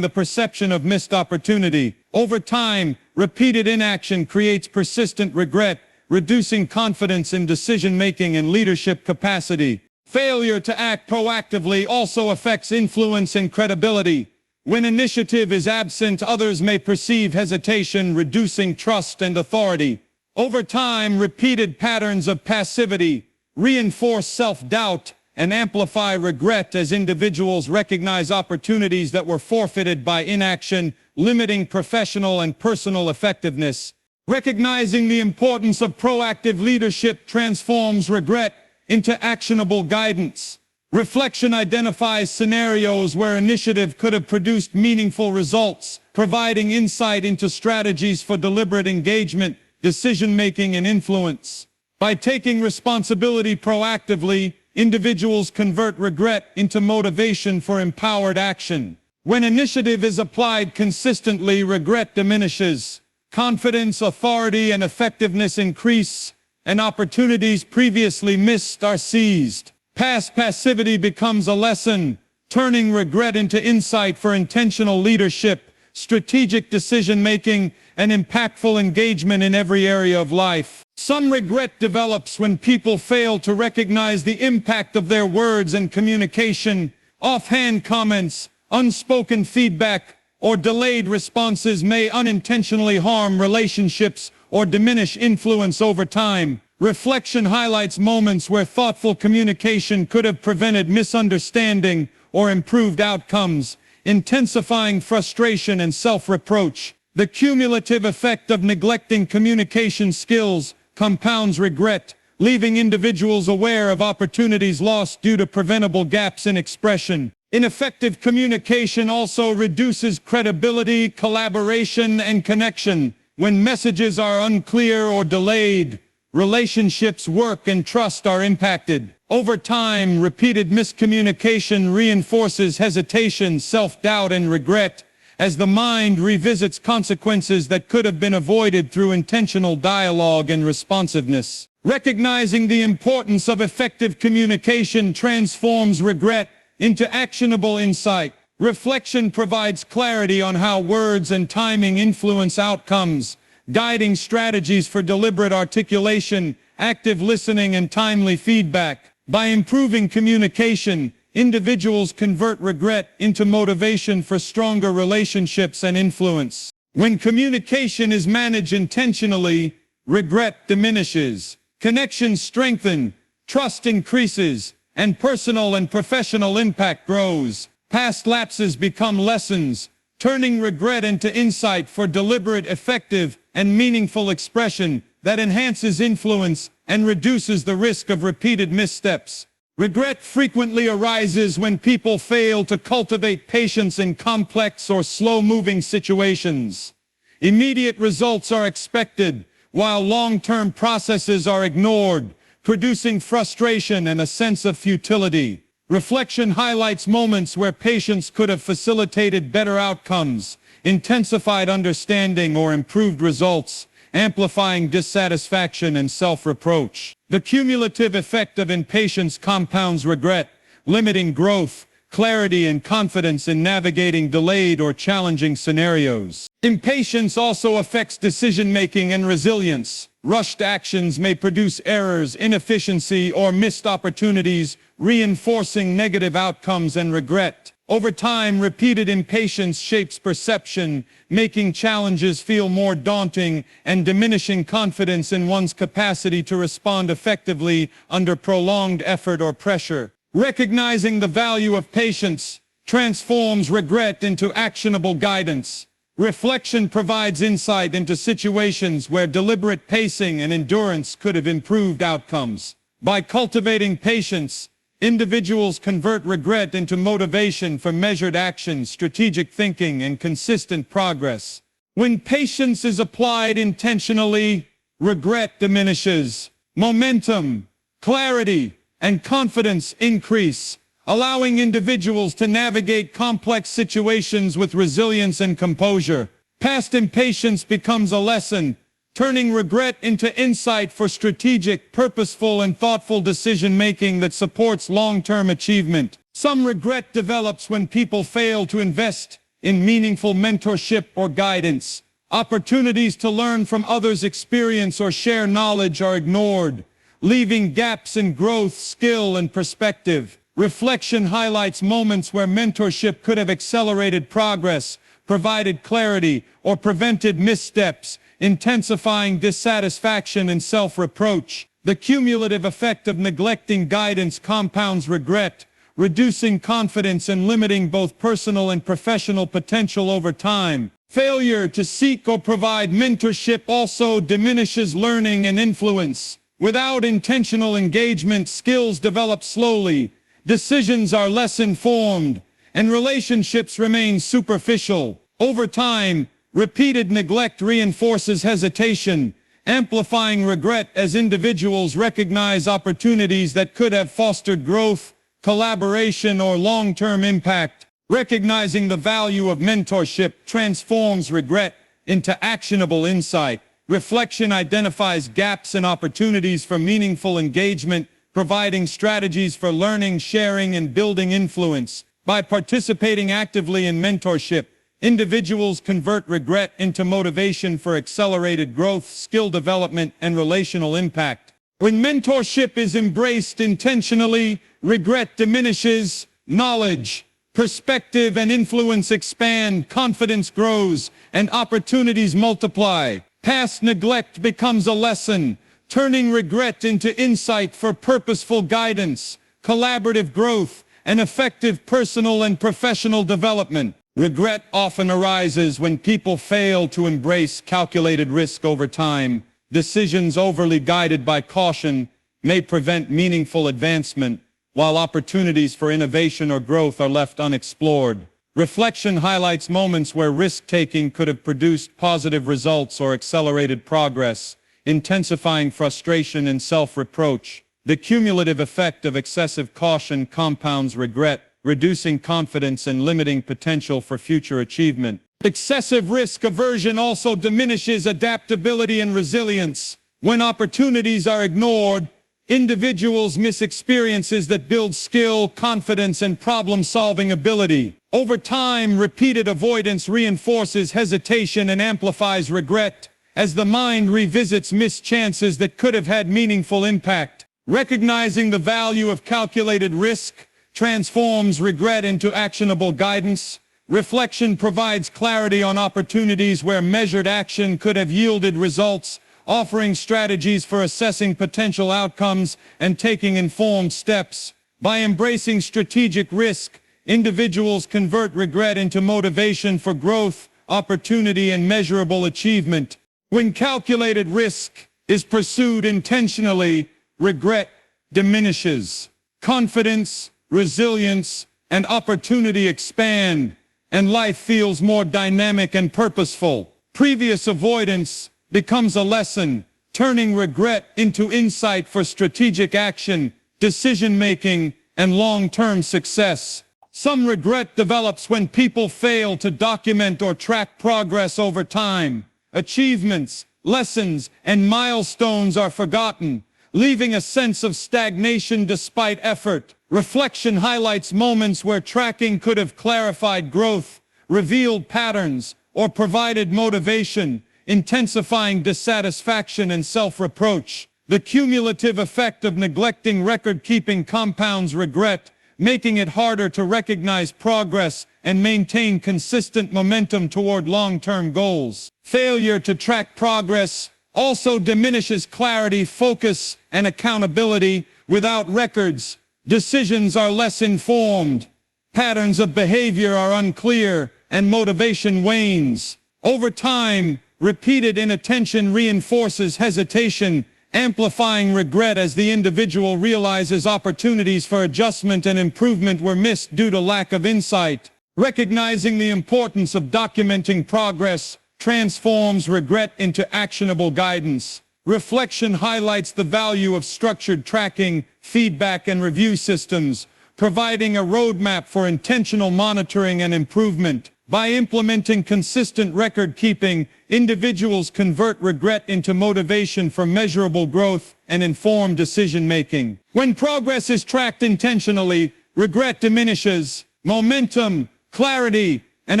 the perception of missed opportunity. Over time, repeated inaction creates persistent regret, reducing confidence in decision-making and leadership capacity. Failure to act proactively also affects influence and credibility. When initiative is absent, others may perceive hesitation, reducing trust and authority. Over time, repeated patterns of passivity reinforce self-doubt and amplify regret as individuals recognize opportunities that were forfeited by inaction, limiting professional and personal effectiveness. Recognizing the importance of proactive leadership transforms regret into actionable guidance. Reflection identifies scenarios where initiative could have produced meaningful results, providing insight into strategies for deliberate engagement, decision-making, and influence. By taking responsibility proactively, individuals convert regret into motivation for empowered action. When initiative is applied consistently, regret diminishes. Confidence, authority, and effectiveness increase, and opportunities previously missed are seized. Past passivity becomes a lesson, turning regret into insight for intentional leadership, strategic decision-making, and impactful engagement in every area of life. Some regret develops when people fail to recognize the impact of their words and communication. Offhand comments, unspoken feedback, or delayed responses may unintentionally harm relationships or diminish influence over time. Reflection highlights moments where thoughtful communication could have prevented misunderstanding or improved outcomes, intensifying frustration and self-reproach. The cumulative effect of neglecting communication skills compounds regret, leaving individuals aware of opportunities lost due to preventable gaps in expression. Ineffective communication also reduces credibility, collaboration, and connection. When messages are unclear or delayed, relationships, work, and trust are impacted. Over time, repeated miscommunication reinforces hesitation, self-doubt, and regret, as the mind revisits consequences that could have been avoided through intentional dialogue and responsiveness. Recognizing the importance of effective communication transforms regret into actionable insight. Reflection provides clarity on how words and timing influence outcomes, guiding strategies for deliberate articulation, active listening, and timely feedback. By improving communication, individuals convert regret into motivation for stronger relationships and influence. When communication is managed intentionally, regret diminishes, connections strengthen, trust increases, and personal and professional impact grows. Past lapses become lessons, turning regret into insight for deliberate, effective, and meaningful expression that enhances influence and reduces the risk of repeated missteps. Regret frequently arises when people fail to cultivate patience in complex or slow-moving situations. Immediate results are expected, while long-term processes are ignored, producing frustration and a sense of futility. Reflection highlights moments where patience could have facilitated better outcomes, intensified understanding, or improved results, amplifying dissatisfaction and self-reproach. The cumulative effect of impatience compounds regret, limiting growth, clarity, and confidence in navigating delayed or challenging scenarios. Impatience also affects decision-making and resilience. Rushed actions may produce errors, inefficiency, or missed opportunities, reinforcing negative outcomes and regret. Over time, repeated impatience shapes perception, making challenges feel more daunting and diminishing confidence in one's capacity to respond effectively under prolonged effort or pressure. Recognizing the value of patience transforms regret into actionable guidance. Reflection provides insight into situations where deliberate pacing and endurance could have improved outcomes. By cultivating patience, individuals convert regret into motivation for measured action, strategic thinking, and consistent progress. When patience is applied intentionally, regret diminishes. Momentum, clarity, and confidence increase, allowing individuals to navigate complex situations with resilience and composure. Past impatience becomes a lesson, turning regret into insight for strategic, purposeful, and thoughtful decision-making that supports long-term achievement. Some regret develops when people fail to invest in meaningful mentorship or guidance. Opportunities to learn from others' experience or share knowledge are ignored, leaving gaps in growth, skill, and perspective. Reflection highlights moments where mentorship could have accelerated progress, provided clarity, or prevented missteps, intensifying dissatisfaction and self-reproach. The cumulative effect of neglecting guidance compounds regret, reducing confidence and limiting both personal and professional potential over time. Failure to seek or provide mentorship also diminishes learning and influence. Without intentional engagement, skills develop slowly, decisions are less informed, and relationships remain superficial. Over time, repeated neglect reinforces hesitation, amplifying regret as individuals recognize opportunities that could have fostered growth, collaboration, or long-term impact. Recognizing the value of mentorship transforms regret into actionable insight. Reflection identifies gaps and opportunities for meaningful engagement, providing strategies for learning, sharing, and building influence. By participating actively in mentorship, individuals convert regret into motivation for accelerated growth, skill development, and relational impact. When mentorship is embraced intentionally, regret diminishes, knowledge, perspective, and influence expand, confidence grows, and opportunities multiply. Past neglect becomes a lesson, turning regret into insight for purposeful guidance, collaborative growth, and effective personal and professional development. Regret often arises when people fail to embrace calculated risk over time. Decisions overly guided by caution may prevent meaningful advancement, while opportunities for innovation or growth are left unexplored. Reflection highlights moments where risk-taking could have produced positive results or accelerated progress, intensifying frustration and self-reproach. The cumulative effect of excessive caution compounds regret, reducing confidence and limiting potential for future achievement. Excessive risk aversion also diminishes adaptability and resilience. When opportunities are ignored, individuals miss experiences that build skill, confidence, and problem-solving ability. Over time, repeated avoidance reinforces hesitation and amplifies regret, as the mind revisits missed chances that could have had meaningful impact. Recognizing the value of calculated risk transforms regret into actionable guidance. Reflection provides clarity on opportunities where measured action could have yielded results, offering strategies for assessing potential outcomes and taking informed steps. By embracing strategic risk, individuals convert regret into motivation for growth, opportunity, and measurable achievement. When calculated risk is pursued intentionally, regret diminishes. Confidence, resilience, and opportunity expand, and life feels more dynamic and purposeful. Previous avoidance becomes a lesson, turning regret into insight for strategic action, decision-making, and long-term success. Some regret develops when people fail to document or track progress over time. Achievements, lessons, and milestones are forgotten, leaving a sense of stagnation despite effort. Reflection highlights moments where tracking could have clarified growth, revealed patterns, or provided motivation, intensifying dissatisfaction and self-reproach. The cumulative effect of neglecting record-keeping compounds regret, making it harder to recognize progress and maintain consistent momentum toward long-term goals. Failure to track progress also diminishes clarity, focus, and accountability. Without records, decisions are less informed, patterns of behavior are unclear, and motivation wanes. Over time, repeated inattention reinforces hesitation, amplifying regret as the individual realizes opportunities for adjustment and improvement were missed due to lack of insight. Recognizing the importance of documenting progress transforms regret into actionable guidance. Reflection highlights the value of structured tracking, feedback, and review systems, providing a roadmap for intentional monitoring and improvement. By implementing consistent record-keeping, individuals convert regret into motivation for measurable growth and informed decision-making. When progress is tracked intentionally, regret diminishes, momentum, clarity, and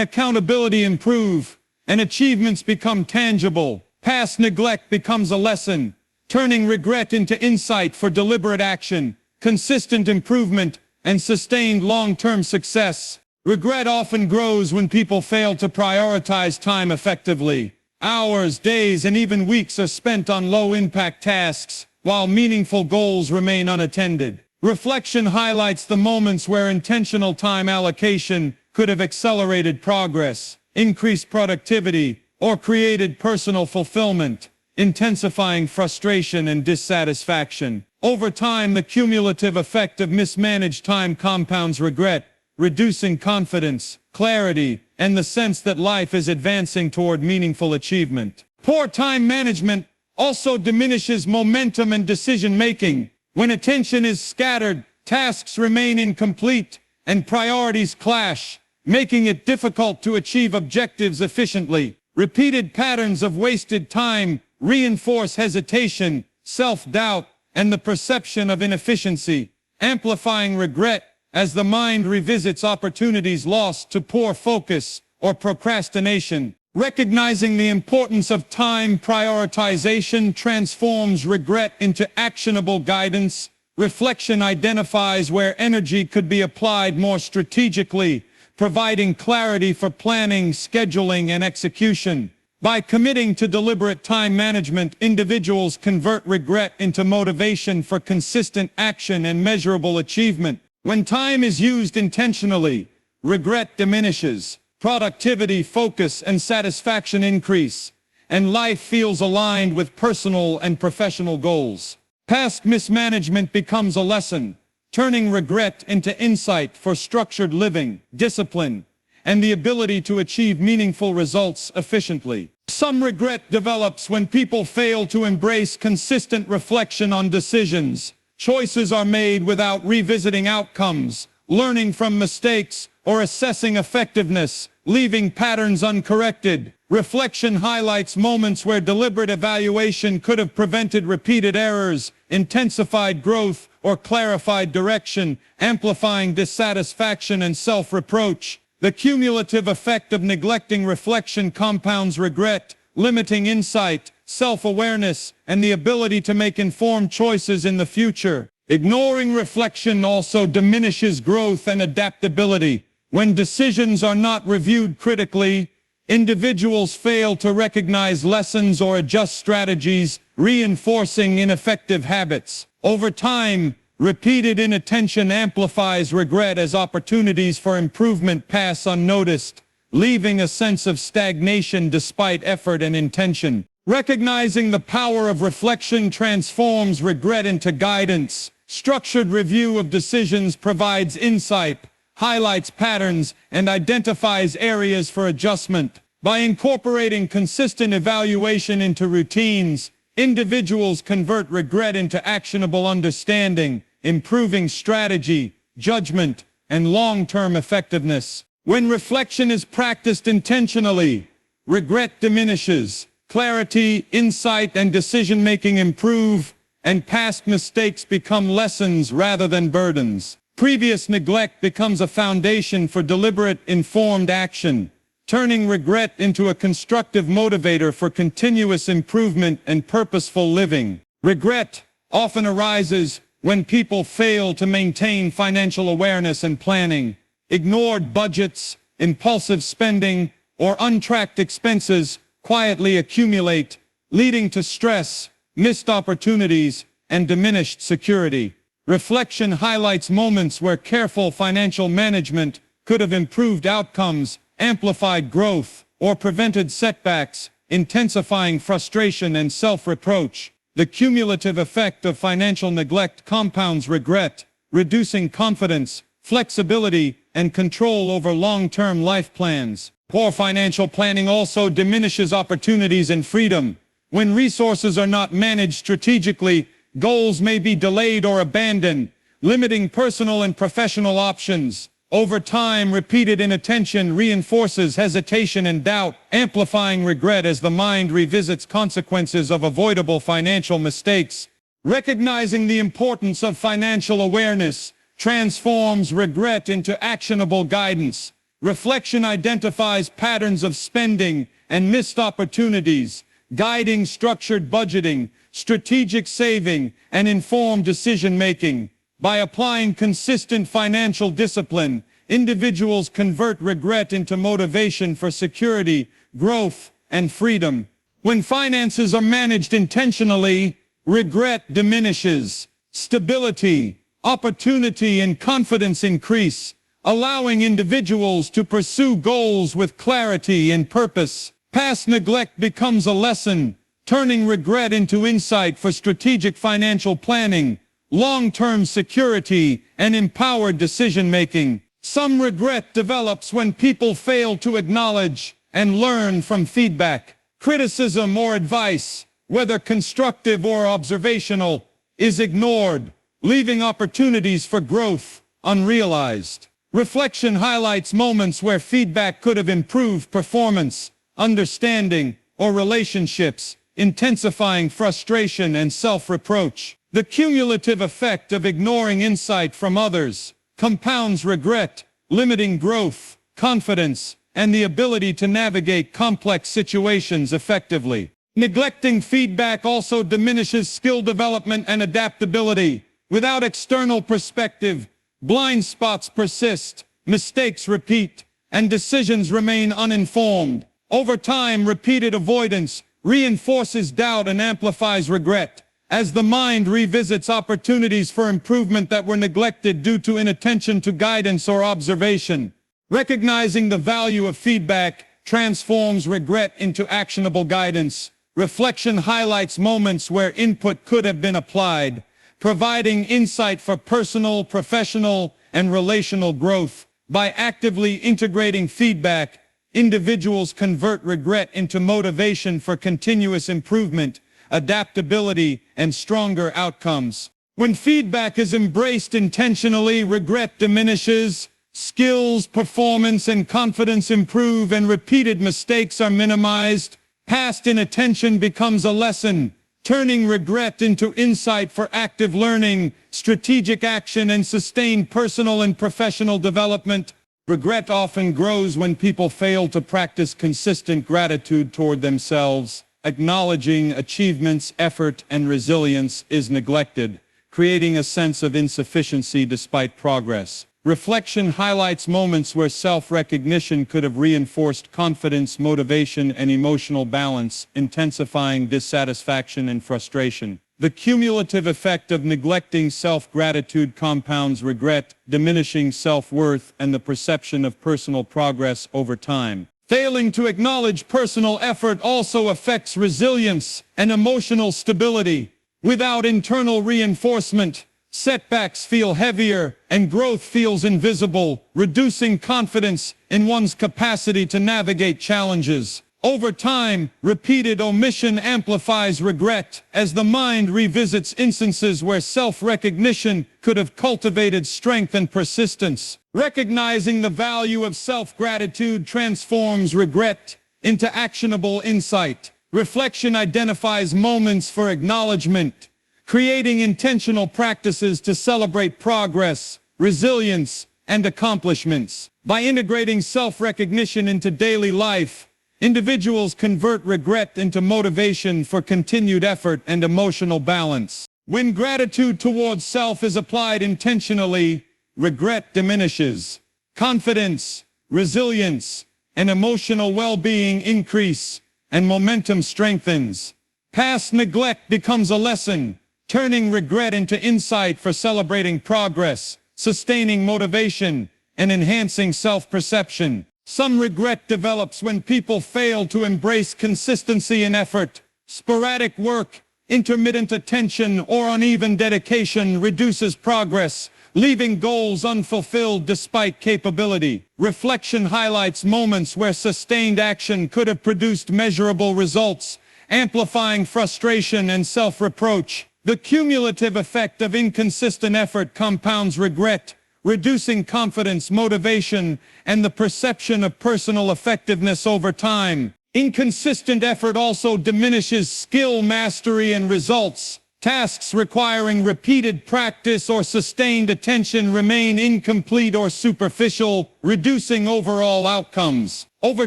accountability improve, and achievements become tangible. Past neglect becomes a lesson, turning regret into insight for deliberate action, consistent improvement, and sustained long-term success. Regret often grows when people fail to prioritize time effectively. Hours, days, and even weeks are spent on low-impact tasks, while meaningful goals remain unattended. Reflection highlights the moments where intentional time allocation could have accelerated progress, increased productivity, or created personal fulfillment, intensifying frustration and dissatisfaction. Over time, the cumulative effect of mismanaged time compounds regret, reducing confidence, clarity, and the sense that life is advancing toward meaningful achievement. Poor time management also diminishes momentum and decision-making. When attention is scattered, tasks remain incomplete, and priorities clash, making it difficult to achieve objectives efficiently. Repeated patterns of wasted time reinforce hesitation, self-doubt, and the perception of inefficiency, amplifying regret as the mind revisits opportunities lost to poor focus or procrastination. Recognizing the importance of time prioritization transforms regret into actionable guidance. Reflection identifies where energy could be applied more strategically, providing clarity for planning, scheduling, and execution. By committing to deliberate time management, individuals convert regret into motivation for consistent action and measurable achievement. When time is used intentionally, regret diminishes, productivity, focus, and satisfaction increase, and life feels aligned with personal and professional goals. Past mismanagement becomes a lesson, turning regret into insight for structured living, discipline, and the ability to achieve meaningful results efficiently. Some regret develops when people fail to embrace consistent reflection on decisions. Choices are made without revisiting outcomes, learning from mistakes, or assessing effectiveness, leaving patterns uncorrected. Reflection highlights moments where deliberate evaluation could have prevented repeated errors, intensified growth, or clarified direction, amplifying dissatisfaction and self-reproach. The cumulative effect of neglecting reflection compounds regret, limiting insight, self-awareness, and the ability to make informed choices in the future. Ignoring reflection also diminishes growth and adaptability. When decisions are not reviewed critically, individuals fail to recognize lessons or adjust strategies, reinforcing ineffective habits. Over time, repeated inattention amplifies regret as opportunities for improvement pass unnoticed, leaving a sense of stagnation despite effort and intention. Recognizing the power of reflection transforms regret into guidance. Structured review of decisions provides insight, highlights patterns, and identifies areas for adjustment. By incorporating consistent evaluation into routines, individuals convert regret into actionable understanding, improving strategy, judgment, and long-term effectiveness. When reflection is practiced intentionally, regret diminishes, clarity, insight, and decision-making improve, and past mistakes become lessons rather than burdens. Previous neglect becomes a foundation for deliberate, informed action, turning regret into a constructive motivator for continuous improvement and purposeful living. Regret often arises when people fail to maintain financial awareness and planning. Ignored budgets, impulsive spending, or untracked expenses quietly accumulate, leading to stress, missed opportunities, and diminished security. Reflection highlights moments where careful financial management could have improved outcomes, amplified growth, or prevented setbacks, intensifying frustration and self-reproach. The cumulative effect of financial neglect compounds regret, reducing confidence, flexibility, and control over long-term life plans. Poor financial planning also diminishes opportunities and freedom. When resources are not managed strategically, goals may be delayed or abandoned, limiting personal and professional options. Over time, repeated inattention reinforces hesitation and doubt, amplifying regret as the mind revisits consequences of avoidable financial mistakes. Recognizing the importance of financial awareness transforms regret into actionable guidance. Reflection identifies patterns of spending and missed opportunities, guiding structured budgeting, strategic saving, and informed decision-making. By applying consistent financial discipline, individuals convert regret into motivation for security, growth, and freedom. When finances are managed intentionally, regret diminishes. Stability, opportunity, and confidence increase, allowing individuals to pursue goals with clarity and purpose. Past neglect becomes a lesson, turning regret into insight for strategic financial planning, long-term security, and empowered decision-making. Some regret develops when people fail to acknowledge and learn from feedback. Criticism or advice, whether constructive or observational, is ignored, leaving opportunities for growth unrealized. Reflection highlights moments where feedback could have improved performance, understanding, or relationships, intensifying frustration and self-reproach. The cumulative effect of ignoring insight from others compounds regret, limiting growth, confidence, and the ability to navigate complex situations effectively. Neglecting feedback also diminishes skill development and adaptability. Without external perspective, blind spots persist, mistakes repeat, and decisions remain uninformed. Over time, repeated avoidance reinforces doubt and amplifies regret, as the mind revisits opportunities for improvement that were neglected due to inattention to guidance or observation. Recognizing the value of feedback transforms regret into actionable guidance. Reflection highlights moments where input could have been applied, providing insight for personal, professional, and relational growth. By actively integrating feedback, individuals convert regret into motivation for continuous improvement, adaptability, and stronger outcomes. When feedback is embraced intentionally, regret diminishes, skills, performance, and confidence improve, and repeated mistakes are minimized. Past inattention becomes a lesson, turning regret into insight for active learning, strategic action, and sustained personal and professional development. Regret often grows when people fail to practice consistent gratitude toward themselves. Acknowledging achievements, effort, and resilience is neglected, creating a sense of insufficiency despite progress. Reflection highlights moments where self-recognition could have reinforced confidence, motivation, and emotional balance, intensifying dissatisfaction and frustration. The cumulative effect of neglecting self-gratitude compounds regret, diminishing self-worth and the perception of personal progress over time. Failing to acknowledge personal effort also affects resilience and emotional stability. Without internal reinforcement, setbacks feel heavier and growth feels invisible, reducing confidence in one's capacity to navigate challenges. Over time, repeated omission amplifies regret as the mind revisits instances where self-recognition could have cultivated strength and persistence. Recognizing the value of self-gratitude transforms regret into actionable insight. Reflection identifies moments for acknowledgement, creating intentional practices to celebrate progress, resilience, and accomplishments. By integrating self-recognition into daily life, individuals convert regret into motivation for continued effort and emotional balance. When gratitude towards self is applied intentionally, regret diminishes. Confidence, resilience, and emotional well-being increase, and momentum strengthens. Past neglect becomes a lesson, turning regret into insight for celebrating progress, sustaining motivation, and enhancing self-perception. Some regret develops when people fail to embrace consistency in effort. Sporadic work, intermittent attention, or uneven dedication reduces progress, leaving goals unfulfilled despite capability. Reflection highlights moments where sustained action could have produced measurable results, amplifying frustration and self-reproach. The cumulative effect of inconsistent effort compounds regret, reducing confidence, motivation, and the perception of personal effectiveness over time. Inconsistent effort also diminishes skill mastery and results. Tasks requiring repeated practice or sustained attention remain incomplete or superficial, reducing overall outcomes. Over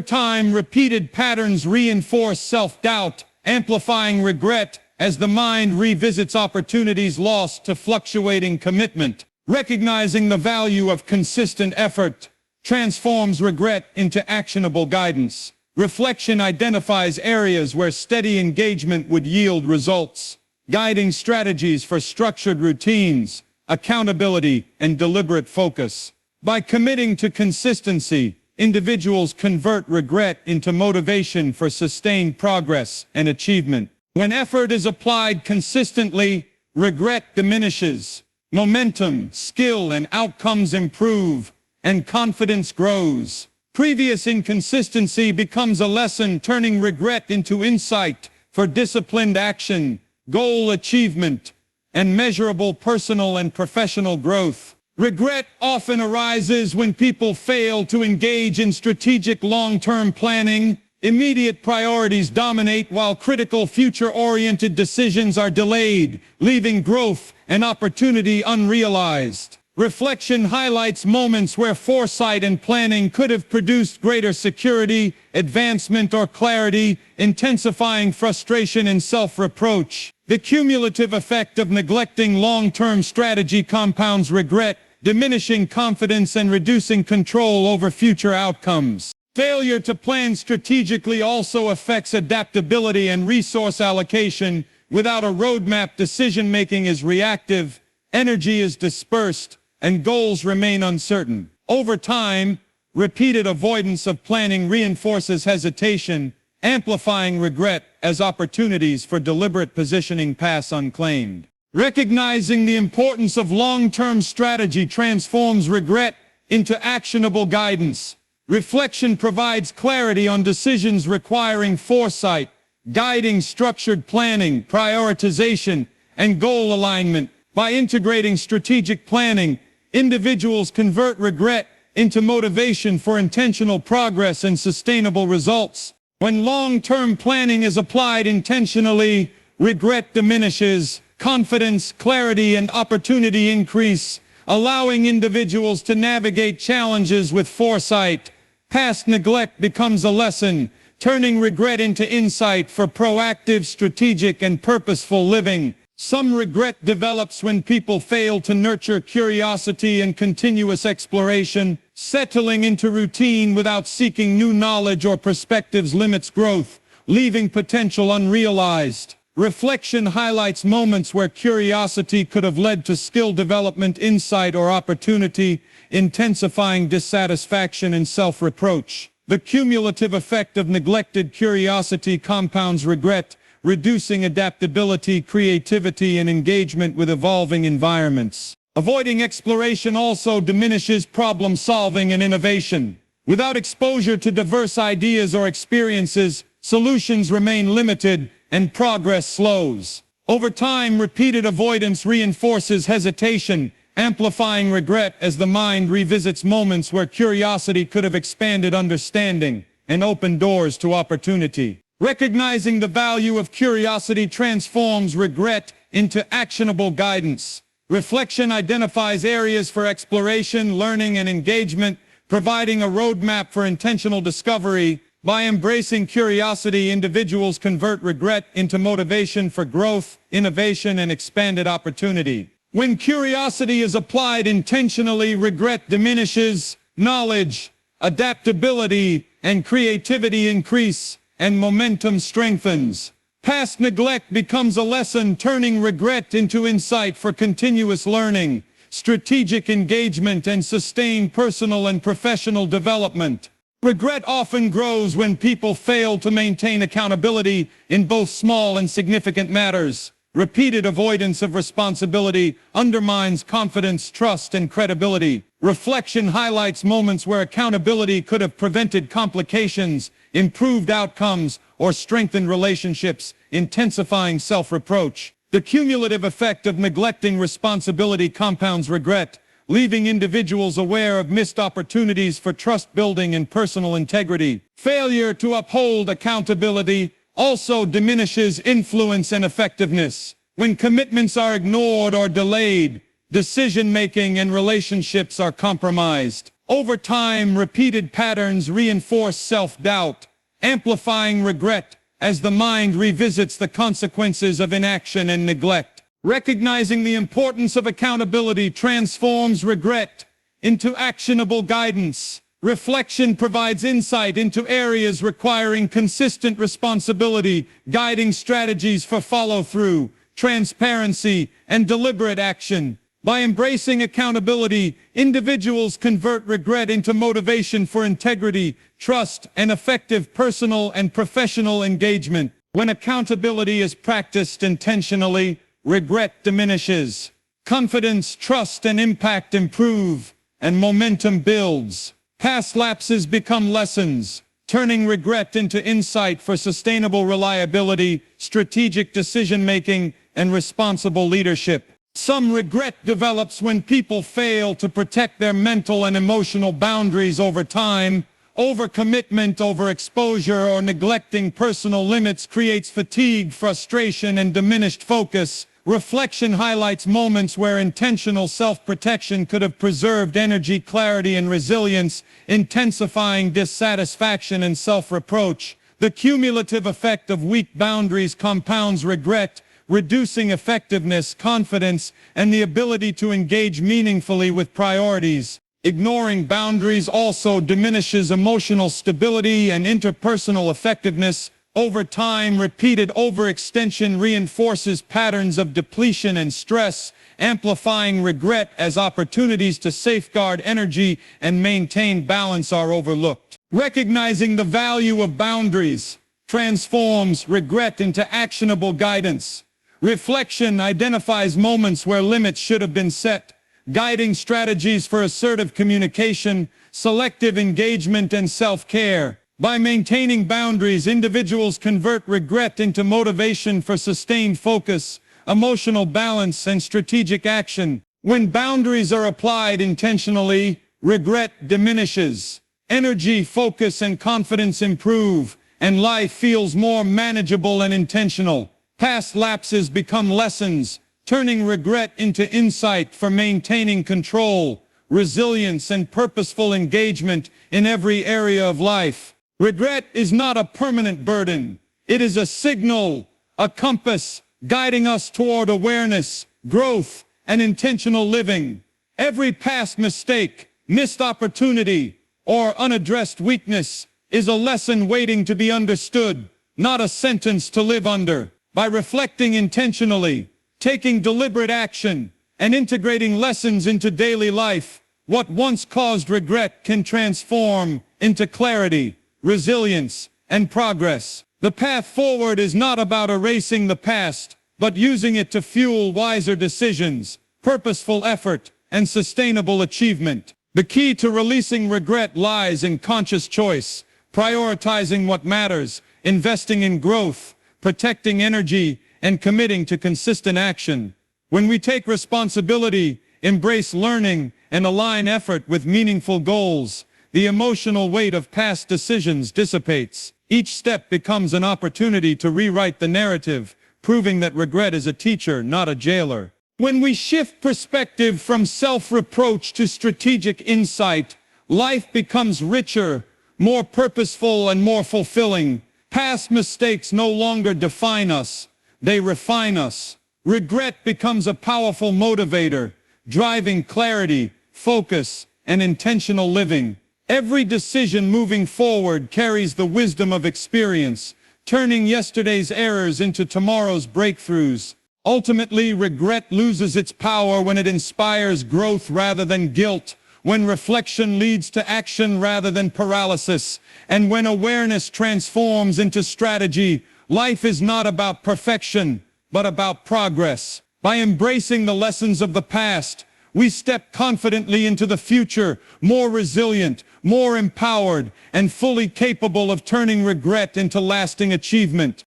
time, repeated patterns reinforce self-doubt, amplifying regret as the mind revisits opportunities lost to fluctuating commitment. Recognizing the value of consistent effort transforms regret into actionable guidance. Reflection identifies areas where steady engagement would yield results, guiding strategies for structured routines, accountability, and deliberate focus. By committing to consistency, individuals convert regret into motivation for sustained progress and achievement. When effort is applied consistently, regret diminishes. Momentum, skill, and outcomes improve, and confidence grows. Previous inconsistency becomes a lesson, turning regret into insight for disciplined action, goal achievement, and measurable personal and professional growth. Regret often arises when people fail to engage in strategic long-term planning. Immediate priorities dominate while critical future-oriented decisions are delayed, leaving growth and opportunity unrealized. Reflection highlights moments where foresight and planning could have produced greater security, advancement, or clarity, intensifying frustration and self-reproach. The cumulative effect of neglecting long-term strategy compounds regret, diminishing confidence and reducing control over future outcomes. Failure to plan strategically also affects adaptability and resource allocation. Without a roadmap, decision-making is reactive, energy is dispersed, and goals remain uncertain. Over time, repeated avoidance of planning reinforces hesitation, amplifying regret as opportunities for deliberate positioning pass unclaimed. Recognizing the importance of long-term strategy transforms regret into actionable guidance. Reflection provides clarity on decisions requiring foresight, guiding structured planning, prioritization, and goal alignment. By integrating strategic planning, individuals convert regret into motivation for intentional progress and sustainable results. When long-term planning is applied intentionally, regret diminishes, confidence, clarity, and opportunity increase, allowing individuals to navigate challenges with foresight. Past neglect becomes a lesson, turning regret into insight for proactive, strategic, and purposeful living. Some regret develops when people fail to nurture curiosity and continuous exploration. Settling into routine without seeking new knowledge or perspectives limits growth, leaving potential unrealized. Reflection highlights moments where curiosity could have led to skill development, insight, or opportunity, intensifying dissatisfaction and self-reproach. The cumulative effect of neglected curiosity compounds regret, reducing adaptability, creativity, and engagement with evolving environments. Avoiding exploration also diminishes problem-solving and innovation. Without exposure to diverse ideas or experiences, solutions remain limited and progress slows. Over time, repeated avoidance reinforces hesitation, amplifying regret as the mind revisits moments where curiosity could have expanded understanding and opened doors to opportunity. Recognizing the value of curiosity transforms regret into actionable guidance. Reflection identifies areas for exploration, learning, and engagement, providing a roadmap for intentional discovery. By embracing curiosity, individuals convert regret into motivation for growth, innovation, and expanded opportunity. When curiosity is applied intentionally, regret diminishes, knowledge, adaptability, and creativity increase, and momentum strengthens. Past neglect becomes a lesson, turning regret into insight for continuous learning, strategic engagement, and sustained personal and professional development. Regret often grows when people fail to maintain accountability in both small and significant matters. Repeated avoidance of responsibility undermines confidence, trust, and credibility. Reflection highlights moments where accountability could have prevented complications, improved outcomes, or strengthened relationships, intensifying self-reproach. The cumulative effect of neglecting responsibility compounds regret, leaving individuals aware of missed opportunities for trust building and personal integrity. Failure to uphold accountability also diminishes influence and effectiveness. When commitments are ignored or delayed, decision-making and relationships are compromised. Over time, repeated patterns reinforce self-doubt, amplifying regret as the mind revisits the consequences of inaction and neglect. Recognizing the importance of accountability transforms regret into actionable guidance. Reflection provides insight into areas requiring consistent responsibility, guiding strategies for follow-through, transparency, and deliberate action. By embracing accountability, individuals convert regret into motivation for integrity, trust, and effective personal and professional engagement. When accountability is practiced intentionally, regret diminishes. Confidence, trust, and impact improve, and momentum builds. Past lapses become lessons, turning regret into insight for sustainable reliability, strategic decision-making, and responsible leadership. Some regret develops when people fail to protect their mental and emotional boundaries over time. Overcommitment, overexposure, or neglecting personal limits creates fatigue, frustration, and diminished focus. Reflection highlights moments where intentional self-protection could have preserved energy, clarity, and resilience, intensifying dissatisfaction and self-reproach. The cumulative effect of weak boundaries compounds regret, reducing effectiveness, confidence, and the ability to engage meaningfully with priorities. Ignoring boundaries also diminishes emotional stability and interpersonal effectiveness. Over time, repeated overextension reinforces patterns of depletion and stress, amplifying regret as opportunities to safeguard energy and maintain balance are overlooked. Recognizing the value of boundaries transforms regret into actionable guidance. Reflection identifies moments where limits should have been set, guiding strategies for assertive communication, selective engagement, and self-care. By maintaining boundaries, individuals convert regret into motivation for sustained focus, emotional balance, and strategic action. When boundaries are applied intentionally, regret diminishes. Energy, focus, and confidence improve, and life feels more manageable and intentional. Past lapses become lessons, turning regret into insight for maintaining control, resilience, and purposeful engagement in every area of life. Regret is not a permanent burden. It is a signal, a compass, guiding us toward awareness, growth, and intentional living. Every past mistake, missed opportunity, or unaddressed weakness is a lesson waiting to be understood, not a sentence to live under. By reflecting intentionally, taking deliberate action, and integrating lessons into daily life, what once caused regret can transform into clarity, resilience, and progress. The path forward is not about erasing the past, but using it to fuel wiser decisions, purposeful effort, and sustainable achievement. The key to releasing regret lies in conscious choice, prioritizing what matters, investing in growth, protecting energy, and committing to consistent action. When we take responsibility, embrace learning, and align effort with meaningful goals, the emotional weight of past decisions dissipates. Each step becomes an opportunity to rewrite the narrative, proving that regret is a teacher, not a jailer. When we shift perspective from self-reproach to strategic insight, life becomes richer, more purposeful, and more fulfilling. Past mistakes no longer define us, they refine us. Regret becomes a powerful motivator, driving clarity, focus, and intentional living. Every decision moving forward carries the wisdom of experience, turning yesterday's errors into tomorrow's breakthroughs. Ultimately, regret loses its power when it inspires growth rather than guilt, when reflection leads to action rather than paralysis, and when awareness transforms into strategy. Life is not about perfection, but about progress. By embracing the lessons of the past, we step confidently into the future, more resilient, more empowered, and fully capable of turning regret into lasting achievement.